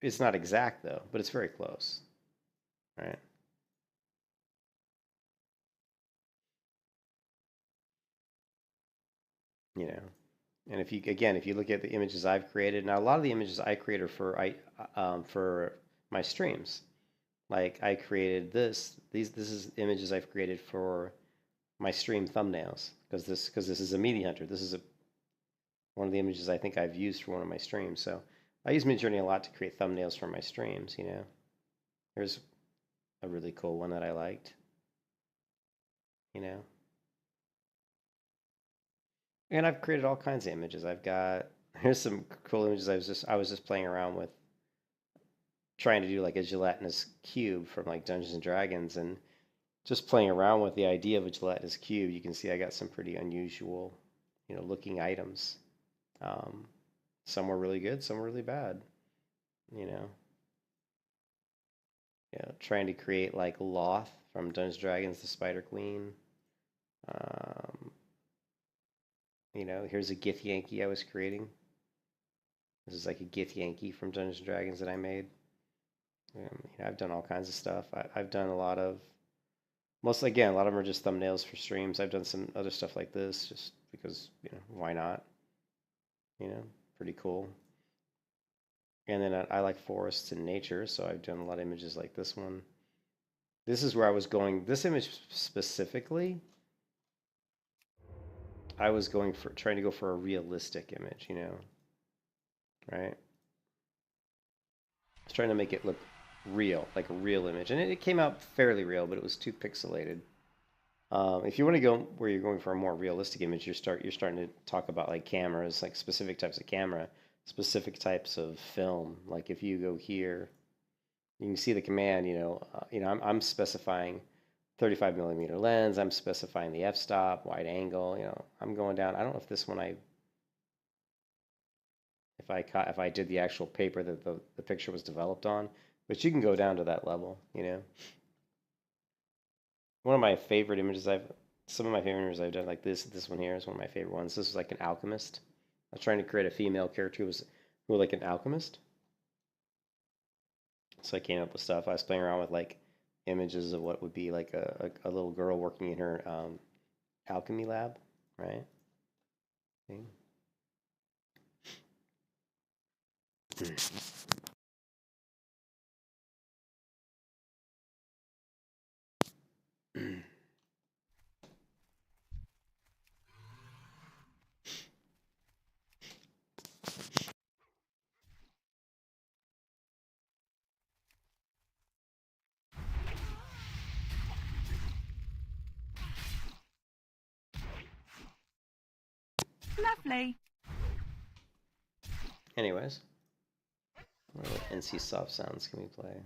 Speaker 1: It's not exact though, but it's very close, right? You know, and if you look at the images I've created, now a lot of the images I create are for my streams. Like I created this is images I've created for my stream thumbnails because this is a meaty hunter. This is one of the images I think I've used for one of my streams. So I use Midjourney a lot to create thumbnails for my streams. You know, there's a really cool one that I liked. You know, and I've created all kinds of images. Here's some cool images I was just playing around with, trying to do like a gelatinous cube from like Dungeons and Dragons, and just playing around with the idea of a gelatinous cube. You can see I got some pretty unusual, you know, looking items. Some were really good, some were really bad. You know, yeah, trying to create like Loth from Dungeons and Dragons, the Spider Queen. You know, here's a Gith Yankee I was creating. This is like a Gith Yankee from Dungeons and Dragons that I made. You know, I've done all kinds of stuff. I've done a lot of them are just thumbnails for streams. I've done some other stuff like this just because, you know, why not? You know, pretty cool. And then I like forests and nature, so I've done a lot of images like this one. This is where I was going. This image specifically, I was trying to go for a realistic image, you know, right? I was trying to make it look real, like a real image, and it came out fairly real, but it was too pixelated. If you want to go where you're going for a more realistic image, you're starting to talk about like cameras, like specific types of camera, specific types of film. Like if you go here, you can see the command. I'm specifying 35 millimeter lens. I'm specifying the f-stop, wide angle. You know, I'm going down. I don't know if this one if I did the actual paper that the picture was developed on, but you can go down to that level. You know. Some of my favorite images I've done, like this one here is one of my favorite ones. This is like an alchemist. I was trying to create a female character who was like an alchemist. So I came up with stuff. I was playing around with like images of what would be like a little girl working in her alchemy lab, right? Okay.
Speaker 2: Lovely.
Speaker 1: Anyways, what other NC soft sounds can we play?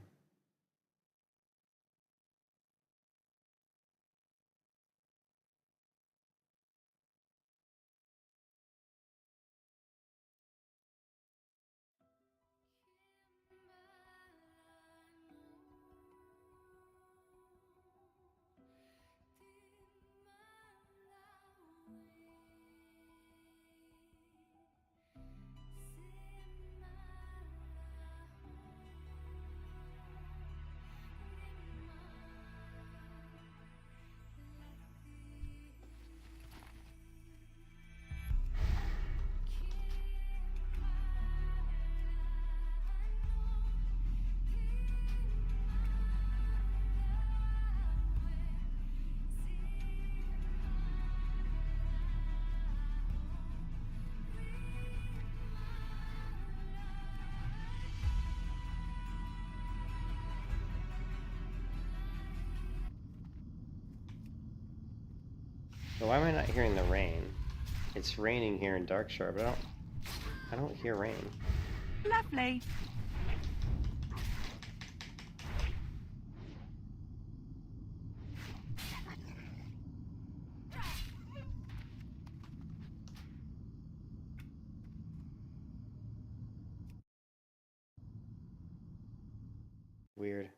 Speaker 1: So why am I not hearing the rain? It's raining here in Darkshire, but I don't hear rain.
Speaker 2: Lovely.
Speaker 1: Weird.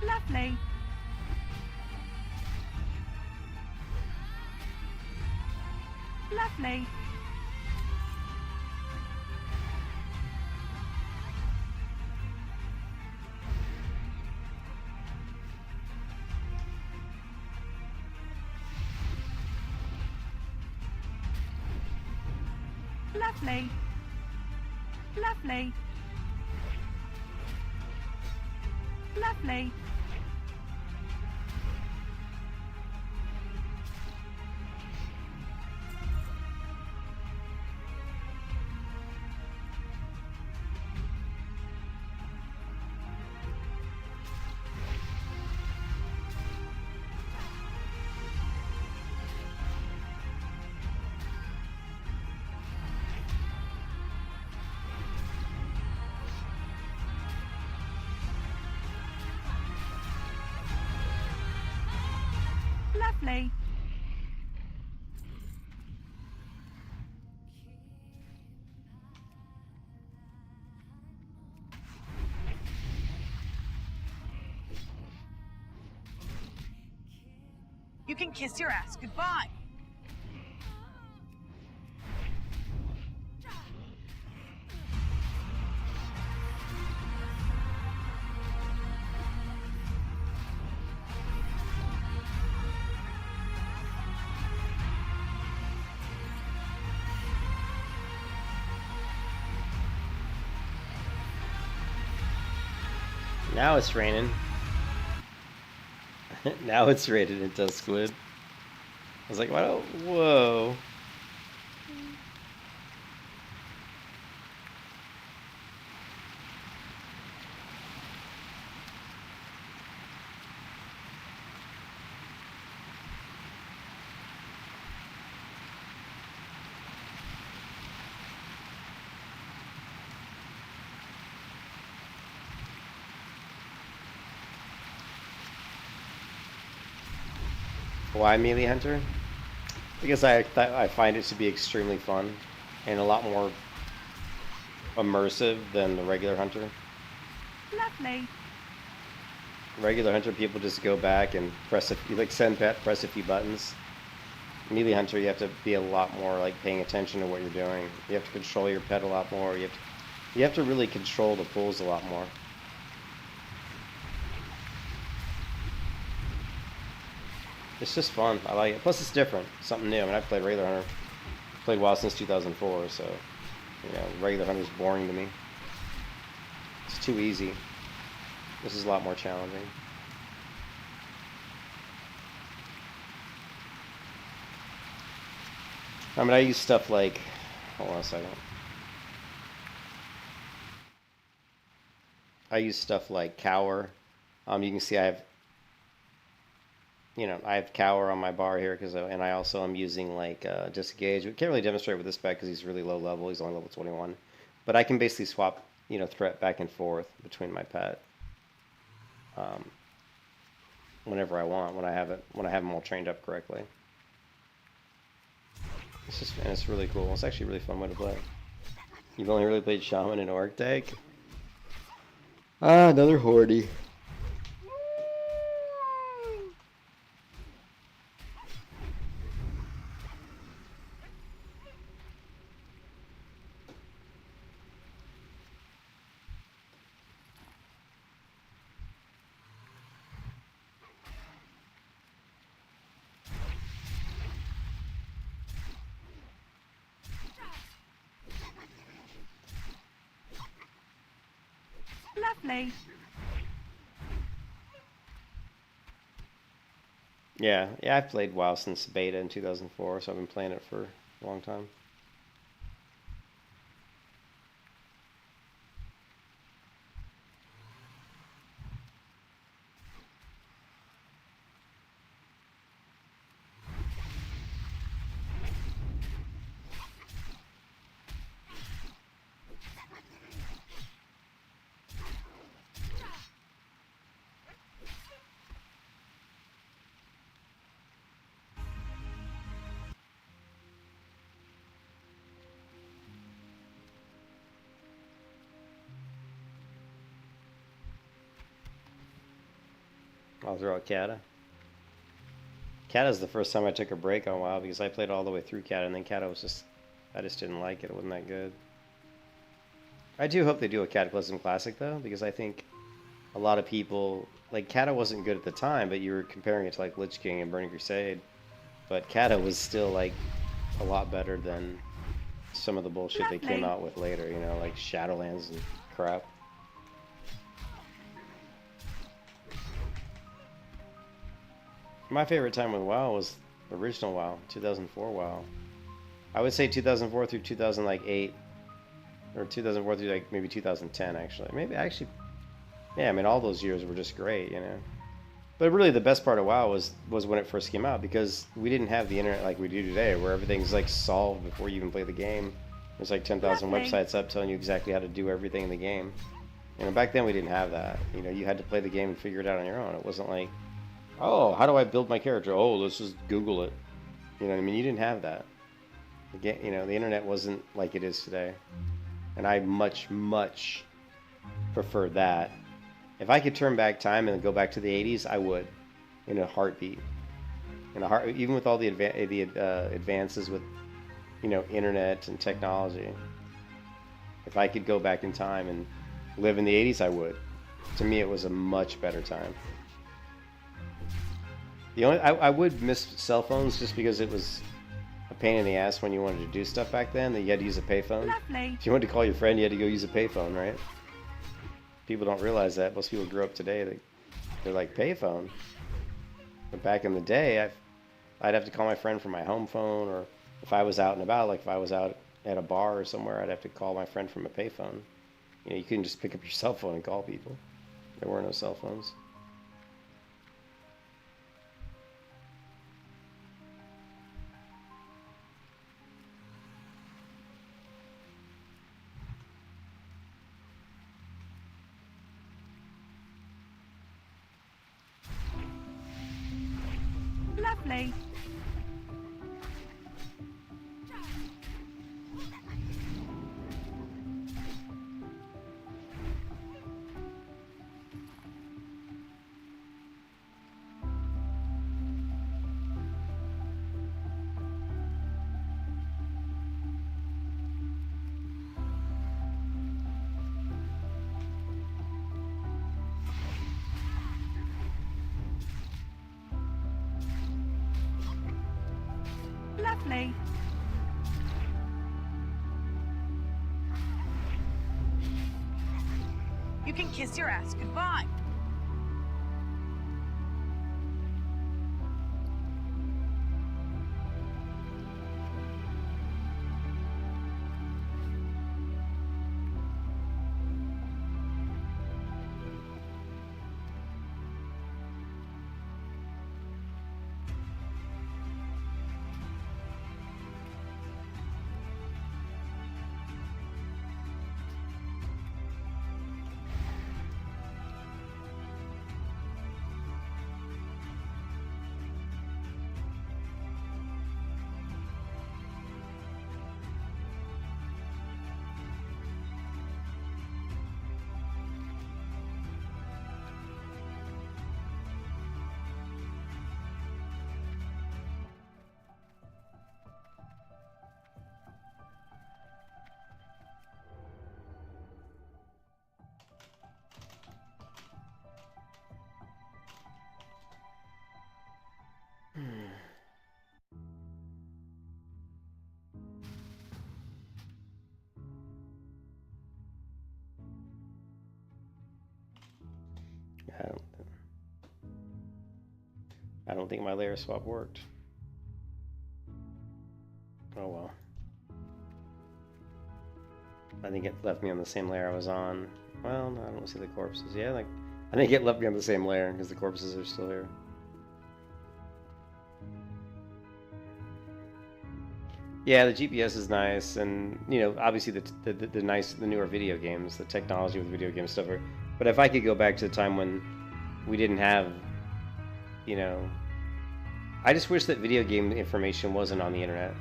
Speaker 2: Lovely. Lovely. Lovely. Lovely. Lovely. Lovely.
Speaker 7: You can kiss your ass goodbye.
Speaker 1: Now it's raining. Now it's raining into squid. I was like, whoa, whoa. Why Melee Hunter? Because I find it to be extremely fun and a lot more immersive than the regular Hunter.
Speaker 2: Lovely.
Speaker 1: Regular Hunter, people just go back and press you like send pet, press a few buttons. Melee Hunter, you have to be a lot more like paying attention to what you're doing. You have to control your pet a lot more. You have to really control the pulls a lot more. It's just fun. I like it. Plus, it's different. Something new. I mean, I've played regular Hunter. Played WoW since 2004, so you know, regular Hunter's boring to me. It's too easy. This is a lot more challenging. I mean, I use stuff like. Hold on a second. I use stuff like Cower. You can see I have. You know, I have Cower on my bar here and I also am using like Disengage. We can't really demonstrate with this spec because he's really low level. He's only level 21, but I can basically swap, you know, threat back and forth between my pet whenever I want when I have them all trained up correctly. And it's really cool. It's actually a really fun way to play. You've only really played Shaman and Orc deck. Ah, another Hordy.
Speaker 2: Lovely.
Speaker 1: Yeah, I've played WoW since beta in 2004, so I've been playing it for a long time. I'll throw out Kata. Kata's the first time I took a break on WoW because I played all the way through Kata, and then Kata was just, I just didn't like it. It wasn't that good. I do hope they do a Cataclysm Classic though, because I think a lot of people, like Kata wasn't good at the time, but you were comparing it to like Lich King and Burning Crusade, but Kata was still like a lot better than some of the bullshit they came out with later, you know, like Shadowlands and crap. My favorite time with WoW was the original WoW, 2004 WoW. I would say 2004 through 2008, or 2004 through like maybe 2010 actually. Maybe actually, yeah. I mean, all those years were just great, you know. But really, the best part of WoW was when it first came out, because we didn't have the internet like we do today, where everything's like solved before you even play the game. There's like 10,000 websites up telling you exactly how to do everything in the game. You know, back then we didn't have that. You know, you had to play the game and figure it out on your own. It wasn't like, oh, how do I build my character? Oh, let's just Google it. You know what I mean? You didn't have that. You know, the internet wasn't like it is today. And I much, much prefer that. If I could turn back time and go back to the 80s, I would, in a heartbeat. Even with all the advances with, you know, internet and technology. If I could go back in time and live in the 80s, I would. To me, it was a much better time. I would miss cell phones just because it was a pain in the ass when you wanted to do stuff back then. That you had to use a payphone.
Speaker 2: Lovely.
Speaker 1: If you wanted to call your friend, you had to go use a payphone, right? People don't realize that. Most people grew up today, they're like payphone. But back in the day, I'd have to call my friend from my home phone, or if I was out and about, like if I was out at a bar or somewhere, I'd have to call my friend from a payphone. You know, you couldn't just pick up your cell phone and call people. There were no cell phones.
Speaker 2: Lovely. Lovely.
Speaker 7: You can kiss your ass goodbye.
Speaker 1: I don't think my layer swap worked. Oh well. I think it left me on the same layer I was on. Well, no, I don't see the corpses. Yeah, like I think it left me on the same layer because the corpses are still here. Yeah, the GPS is nice, and you know, obviously the newer video games, the technology with video game stuff. But if I could go back to the time when we didn't have, you know, I just wish that video game information wasn't on the internet.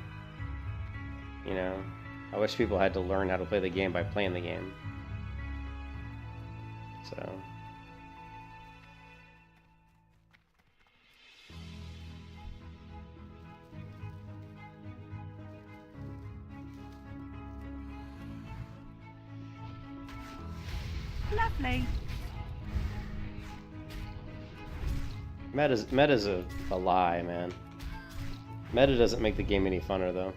Speaker 1: You know, I wish people had to learn how to play the game by playing the game. So.
Speaker 2: Lovely.
Speaker 1: Meta's a lie, man. Meta doesn't make the game any funner, though.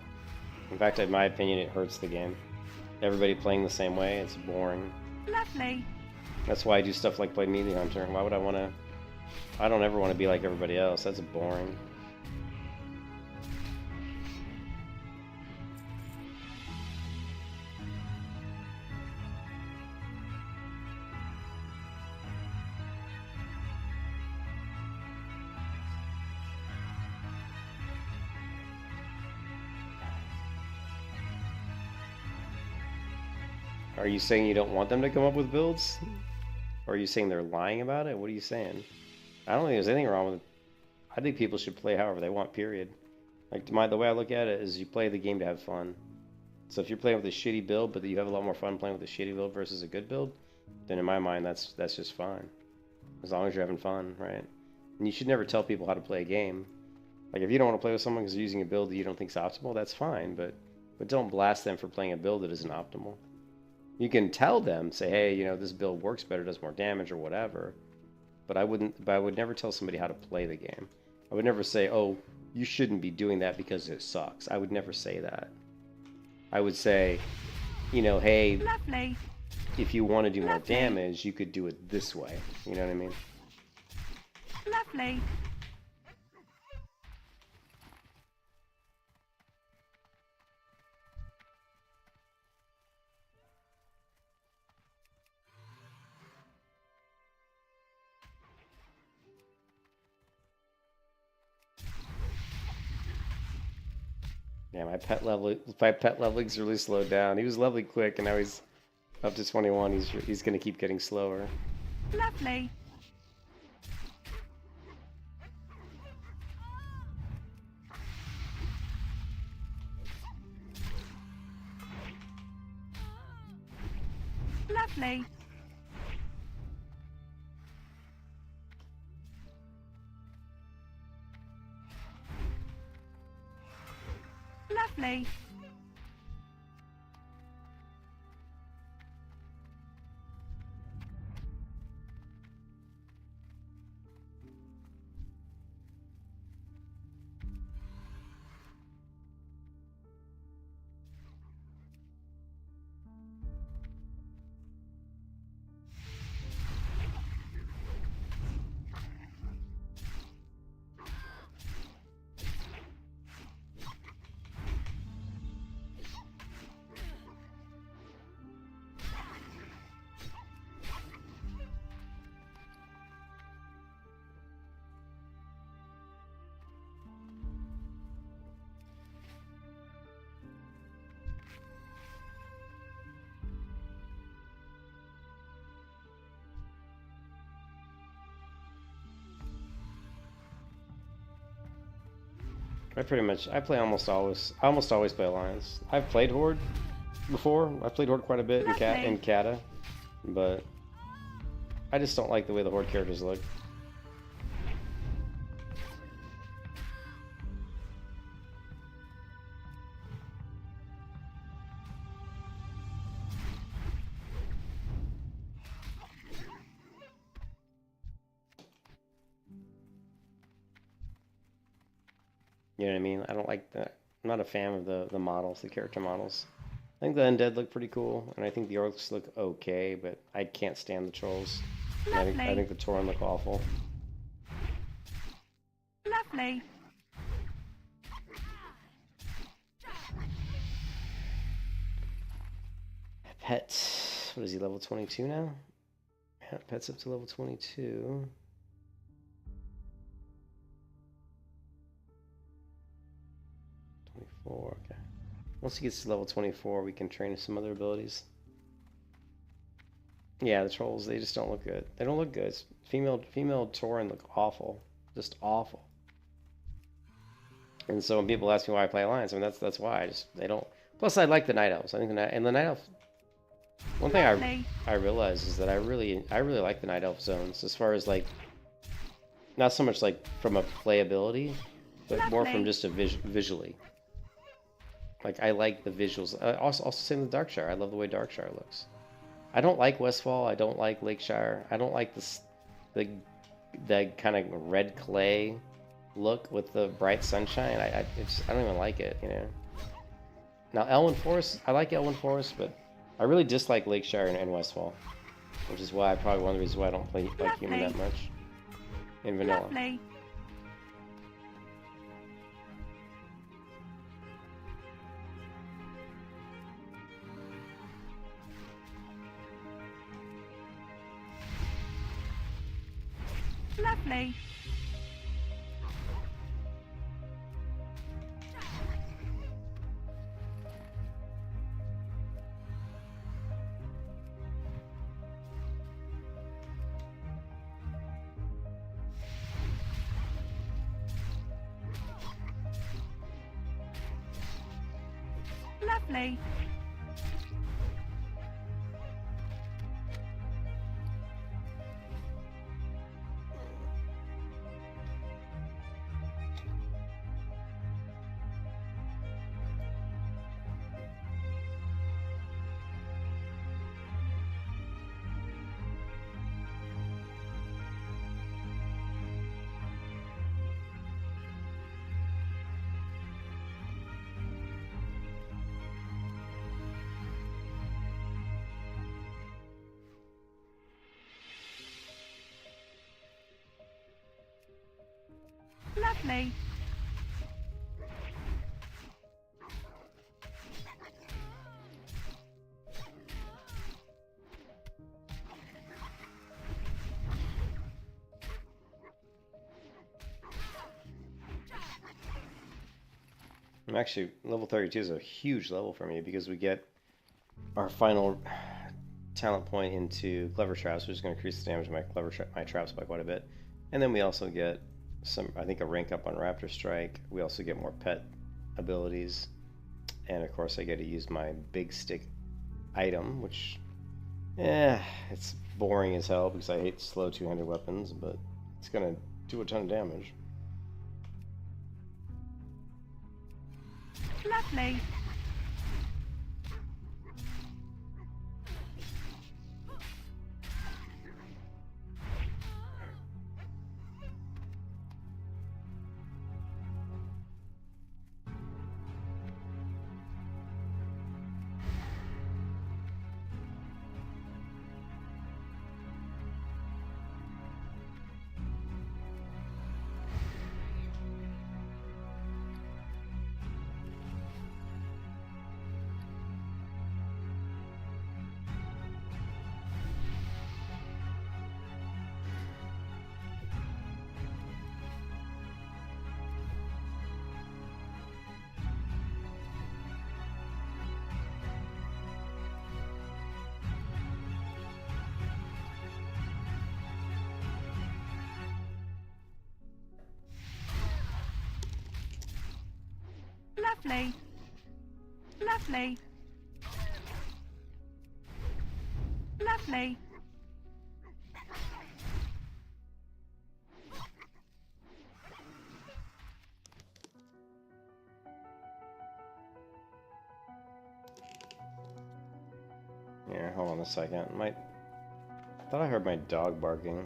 Speaker 1: In fact, in my opinion, it hurts the game. Everybody playing the same way, it's boring.
Speaker 2: Lovely.
Speaker 1: That's why I do stuff like play Melee Hunter. Why would I want to... I don't ever want to be like everybody else. That's boring. Are you saying you don't want them to come up with builds? Or are you saying they're lying about it? What are you saying? I don't think there's anything wrong with it. I think people should play however they want, period. Like, the way I look at it is you play the game to have fun. So if you're playing with a shitty build, but you have a lot more fun playing with a shitty build versus a good build, then in my mind, that's just fine. As long as you're having fun, right? And you should never tell people how to play a game. Like, if you don't want to play with someone because they're using a build that you don't think is optimal, that's fine, but don't blast them for playing a build that isn't optimal. You can tell them, say, hey, you know, this build works better, does more damage or whatever. But I would never tell somebody how to play the game. I would never say, oh, you shouldn't be doing that because it sucks. I would never say that. I would say, you know, hey,
Speaker 2: Lovely.
Speaker 1: if you want to do more
Speaker 2: Lovely.
Speaker 1: damage, you could do it this way. You know what I mean?
Speaker 2: Lovely.
Speaker 1: Yeah, my pet leveling's really slowed down. He was leveling quick, and now he's up to 21. He's gonna keep getting slower.
Speaker 2: Lovely. Lovely. Lovely.
Speaker 1: I play almost always play Alliance. I've played Horde before. I've played Horde quite a bit in Kata, but I just don't like the way the Horde characters look. You know what I mean? I don't like that. I'm not a fan of the models, the character models. I think the undead look pretty cool, and I think the orcs look okay, but I can't stand the trolls. And I think the Tauren look awful.
Speaker 2: Lovely.
Speaker 1: Pet, what is he, level 22 now? Yeah, Pet's up to level 22. Okay. Once he gets to level 24, we can train some other abilities. Yeah, the trolls, they just don't look good. They don't look good. Female Tauren look awful. Just awful. And so when people ask me why I play Alliance, I mean, that's why. They don't... Plus, I like the Night Elves. I think the Night Elf... One thing I realize is that I really like the Night Elf zones, as far as, like... Not so much, like, from a playability, but more from just a visually. Like, I like the visuals. Also same with Darkshire. I love the way Darkshire looks. I don't like Westfall. I don't like Lakeshire. I don't like the kind of red clay look with the bright sunshine. I don't even like it, you know. Now, Elwyn Forest, I like Elwyn Forest, but I really dislike Lakeshire and Westfall, which is why probably one of the reasons why I don't play like Human that much in vanilla.
Speaker 2: Lovely. Lovely. Lovely. Lovely.
Speaker 1: I'm actually, level 32 is a huge level for me because we get our final talent point into clever traps, which is going to increase the damage of my traps by quite a bit. And then we also get some, I think, a rank up on Raptor Strike. We also get more pet abilities, and of course I get to use my big stick item, which, it's boring as hell because I hate slow two-handed weapons, but it's going to do a ton of damage.
Speaker 2: Lovely. Lovely. Lovely. Lovely.
Speaker 1: Yeah, hold on a second. I thought I heard my dog barking.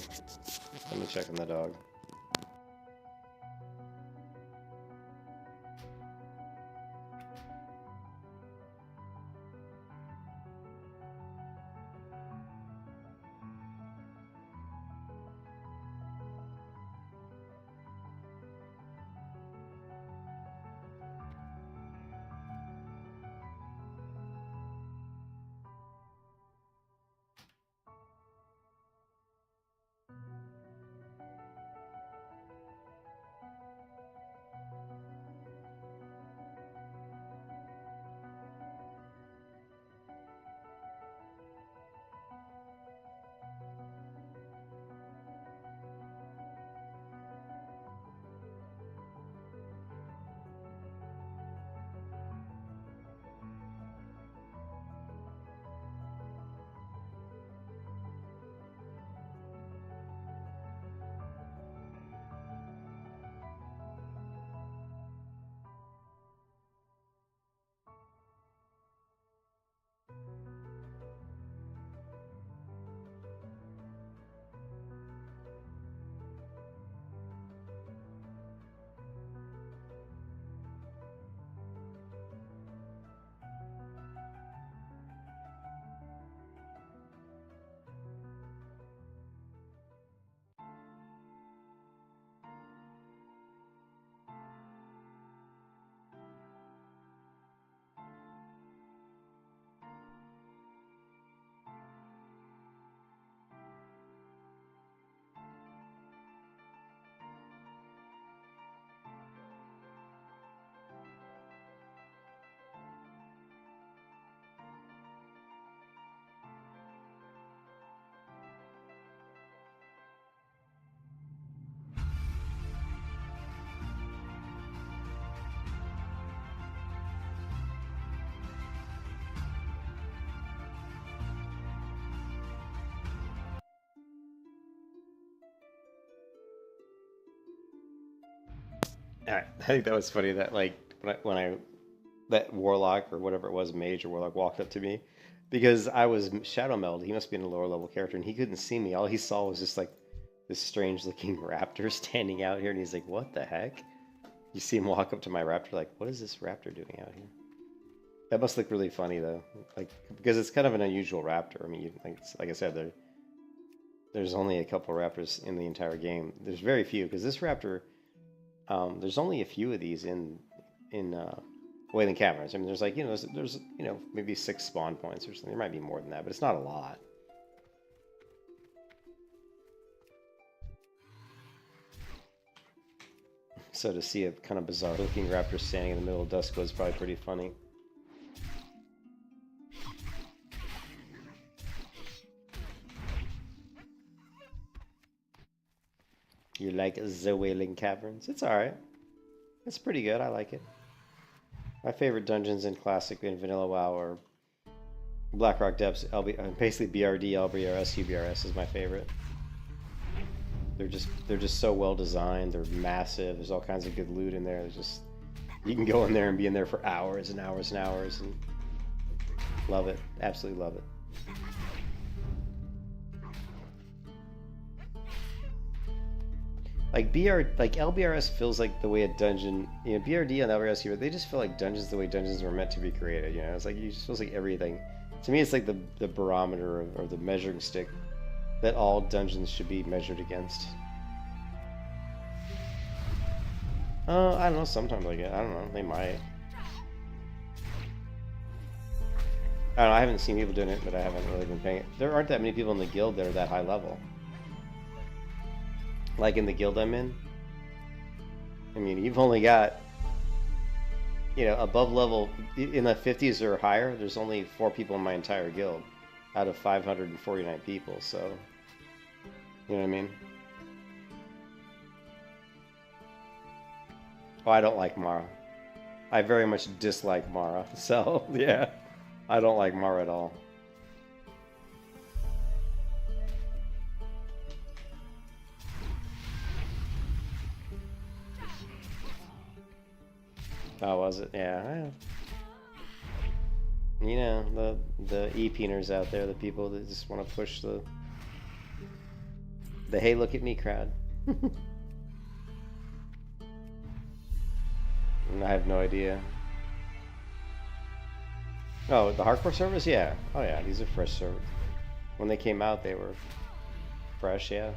Speaker 1: Let me check on the dog. I think that was funny that like that warlock or whatever it was, mage or warlock, walked up to me because I was shadow melded. He must be in a lower level character, and he couldn't see me. All he saw was just like this strange looking raptor standing out here, and he's like, "What the heck?" You see him walk up to my raptor, like, "What is this raptor doing out here?" That must look really funny though, like because it's kind of an unusual raptor. I mean, like I said, there's only a couple raptors in the entire game. There's very few because this raptor There's only a few of these in Wailing Caverns. I mean, there's like, you know, there's you know, maybe 6 spawn points or something. There might be more than that, but it's not a lot. So to see a kind of bizarre looking raptor standing in the middle of Dusk was probably pretty funny. You like the Wailing Caverns? It's alright. It's pretty good. I like it. My favorite dungeons in Classic and Vanilla WoW are Blackrock Depths, basically BRD, LBRS, UBRS is my favorite. They're just so well designed. They're massive. There's all kinds of good loot in there. There's just, you can go in there and be in there for hours and hours and hours, and love it. Absolutely love it. Like LBRS feels like the way a dungeon, you know, BRD and LBRS here, they just feel like dungeons the way dungeons were meant to be created. You know, it's like it just feels like everything. To me, it's like the barometer or the measuring stick that all dungeons should be measured against. I don't know. Sometimes I get. I don't know. They might. I don't know. I haven't seen people doing it, but I haven't really been paying it. There aren't that many people in the guild that are that high level. Like in the guild I'm in. I mean, you've only got, you know, above level in the 50s or higher. There's only 4 people in my entire guild out of 549 people. So, you know what I mean? Oh, I don't like Mara. I very much dislike Mara. So, yeah. I don't like Mara at all. Oh, was it? Yeah. You know, the e-peeners out there, the people that just want to push the hey, look at me crowd. And I have no idea. Oh, the hardcore servers? Yeah. Oh yeah, these are fresh servers. When they came out, they were fresh, yeah.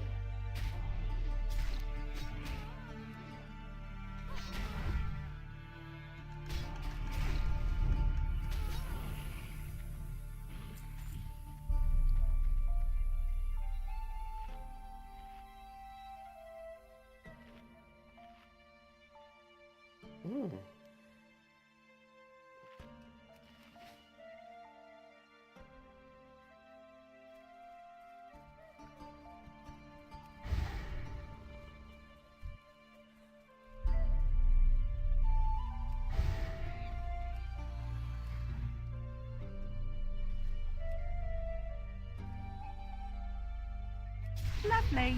Speaker 1: Hmm.
Speaker 2: Lovely.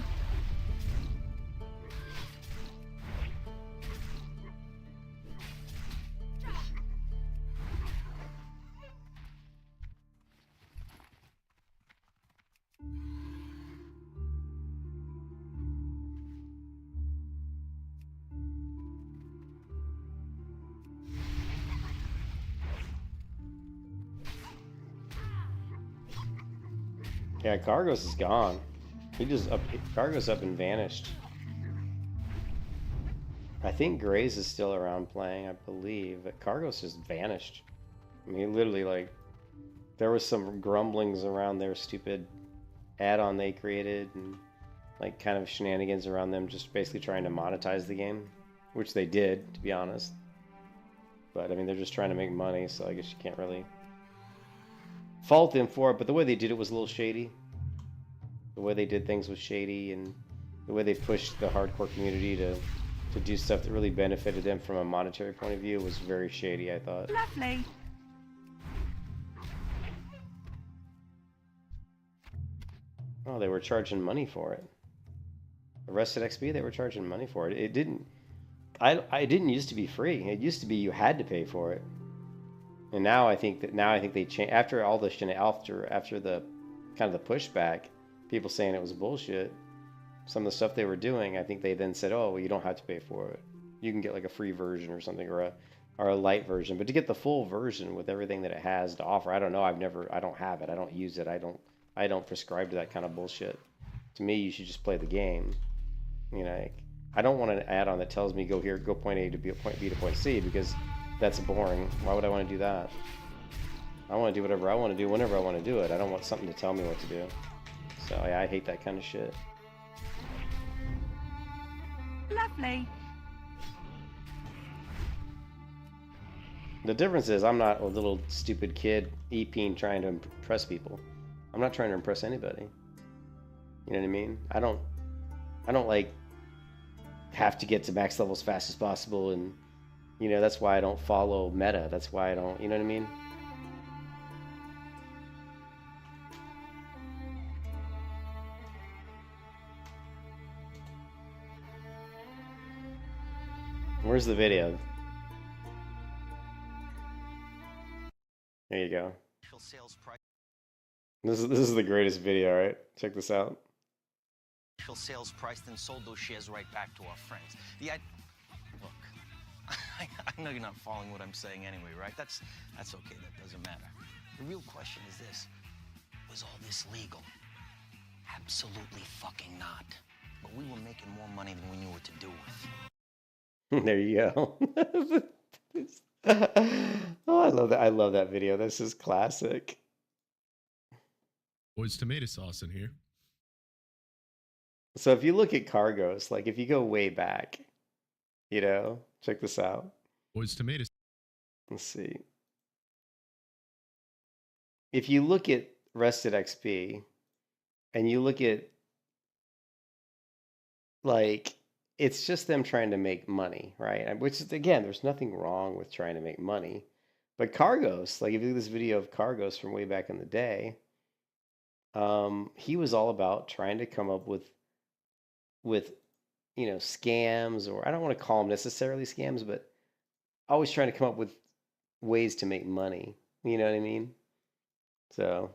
Speaker 1: Yeah, Cargos is gone. He just up. Cargos up and vanished. I think Grays is still around playing, I believe, but Cargos just vanished. I mean, literally, like, there was some grumblings around their stupid add-on they created, and like kind of shenanigans around them just basically trying to monetize the game, which they did, to be honest. But I mean, they're just trying to make money, so I guess you can't really fault them for it. But the way they did it was a little shady. The way they did things was shady, and the way they pushed the hardcore community to do stuff that really benefited them from a monetary point of view was very shady, I thought.
Speaker 2: Lovely.
Speaker 1: Oh, they were charging money for it. Arrested XP, they were charging money for it. It didn't. I didn't used to be free. It used to be you had to pay for it. And now I think they changed after all the after the kind of the pushback, people saying it was bullshit. Some of the stuff they were doing, I think they then said, "Oh, well, you don't have to pay for it. You can get like a free version or something, or a light version." But to get the full version with everything that it has to offer, I don't know. I don't have it. I don't use it. I don't prescribe to that kind of bullshit. To me, you should just play the game. You know, like, I don't want an add-on that tells me go here, go point A to B, point B to point C, because that's boring. Why would I want to do that? I want to do whatever I want to do whenever I want to do it. I don't want something to tell me what to do. So yeah, I hate that kind of shit.
Speaker 2: Lovely.
Speaker 1: The difference is I'm not a little stupid kid EPing trying to impress people. I'm not trying to impress anybody. You know what I mean? I don't like have to get to max level as fast as possible, and you know, that's why I don't follow meta. That's why I don't, you know what I mean? Where's the video? There you go.
Speaker 8: Sales price.
Speaker 1: This is the greatest video, right? Check this out.
Speaker 8: Sales price, then sold those shares right back to our friends. Look, I know you're not following what I'm saying anyway, right? That's okay. That doesn't matter. The real question is this: was all this legal? Absolutely fucking not. But we were making more money than we knew what to do with.
Speaker 1: There you go. Oh, I love that. I love that video. This is classic.
Speaker 9: Boys tomato sauce in here.
Speaker 1: So if you look at cargoes, like if you go way back, you know, check this out.
Speaker 9: Boys tomato.
Speaker 1: Let's see. If you look at rested XP and you look at, like, it's just them trying to make money, right? Which is, again, there's nothing wrong with trying to make money. But cargoes, like if you look at this video of cargoes from way back in the day, he was all about trying to come up with you know, scams, or I don't want to call them necessarily scams, but always trying to come up with ways to make money. You know what I mean? So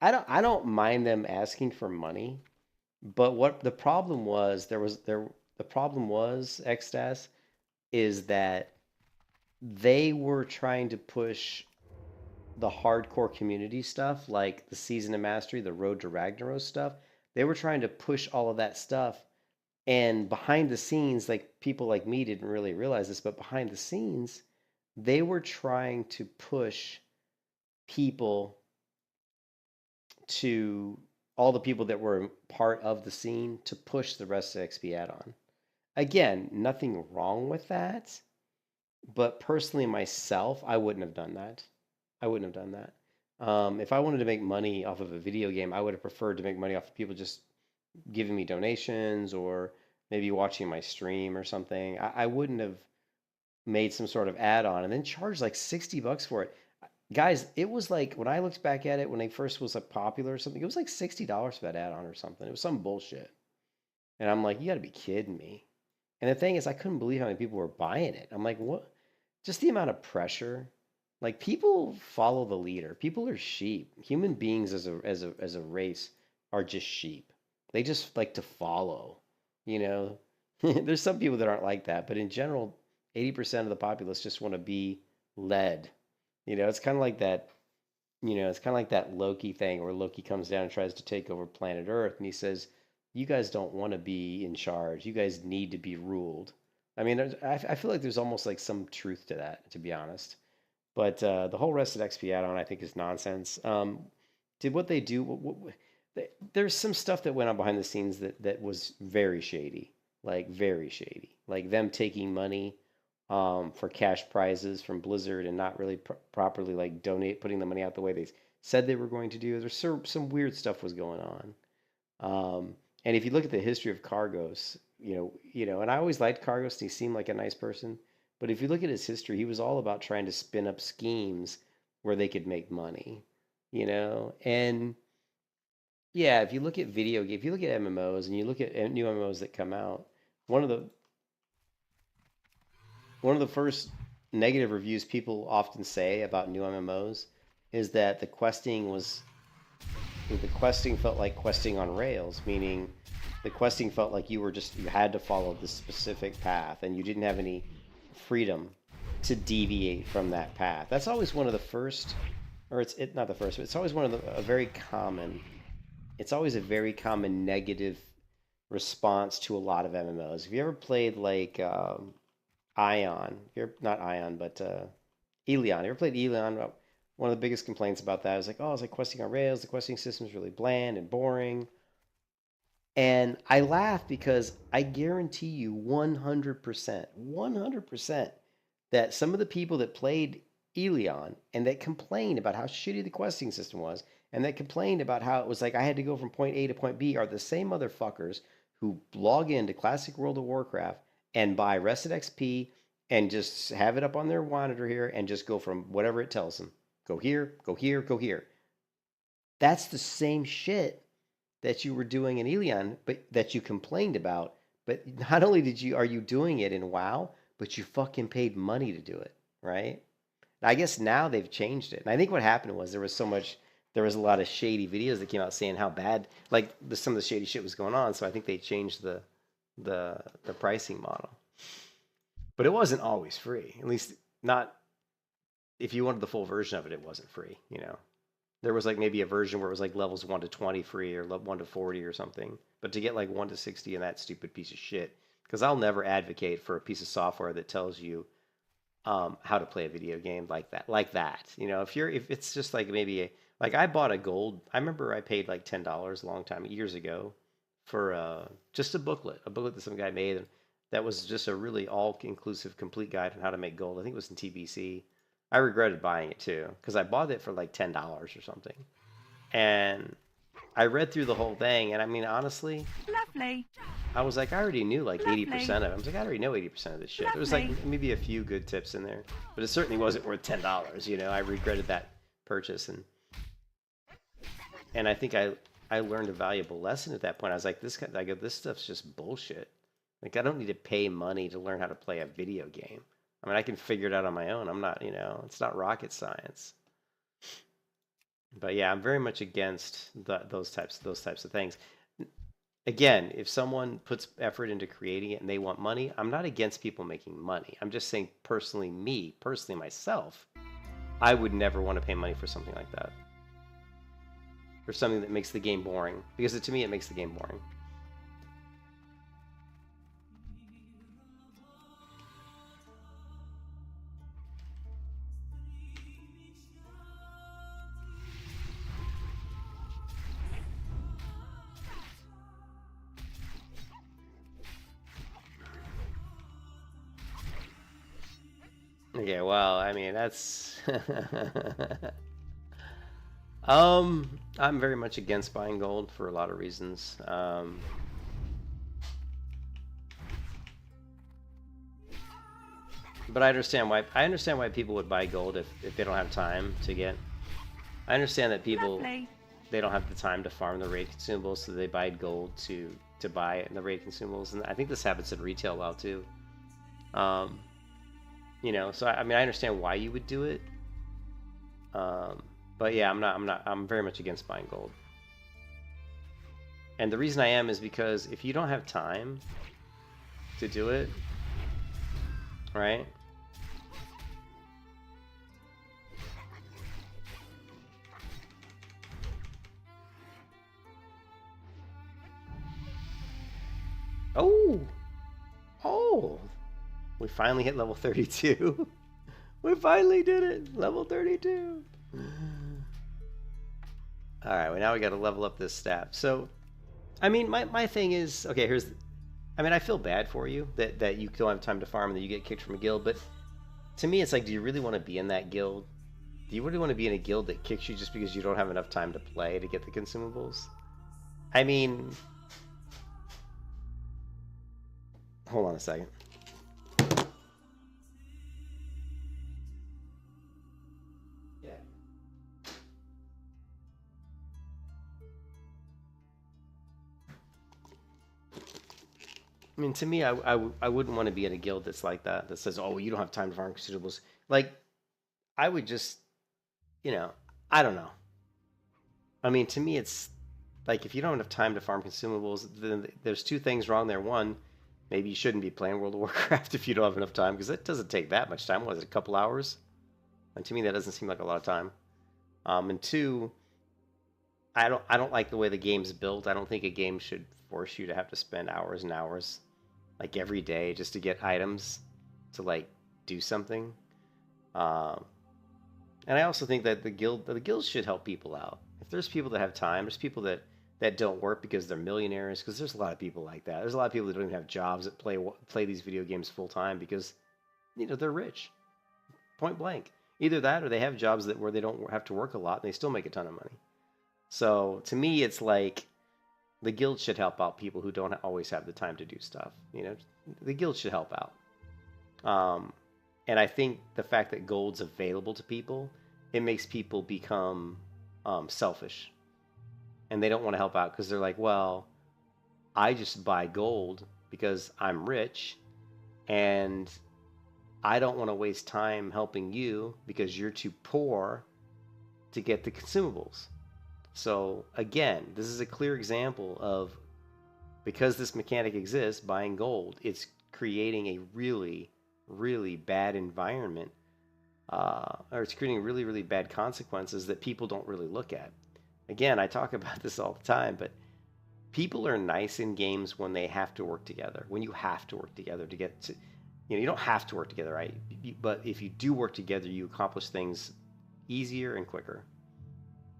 Speaker 1: I don't mind them asking for money, but what the problem was, the problem was, Xstas, is that they were trying to push the hardcore community stuff, like the Season of Mastery, the Road to Ragnaros stuff. They were trying to push all of that stuff, and behind the scenes, like people like me didn't really realize this, but behind the scenes, they were trying to push people to all the people that were part of the scene to push the rest of XP add-on. Again, nothing wrong with that, but personally myself, I wouldn't have done that. I wouldn't have done that. If I wanted to make money off of a video game, I would have preferred to make money off of people just giving me donations or maybe watching my stream or something. I wouldn't have made some sort of add-on and then charged like $60 for it. Guys, it was like, when I looked back at it, when it first was like popular or something, it was like $60 for that add-on or something. It was some bullshit. And I'm like, you gotta be kidding me. And the thing is, I couldn't believe how many people were buying it. I'm like, what? Just the amount of pressure. Like, people follow the leader. People are sheep. Human beings as a race are just sheep. They just like to follow, you know? There's some people that aren't like that, but in general, 80% of the populace just want to be led. You know, it's kind of like that, you know, it's kind of like that Loki thing where Loki comes down and tries to take over planet Earth, and he says, you guys don't want to be in charge. You guys need to be ruled. I mean, I feel like there's almost like some truth to that, to be honest. But the whole Rested XP add-on, I think, is nonsense. Did what they do? There's some stuff that went on behind the scenes that was very shady, like very shady. Like them taking money for cash prizes from Blizzard and not really properly like putting the money out the way they said they were going to do. There's some weird stuff was going on. And if you look at the history of Cargos, you know, and I always liked Cargos, and he seemed like a nice person. But if you look at his history, he was all about trying to spin up schemes where they could make money, you know? And yeah, if you look at if you look at MMOs and you look at new MMOs that come out, one of the first negative reviews people often say about new MMOs is that the questing felt like questing on rails, meaning the questing felt like you had to follow this specific path and you didn't have any freedom to deviate from that path. That's always one of the first, or it's not the first, but it's always one of the it's always a very common negative response to a lot of MMOs. Have you ever played like Ion? You're not Ion, but Elion. You ever played Elion? One of the biggest complaints about that is like, oh, it's like questing on Rails. The questing system is really bland and boring. And I laugh because I guarantee you 100%, that some of the people that played Elion and that complained about how shitty the questing system was and that complained about how it was like I had to go from point A to point B are the same motherfuckers who log into Classic World of Warcraft and buy Rested XP and just have it up on their monitor here and just go from whatever it tells them. Go here, go here, go here. That's the same shit that you were doing in Elion, but that you complained about. But not only are you doing it in WoW, but you fucking paid money to do it, right? I guess now they've changed it. And I think what happened was there was a lot of shady videos that came out saying how bad, like some of the shady shit was going on. So I think they changed the pricing model. But it wasn't always free. At least not if you wanted the full version of it, it wasn't free, you know. There was like maybe a version where it was like levels 1 to 20 free or 1 to 40 or something. But to get like 1 to 60 and that stupid piece of shit, because I'll never advocate for a piece of software that tells you how to play a video game like that. You know, if it's just like maybe like I bought a gold. I remember I paid like $10 a long time years ago for just a booklet that some guy made, and that was just a really all-inclusive, complete guide on how to make gold. I think it was in TBC. I regretted buying it too because I bought it for like $10 or something, and I read through the whole thing, and I mean honestly,
Speaker 2: Lovely.
Speaker 1: I was like, I already knew like 80%
Speaker 2: Lovely.
Speaker 1: of it. I was like, I already know 80% of this shit. There was like
Speaker 2: Lovely.
Speaker 1: maybe a few good tips in there, but it certainly wasn't worth $10. You know, I regretted that purchase, and I think I learned a valuable lesson at that point. I was like, this stuff's just bullshit. Like I don't need to pay money to learn how to play a video game. I mean, I can figure it out on my own. I'm not, you know, it's not rocket science. But yeah, I'm very much against those types of things. Again, if someone puts effort into creating it and they want money, I'm not against people making money. I'm just saying personally myself, I would never want to pay money for something like that. Or something that makes the game boring. Because to me, it makes the game boring. Okay, well, I mean, that's... I'm very much against buying gold for a lot of reasons. But I understand why people would buy gold if they don't have time to get... I understand that people,
Speaker 2: Lovely.
Speaker 1: they don't have the time to farm the raid consumables, so they buy gold to buy the raid consumables. And I think this happens in retail WoW too. You know, so I mean, I understand why you would do it. But yeah, I'm very much against buying gold. And the reason I am is because if you don't have time to do it, right? Oh, we finally hit level 32. We finally did it, level 32. All right, well, now we got to level up this stat. So, I mean, my thing is, okay, I mean, I feel bad for you that you don't have time to farm and that you get kicked from a guild, but to me, it's like, do you really want to be in that guild? Do you really want to be in a guild that kicks you just because you don't have enough time to play to get the consumables? I mean, hold on a second. I mean, to me, I wouldn't want to be in a guild that's like that, that says, oh, you don't have time to farm consumables. Like, I would just, you know, I don't know. I mean, to me, it's like, if you don't have enough time to farm consumables, then there's two things wrong there. One, maybe you shouldn't be playing World of Warcraft if you don't have enough time, because it doesn't take that much time. What is it, a couple hours? And to me, that doesn't seem like a lot of time. And two, I don't like the way the game's built. I don't think a game should force you to have to spend hours and hours, like every day, just to get items to like do something. And I also think that the guilds should help people out. If there's people that have time, there's people that don't work because they're millionaires, because there's a lot of people like that. There's a lot of people that don't even have jobs that play these video games full time because, you know, they're rich. Point blank. Either that or they have jobs where they don't have to work a lot and they still make a ton of money. So to me, it's like the guild should help out people who don't always have the time to do stuff. You know, the guild should help out. And I think the fact that gold's available to people, it makes people become selfish. And they don't want to help out because they're like, well, I just buy gold because I'm rich and I don't want to waste time helping you because you're too poor to get the consumables. So again, this is a clear example of, because this mechanic exists, buying gold, it's creating a really, really bad environment, or it's creating really, really bad consequences that people don't really look at. Again, I talk about this all the time, but people are nice in games when they have to work together. When you have to work together to get to, you know, you don't have to work together, right? But if you do work together, you accomplish things easier and quicker.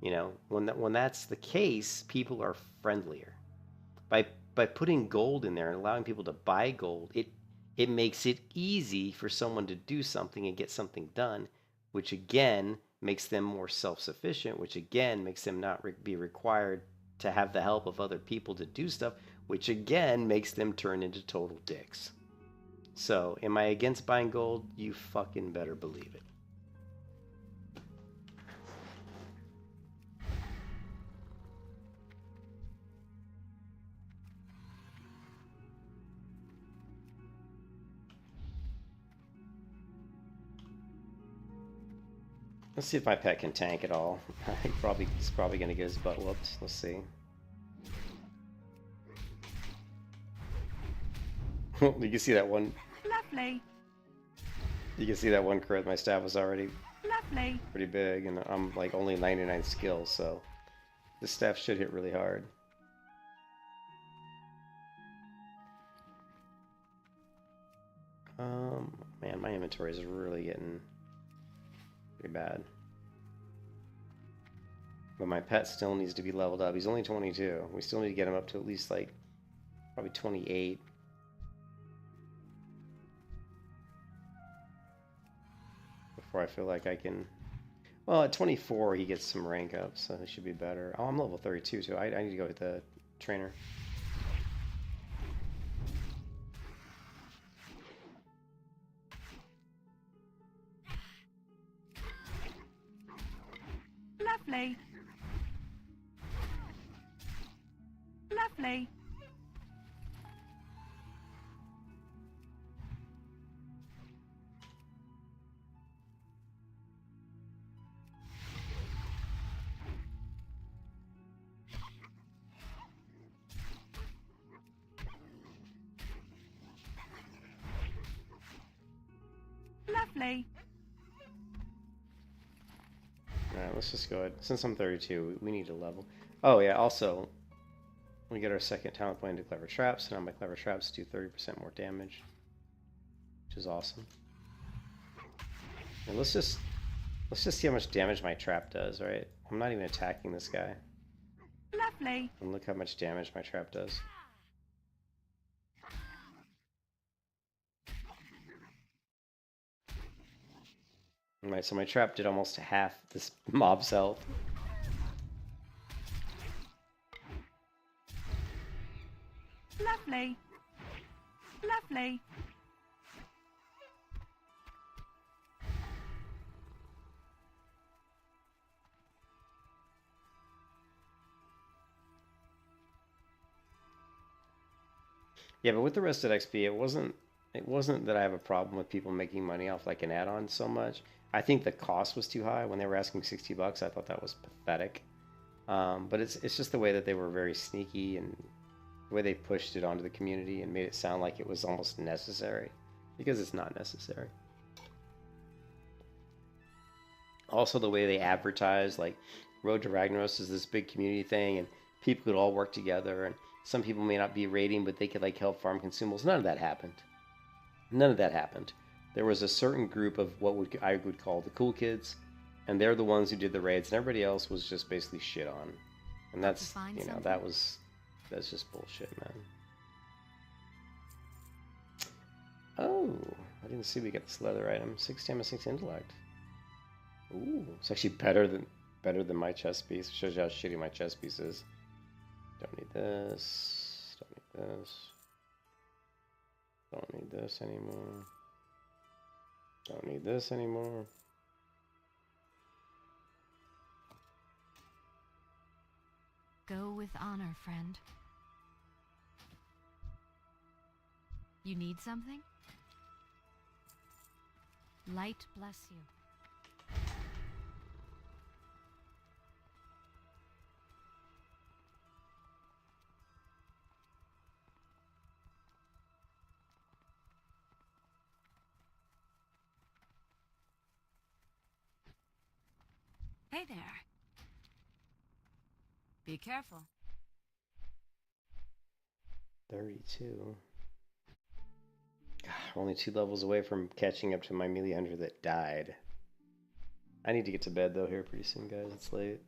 Speaker 1: You know, when that's the case, people are friendlier. By putting gold in there and allowing people to buy gold, it makes it easy for someone to do something and get something done, which again makes them more self-sufficient, which again makes them not be required to have the help of other people to do stuff, which again makes them turn into total dicks. So, am I against buying gold? You fucking better believe it. Let's see if my pet can tank at all. I think he's probably going to get his butt whooped. Let's see. You can see that one.
Speaker 2: Lovely.
Speaker 1: You can see that one crit. My staff was already
Speaker 2: Lovely.
Speaker 1: pretty big, and I'm like only 99 skill, so this staff should hit really hard. Man, my inventory is really getting pretty bad. But my pet still needs to be leveled up. He's only 22. We still need to get him up to at least like probably 28. Before I feel like I can... Well, at 24 he gets some rank up, so he should be better. Oh, I'm level 32 too. I need to go with the trainer.
Speaker 2: Lovely. Lovely. Lovely.
Speaker 1: Alright, let's just go ahead. Since I'm 32, we need to level. Oh yeah, also, we get our second talent point into Clever Traps, and now my Clever Traps do 30% more damage, which is awesome. And let's just see how much damage my trap does, right? I'm not even attacking this guy.
Speaker 2: Lovely.
Speaker 1: And look how much damage my trap does. Alright, so my trap did almost half this mob's health.
Speaker 2: Lovely. Lovely.
Speaker 1: Yeah, but with the Rested XP, it wasn't that I have a problem with people making money off like an add-on so much. I think the cost was too high. When they were asking $60, I thought that was pathetic. But it's just the way that they were very sneaky and the way they pushed it onto the community and made it sound like it was almost necessary, because it's not necessary. Also, the way they advertise, like Road to Ragnaros is this big community thing, and people could all work together, and some people may not be raiding, but they could like help farm consumables. None of that happened. None of that happened. There was a certain group of what I would call the cool kids, and they're the ones who did the raids, and everybody else was just basically shit on. And that's, you know, that's just bullshit, man. Oh, I didn't see we got this leather item. 6 stamina, 6 intellect. Ooh, it's actually better than my chest piece. Shows you how shitty my chest piece is. Don't need this. Don't need this. Don't need this anymore. Don't need this anymore.
Speaker 6: Go with honor, friend. You need something? Light bless you. Hey there. Be careful.
Speaker 1: 32. God, we're only 2 levels away from catching up to my melee hunter that died. I need to get to bed though here pretty soon, guys. It's late.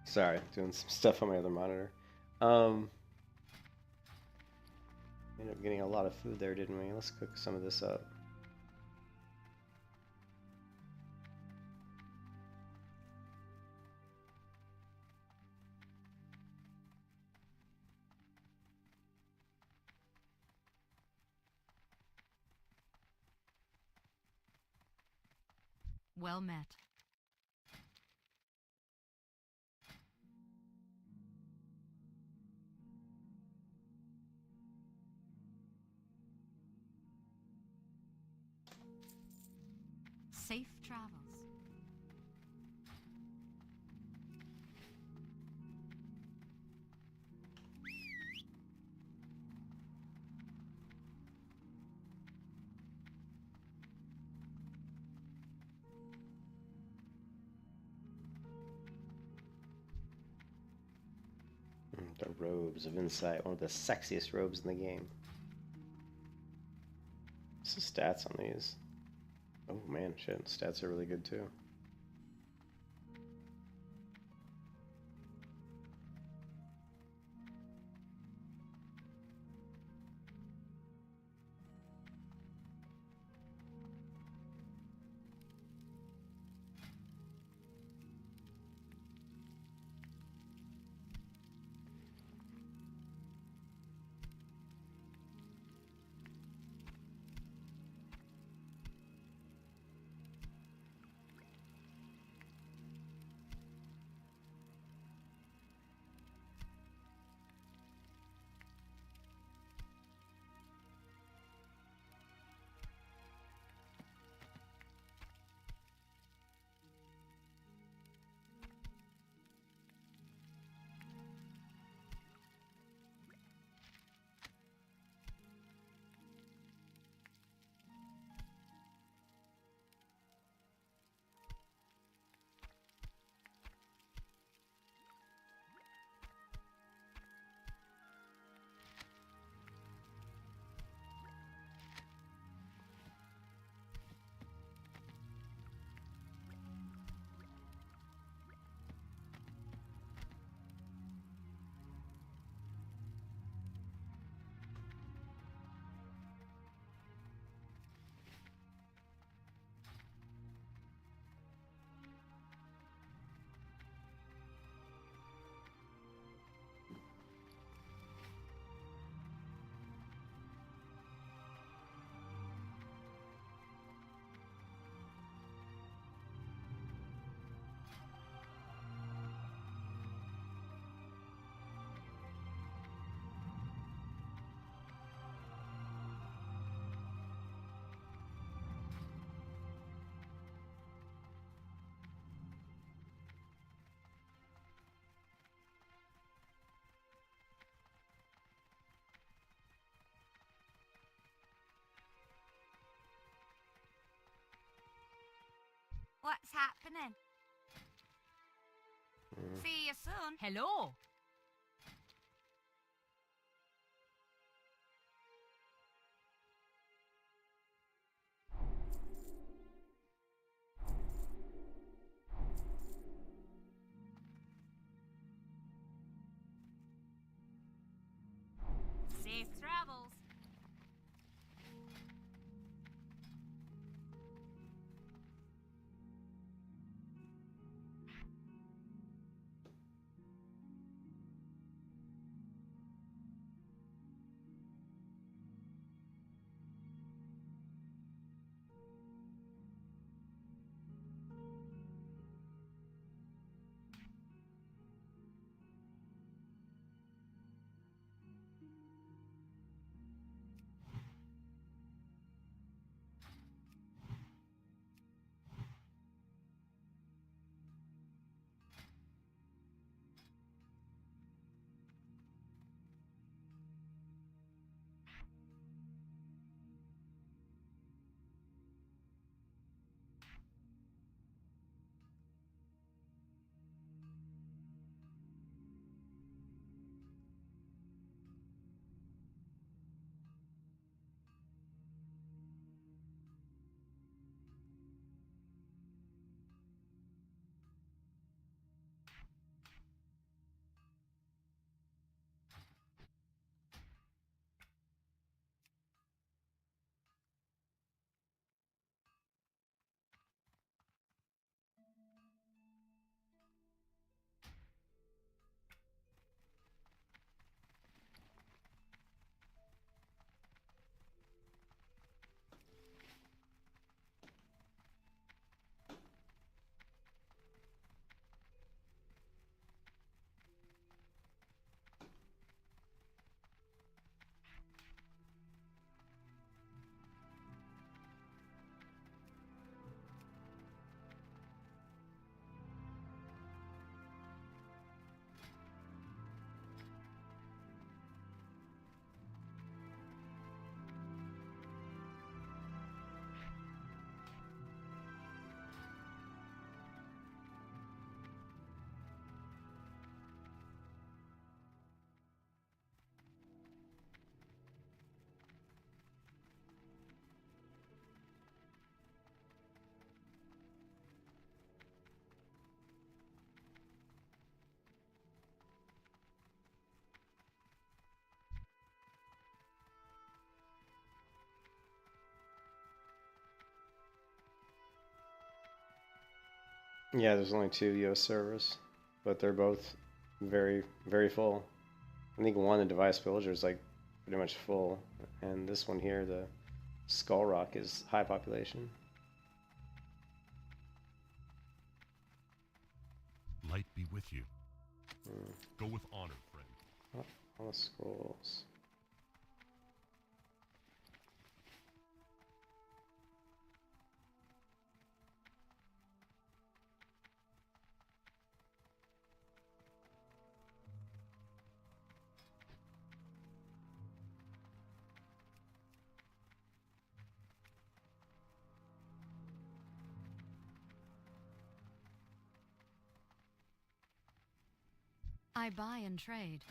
Speaker 1: Sorry, doing some stuff on my other monitor. Ended up getting a lot of food there, didn't we? Let's cook some of this up.
Speaker 6: Well met. Safe travels.
Speaker 1: The robes of insight, one of the sexiest robes in the game. What's the stats on these? Oh man, shit, stats are really good too.
Speaker 6: What's happening? See you soon.
Speaker 5: Hello.
Speaker 6: Safe travels.
Speaker 1: Yeah, there's only 2 US servers, but they're both very, very full. I think one, the device villager, is like pretty much full, and this one here, the Skull Rock, is high population.
Speaker 3: Light be with you. Go with honor, friend.
Speaker 1: Oh, all the scrolls.
Speaker 6: I buy and trade.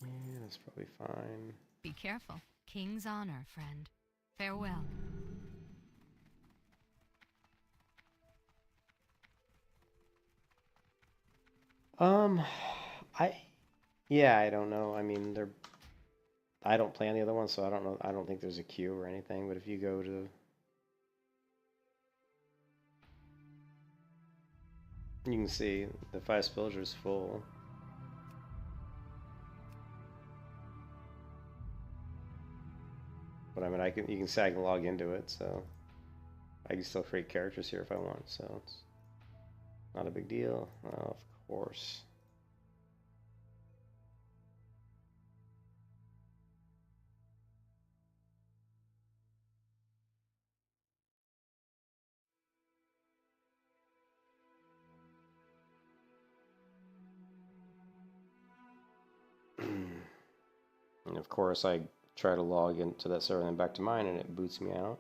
Speaker 1: Yeah, that's probably fine.
Speaker 6: Be careful. King's honor, friend. Farewell.
Speaker 1: I don't know. I mean, I don't play on the other one, so I don't know. I don't think there's a queue or anything, but if you go to, you can see the 5 villager is full. But I mean, you can say I can log into it, so I can still create characters here if I want, so it's not a big deal. Of course. of course, I try to log into that server and then back to mine, and it boots me out.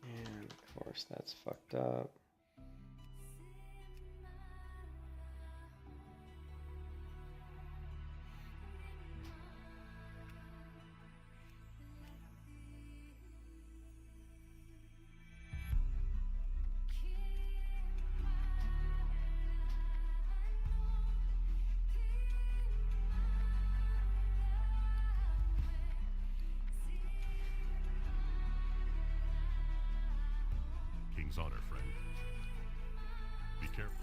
Speaker 1: And of course, that's fucked up.
Speaker 3: King's honor, friend. Be careful.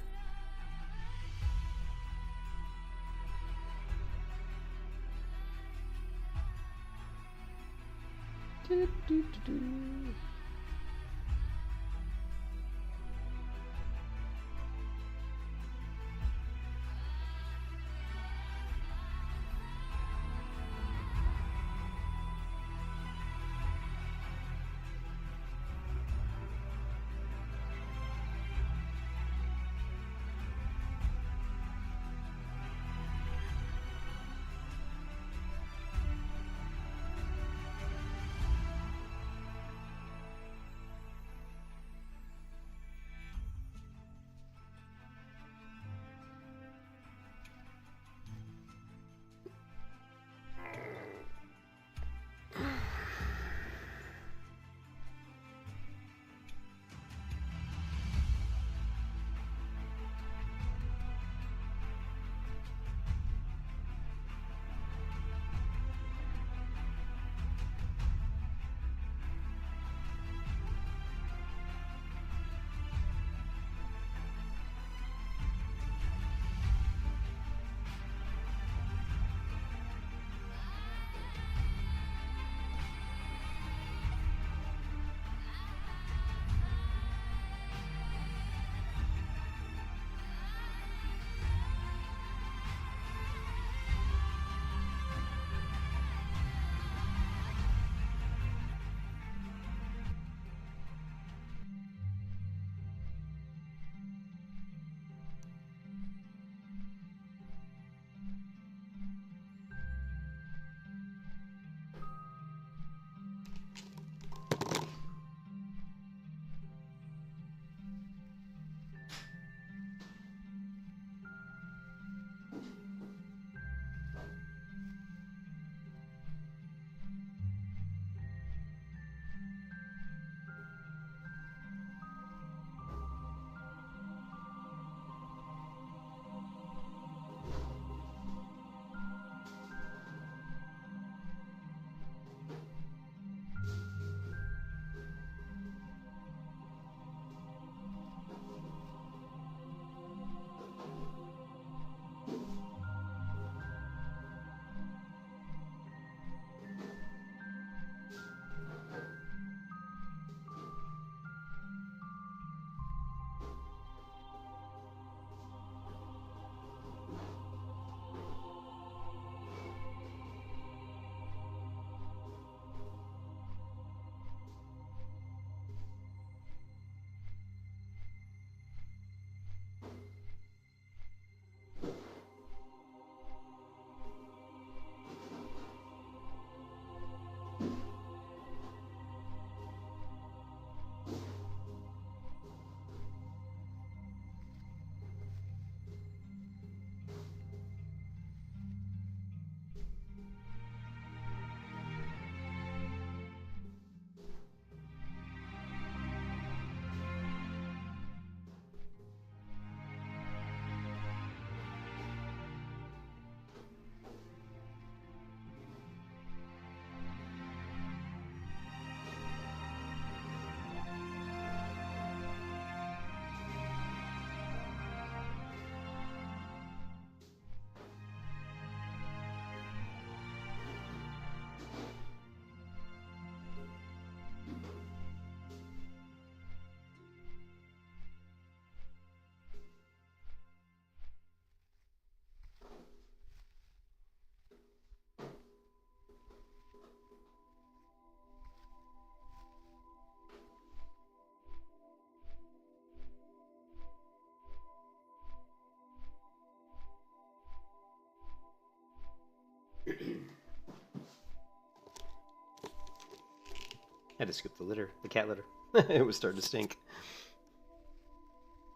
Speaker 1: had to scoop the litter, the cat litter. It was starting to stink.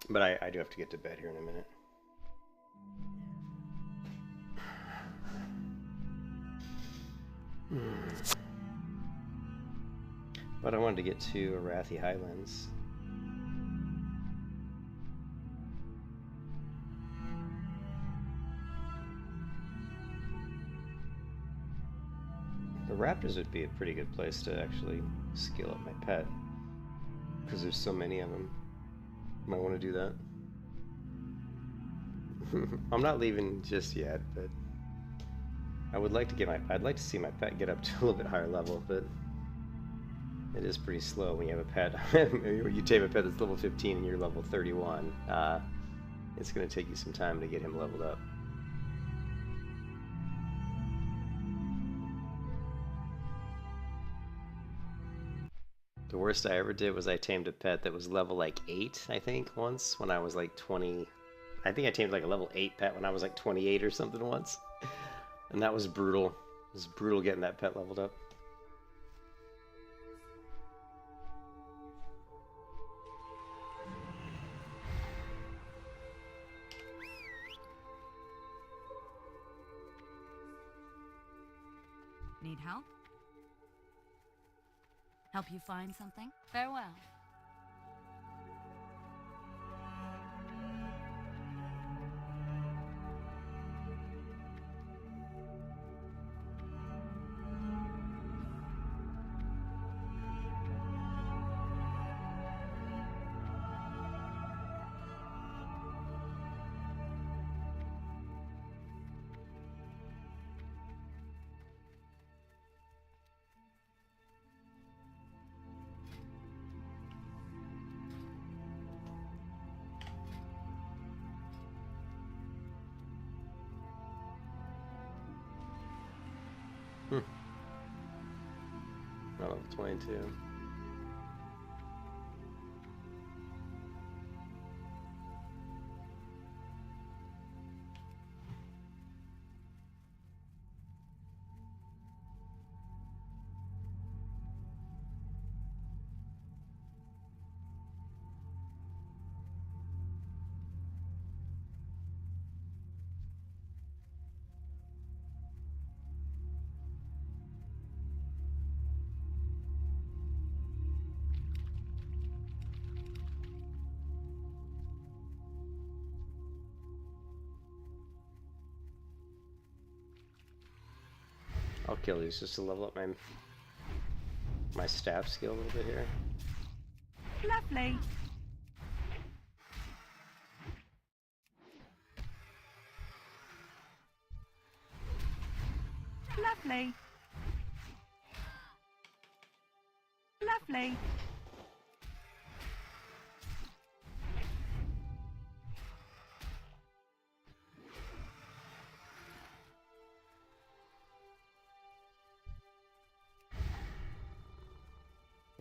Speaker 1: But I do have to get to bed here in a minute. But I wanted to get to Arathi Highlands. The raptors would be a pretty good place to actually skill up my pet, because there's so many of them. Might want to do that. I'm not leaving just yet, but I would like to get I'd like to see my pet get up to a little bit higher level, but it is pretty slow when you have a pet. You tame a pet that's level 15 and you're level 31. It's going to take you some time to get him leveled up. The worst I ever did was I tamed a pet that was level like 8, I think, once when I was like 20. I think I tamed like a level 8 pet when I was like 28 or something once. And that was brutal. It was brutal getting that pet leveled up.
Speaker 6: Need help? Help you find something? Farewell. Level 22. I'll kill these just to level up my staff skill a little bit here.
Speaker 2: Lovely. Lovely. Lovely.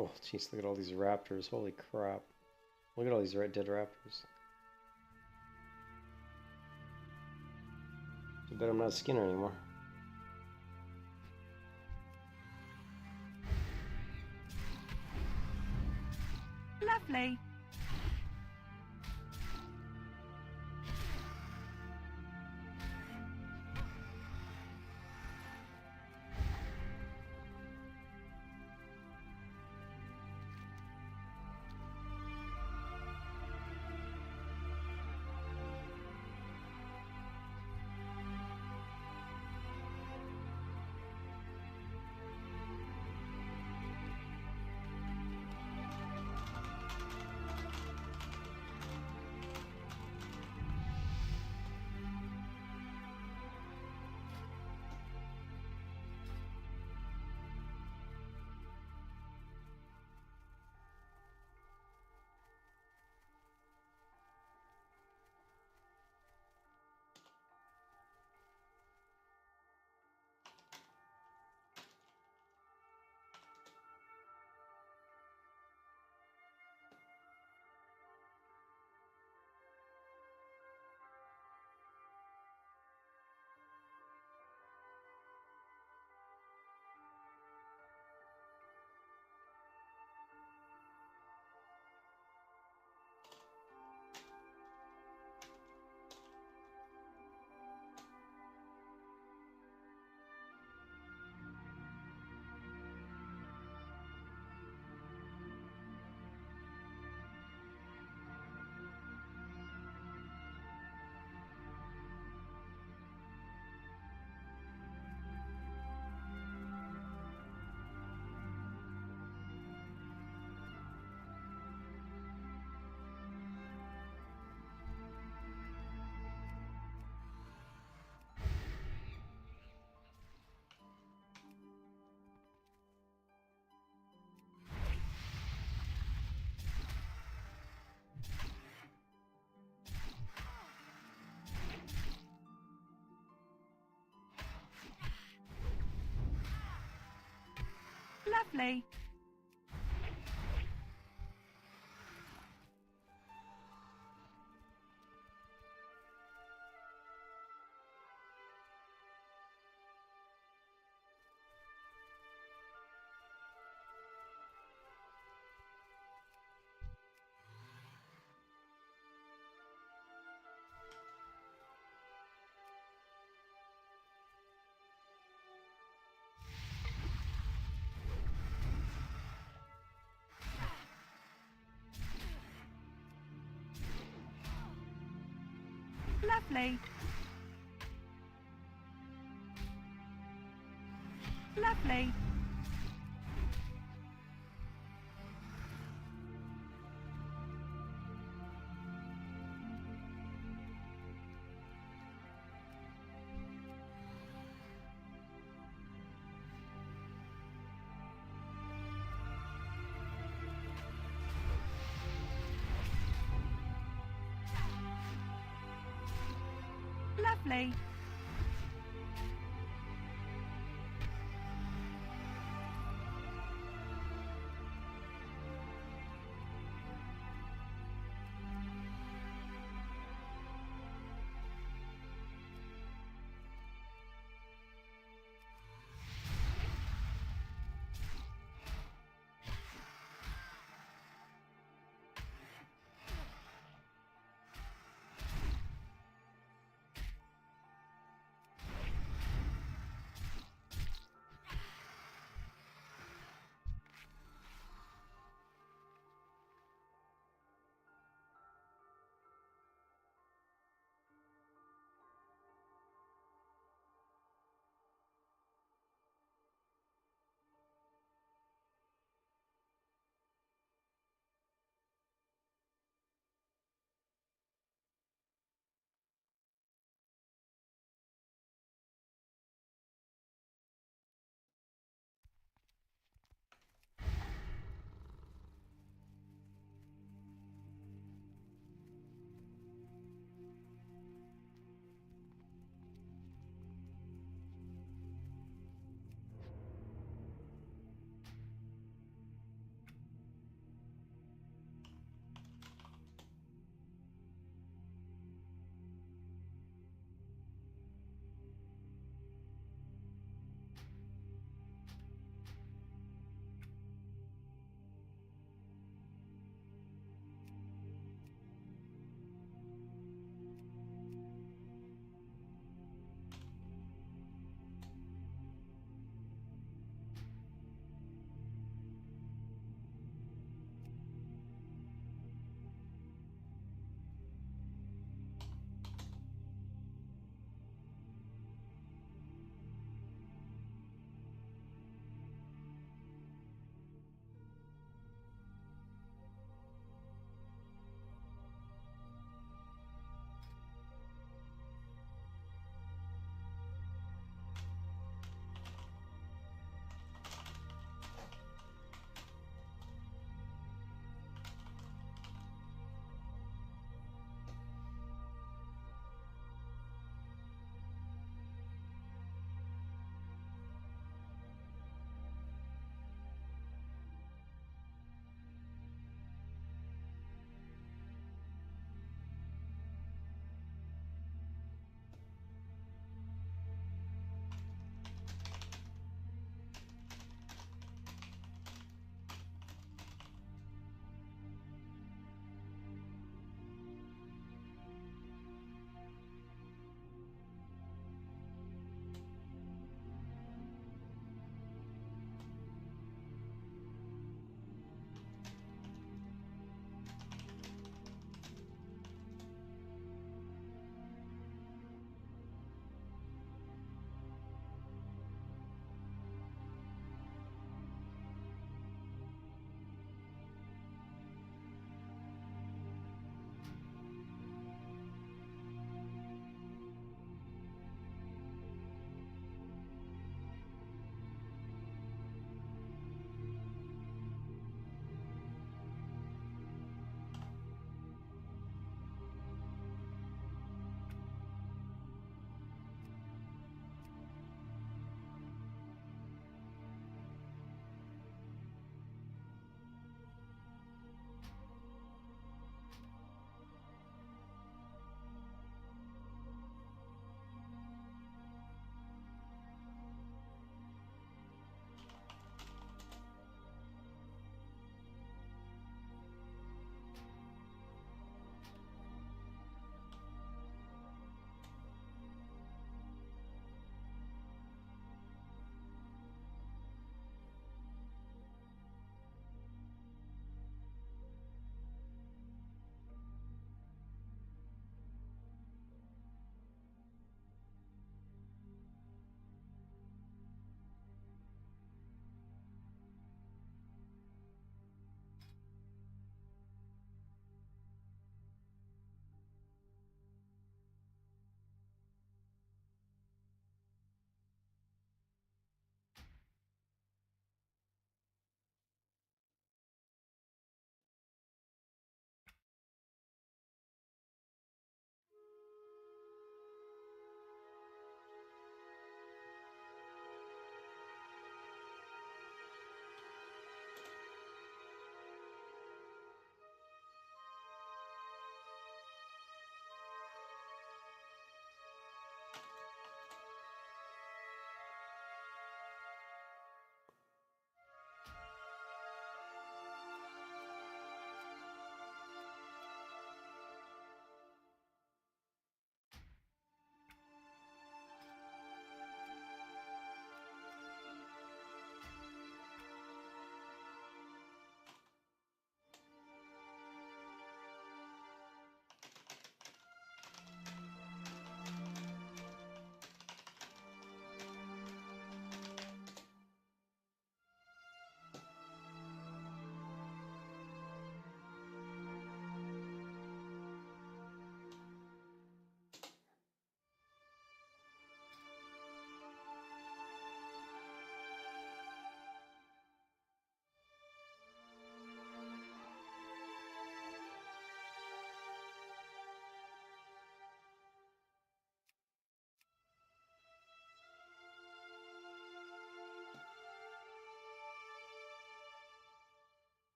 Speaker 1: Oh, jeez, look at all these raptors. Holy crap. Look at all these dead raptors. I bet I'm not a Skinner anymore.
Speaker 2: Lovely. Lovely. Lovely. Lovely. Lovely.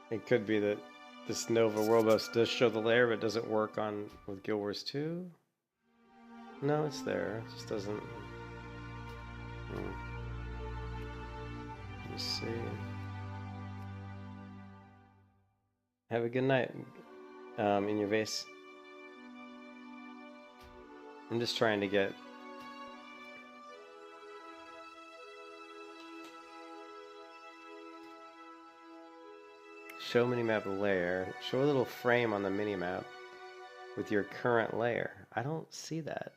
Speaker 1: It could be that this Nova World Bus does show the layer, but doesn't work on with Guild Wars 2. No, it's there. It just doesn't. Let me see. Have a good night. In your vase. I'm just trying to get. Show minimap layer. Show a little frame on the minimap with your current layer. I don't see that.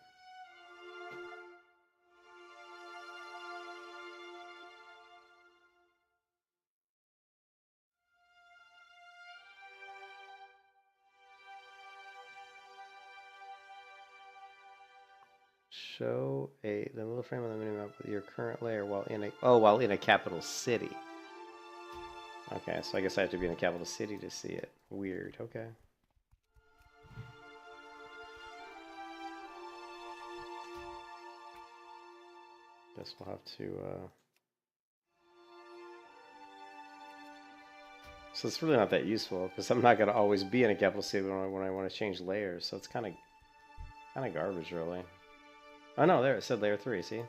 Speaker 1: Show the little frame on the minimap with your current layer while in a capital city. Okay, so I guess I have to be in a capital city to see it. Weird, okay. Guess we'll have to, So it's really not that useful, because I'm not going to always be in a capital city when I want to change layers, so it's kind of garbage, really. Oh no, there, it said layer 3, see?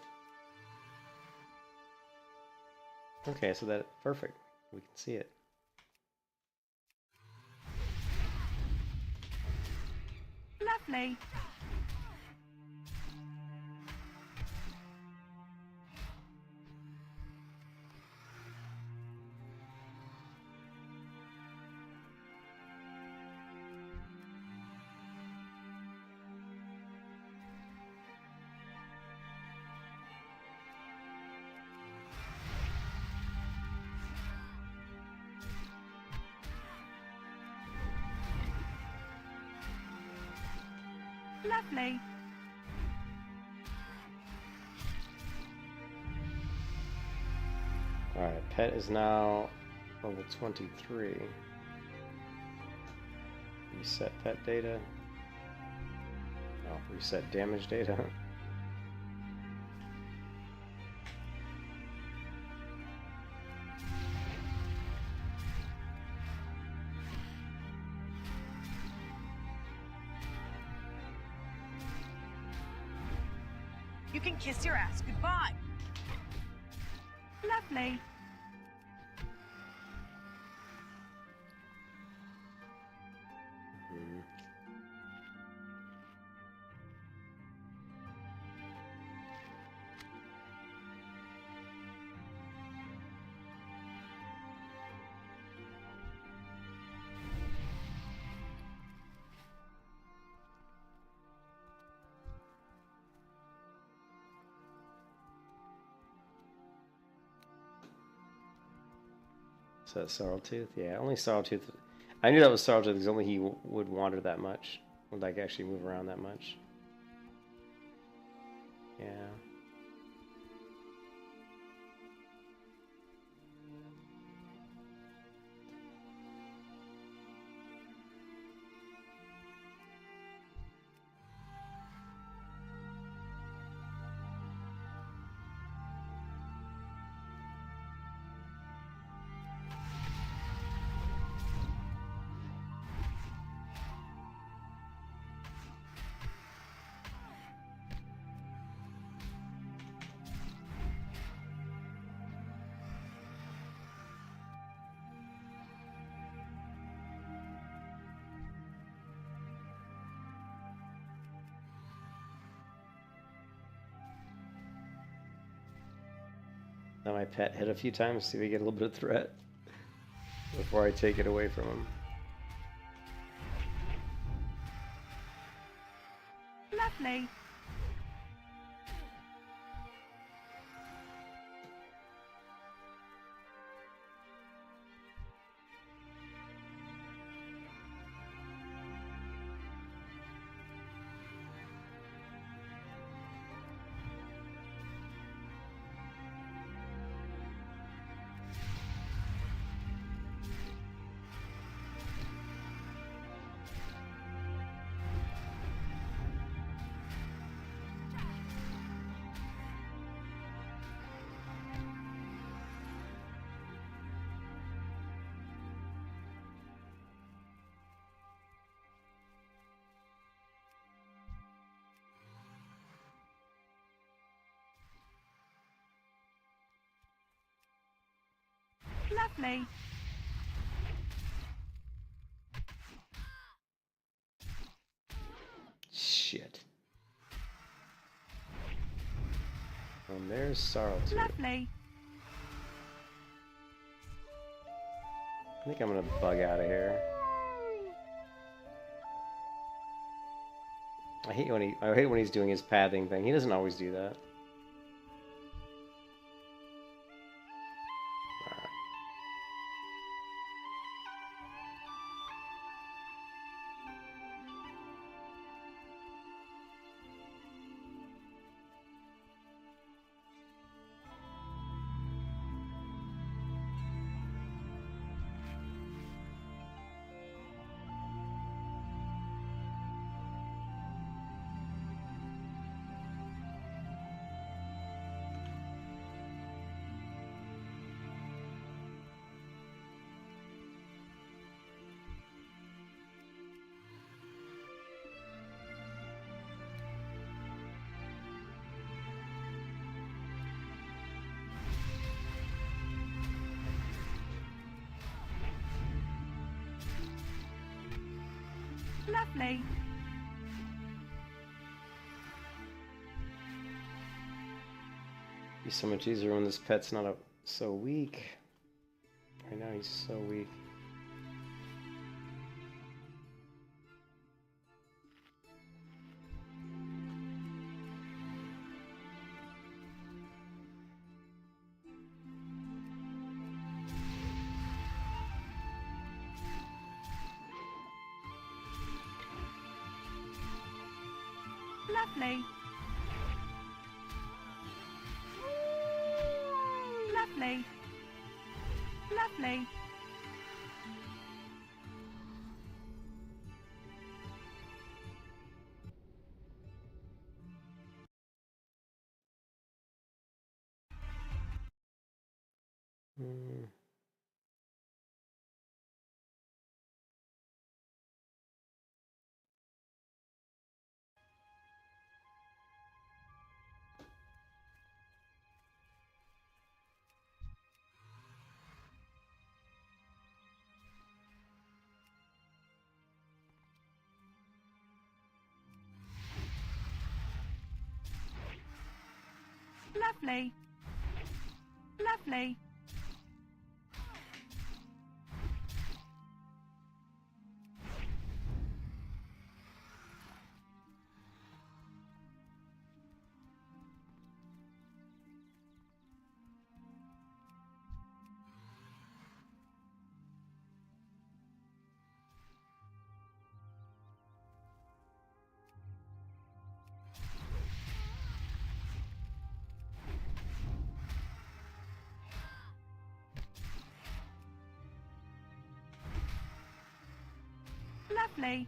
Speaker 1: Okay, so that, perfect. We can see it.
Speaker 2: Lovely. Lovely.
Speaker 1: Alright, pet is now level 23. Reset pet data. Oh, reset damage data.
Speaker 7: You can kiss your ass goodbye.
Speaker 2: Lovely.
Speaker 1: Is that Sorreltooth? Yeah, only Sorreltooth. I knew that was Sorreltooth because only he would wander that much. Would like actually move around that much. Yeah. Let my pet hit a few times, see if we get a little bit of threat before I take it away from him.
Speaker 2: Lovely. Lovely.
Speaker 1: Shit. And there's Sorrel too.
Speaker 2: Lovely.
Speaker 1: I think I'm gonna bug out of here. I hate when he's doing his pathing thing. He doesn't always do that. Alright.
Speaker 2: Lovely.
Speaker 1: Be so much easier when this pet's not so weak. Right now he's so weak.
Speaker 2: Lovely. Lovely. Lovely.
Speaker 1: Hmm.
Speaker 2: Lovely. Lovely. Lovely.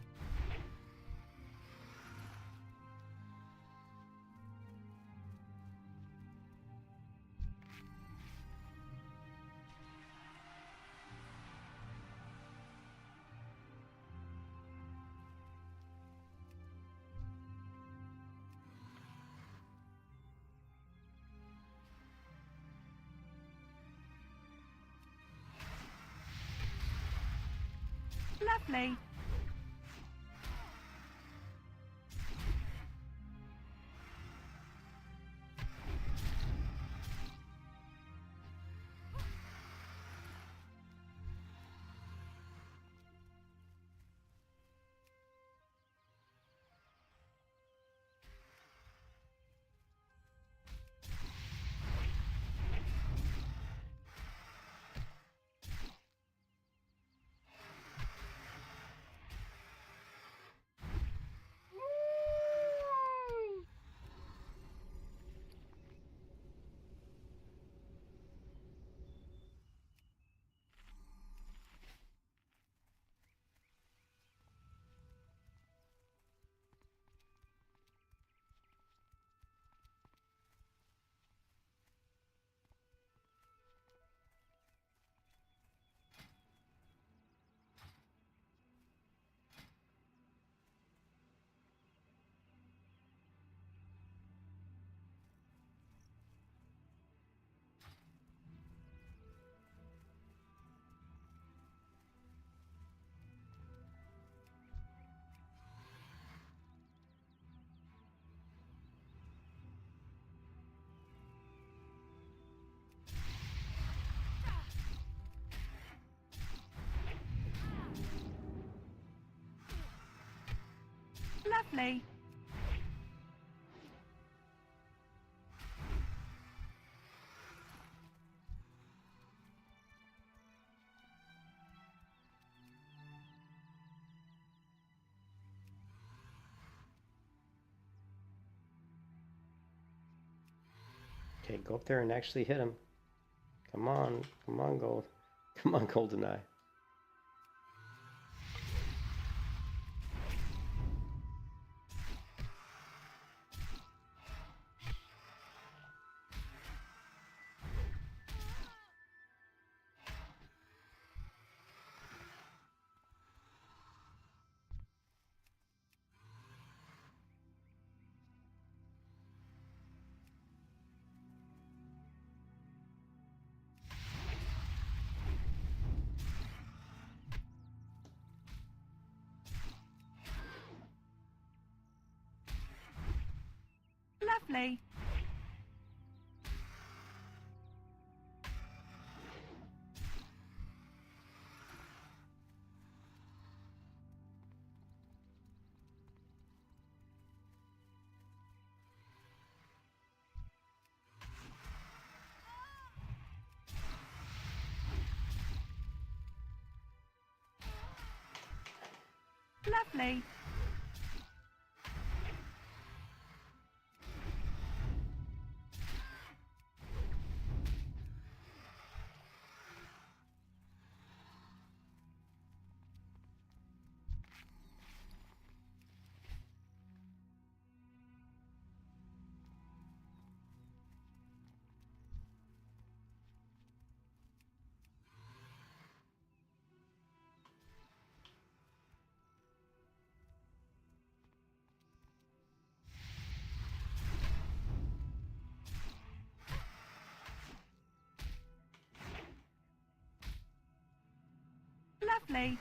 Speaker 2: Lovely. Lovely.
Speaker 1: Okay, go up there and actually hit him. Come on, Gold. Come on, GoldenEye.
Speaker 2: Lovely. Lovely. Lovely.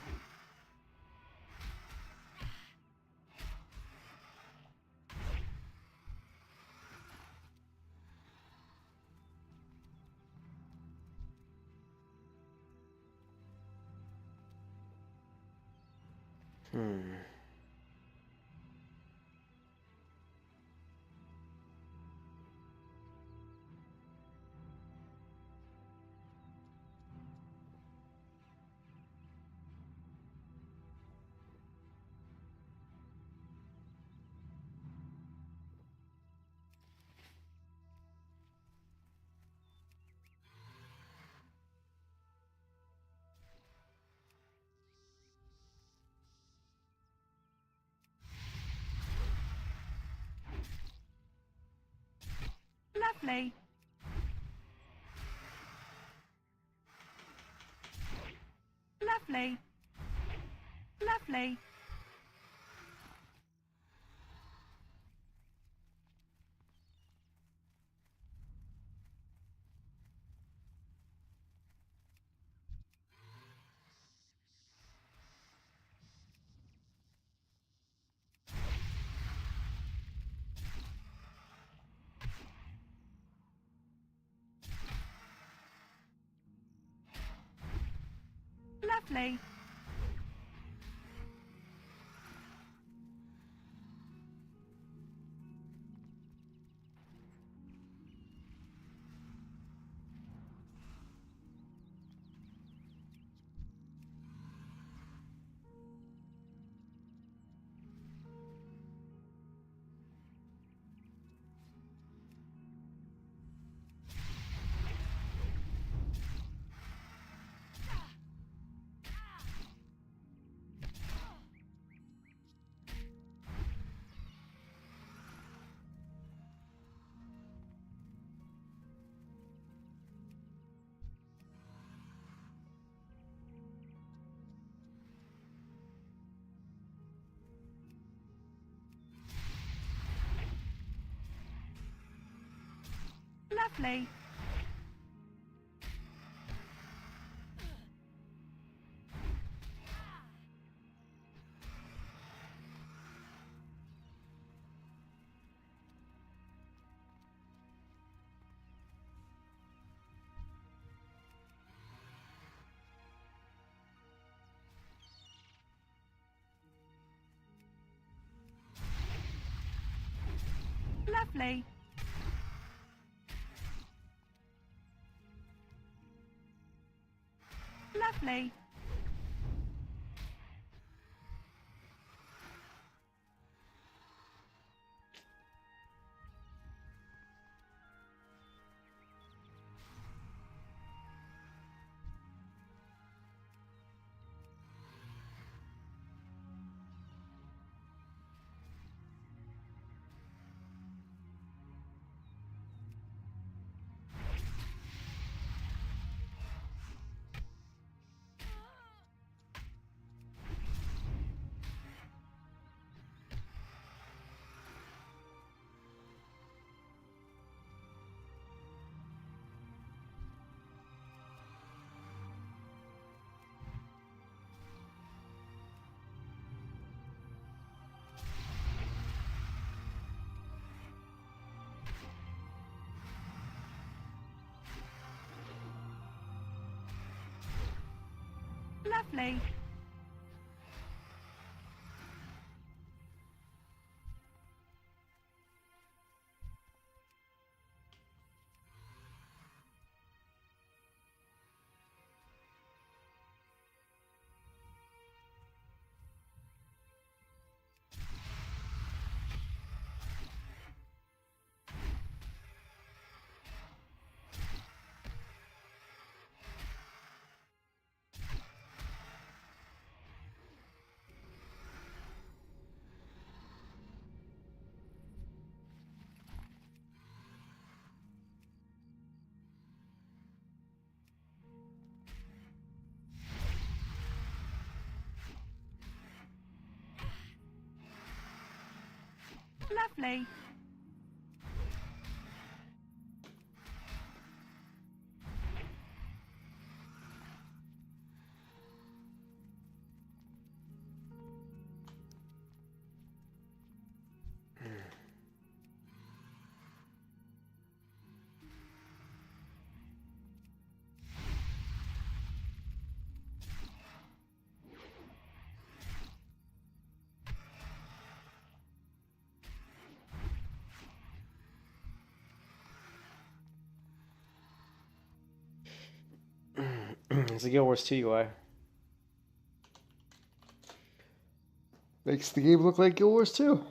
Speaker 2: Lovely. Lovely. Lovely. Lovely. Lovely. Lovely. Lovely. Lovely. Lovely.
Speaker 1: It's the Guild Wars 2 UI. Makes the game look like Guild Wars 2.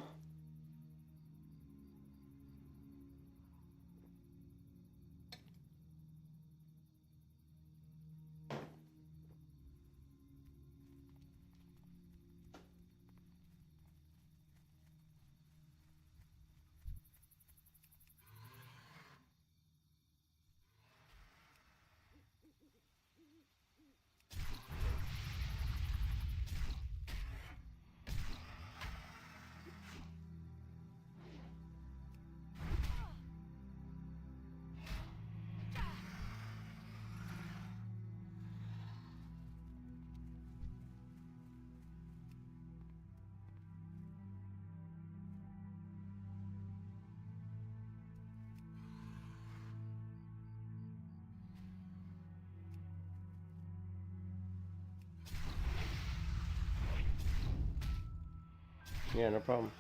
Speaker 1: Yeah, no problem.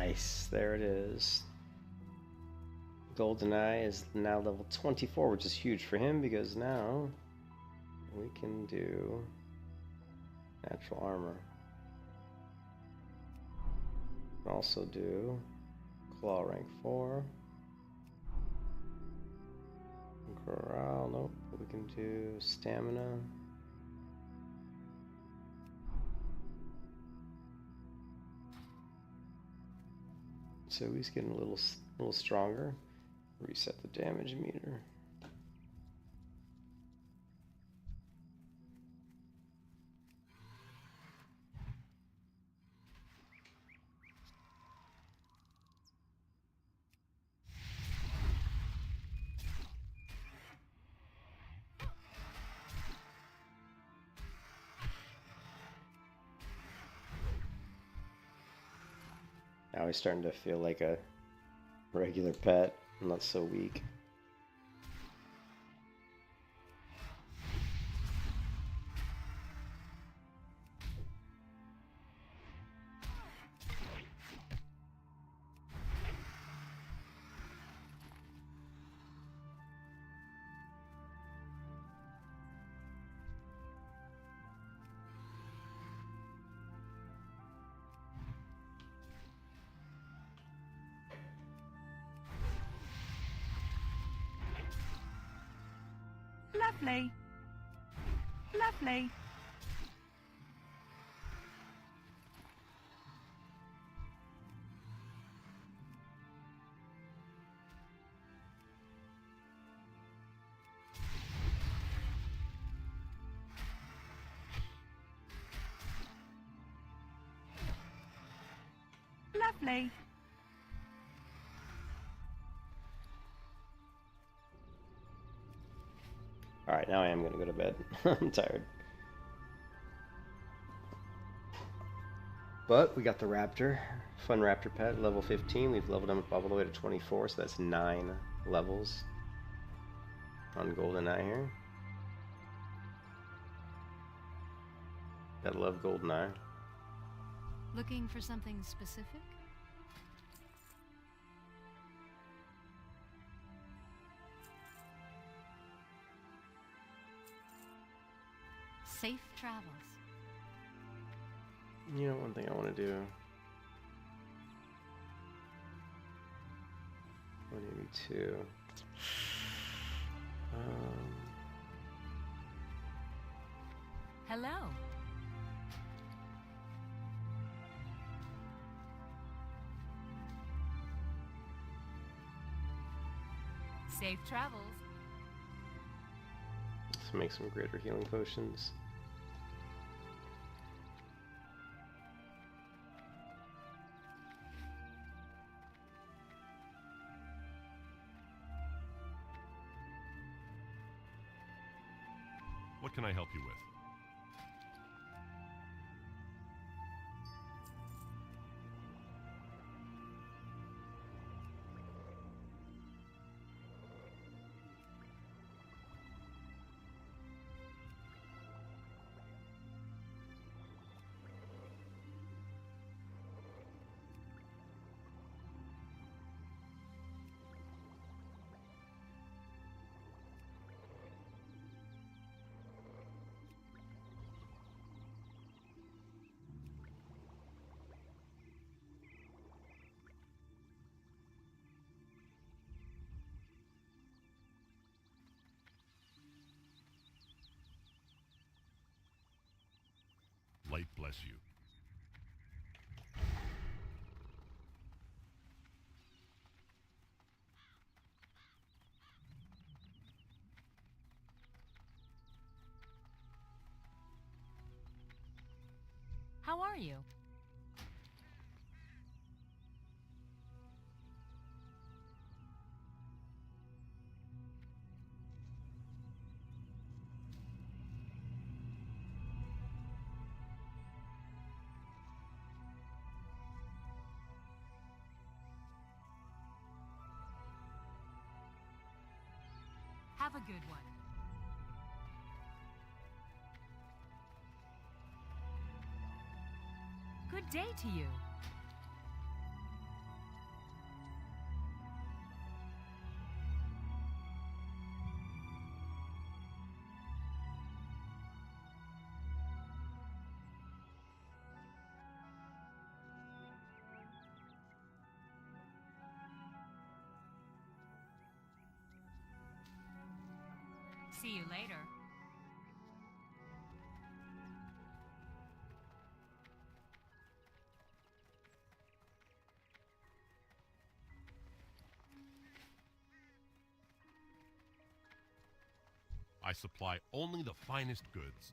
Speaker 1: Nice. There it is. GoldenEye is now level 24, which is huge for him because now we can do natural armor. Also do claw rank 4. Corral, nope. We can do stamina. So he's getting a little stronger. Reset the damage meter. Now he's starting to feel like a regular pet, not so weak.
Speaker 2: Lovely. Lovely. Lovely.
Speaker 1: Alright, now I am going to go to bed. I'm tired. But we got the raptor. Fun raptor pet, level 15. We've leveled him up all the way to 24, so that's 9 levels on GoldenEye here. Gotta love GoldenEye.
Speaker 10: Looking for something specific? Safe travels.
Speaker 1: You know, one thing I want to do. Or maybe two.
Speaker 10: Hello. Safe travels.
Speaker 1: Let's make some greater healing potions.
Speaker 3: What can I help you with? Light bless you.
Speaker 10: How are you? Have a good one. Good day to you. See you later.
Speaker 3: I supply only the finest goods.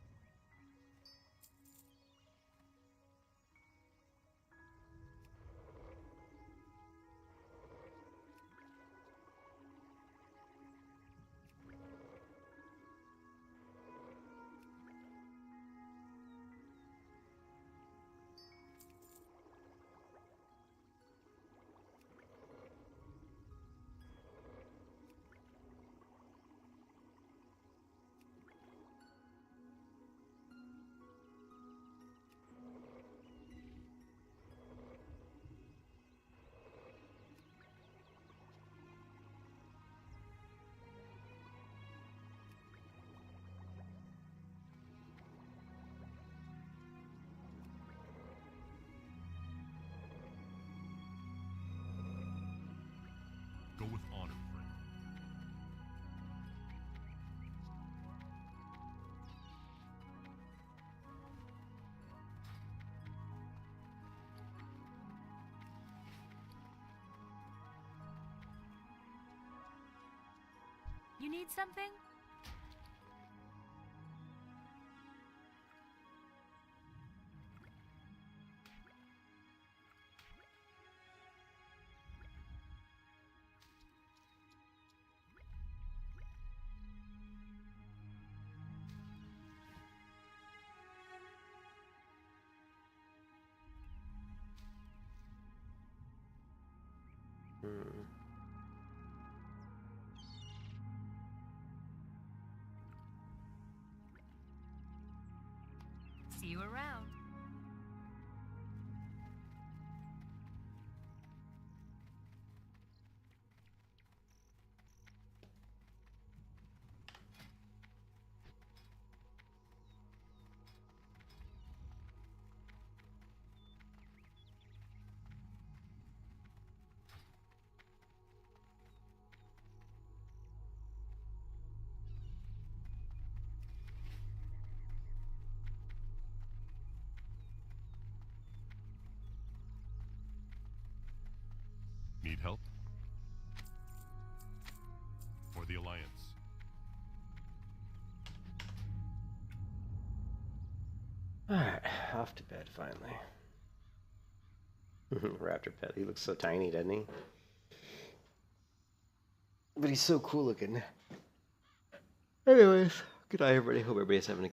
Speaker 3: Go with honor, friend.
Speaker 10: You need something? See you around.
Speaker 3: Need help? For the Alliance.
Speaker 1: Alright, off to bed finally. Raptor pet, he looks so tiny, doesn't he? But he's so cool looking. Anyways, good night everybody. Hope everybody's having a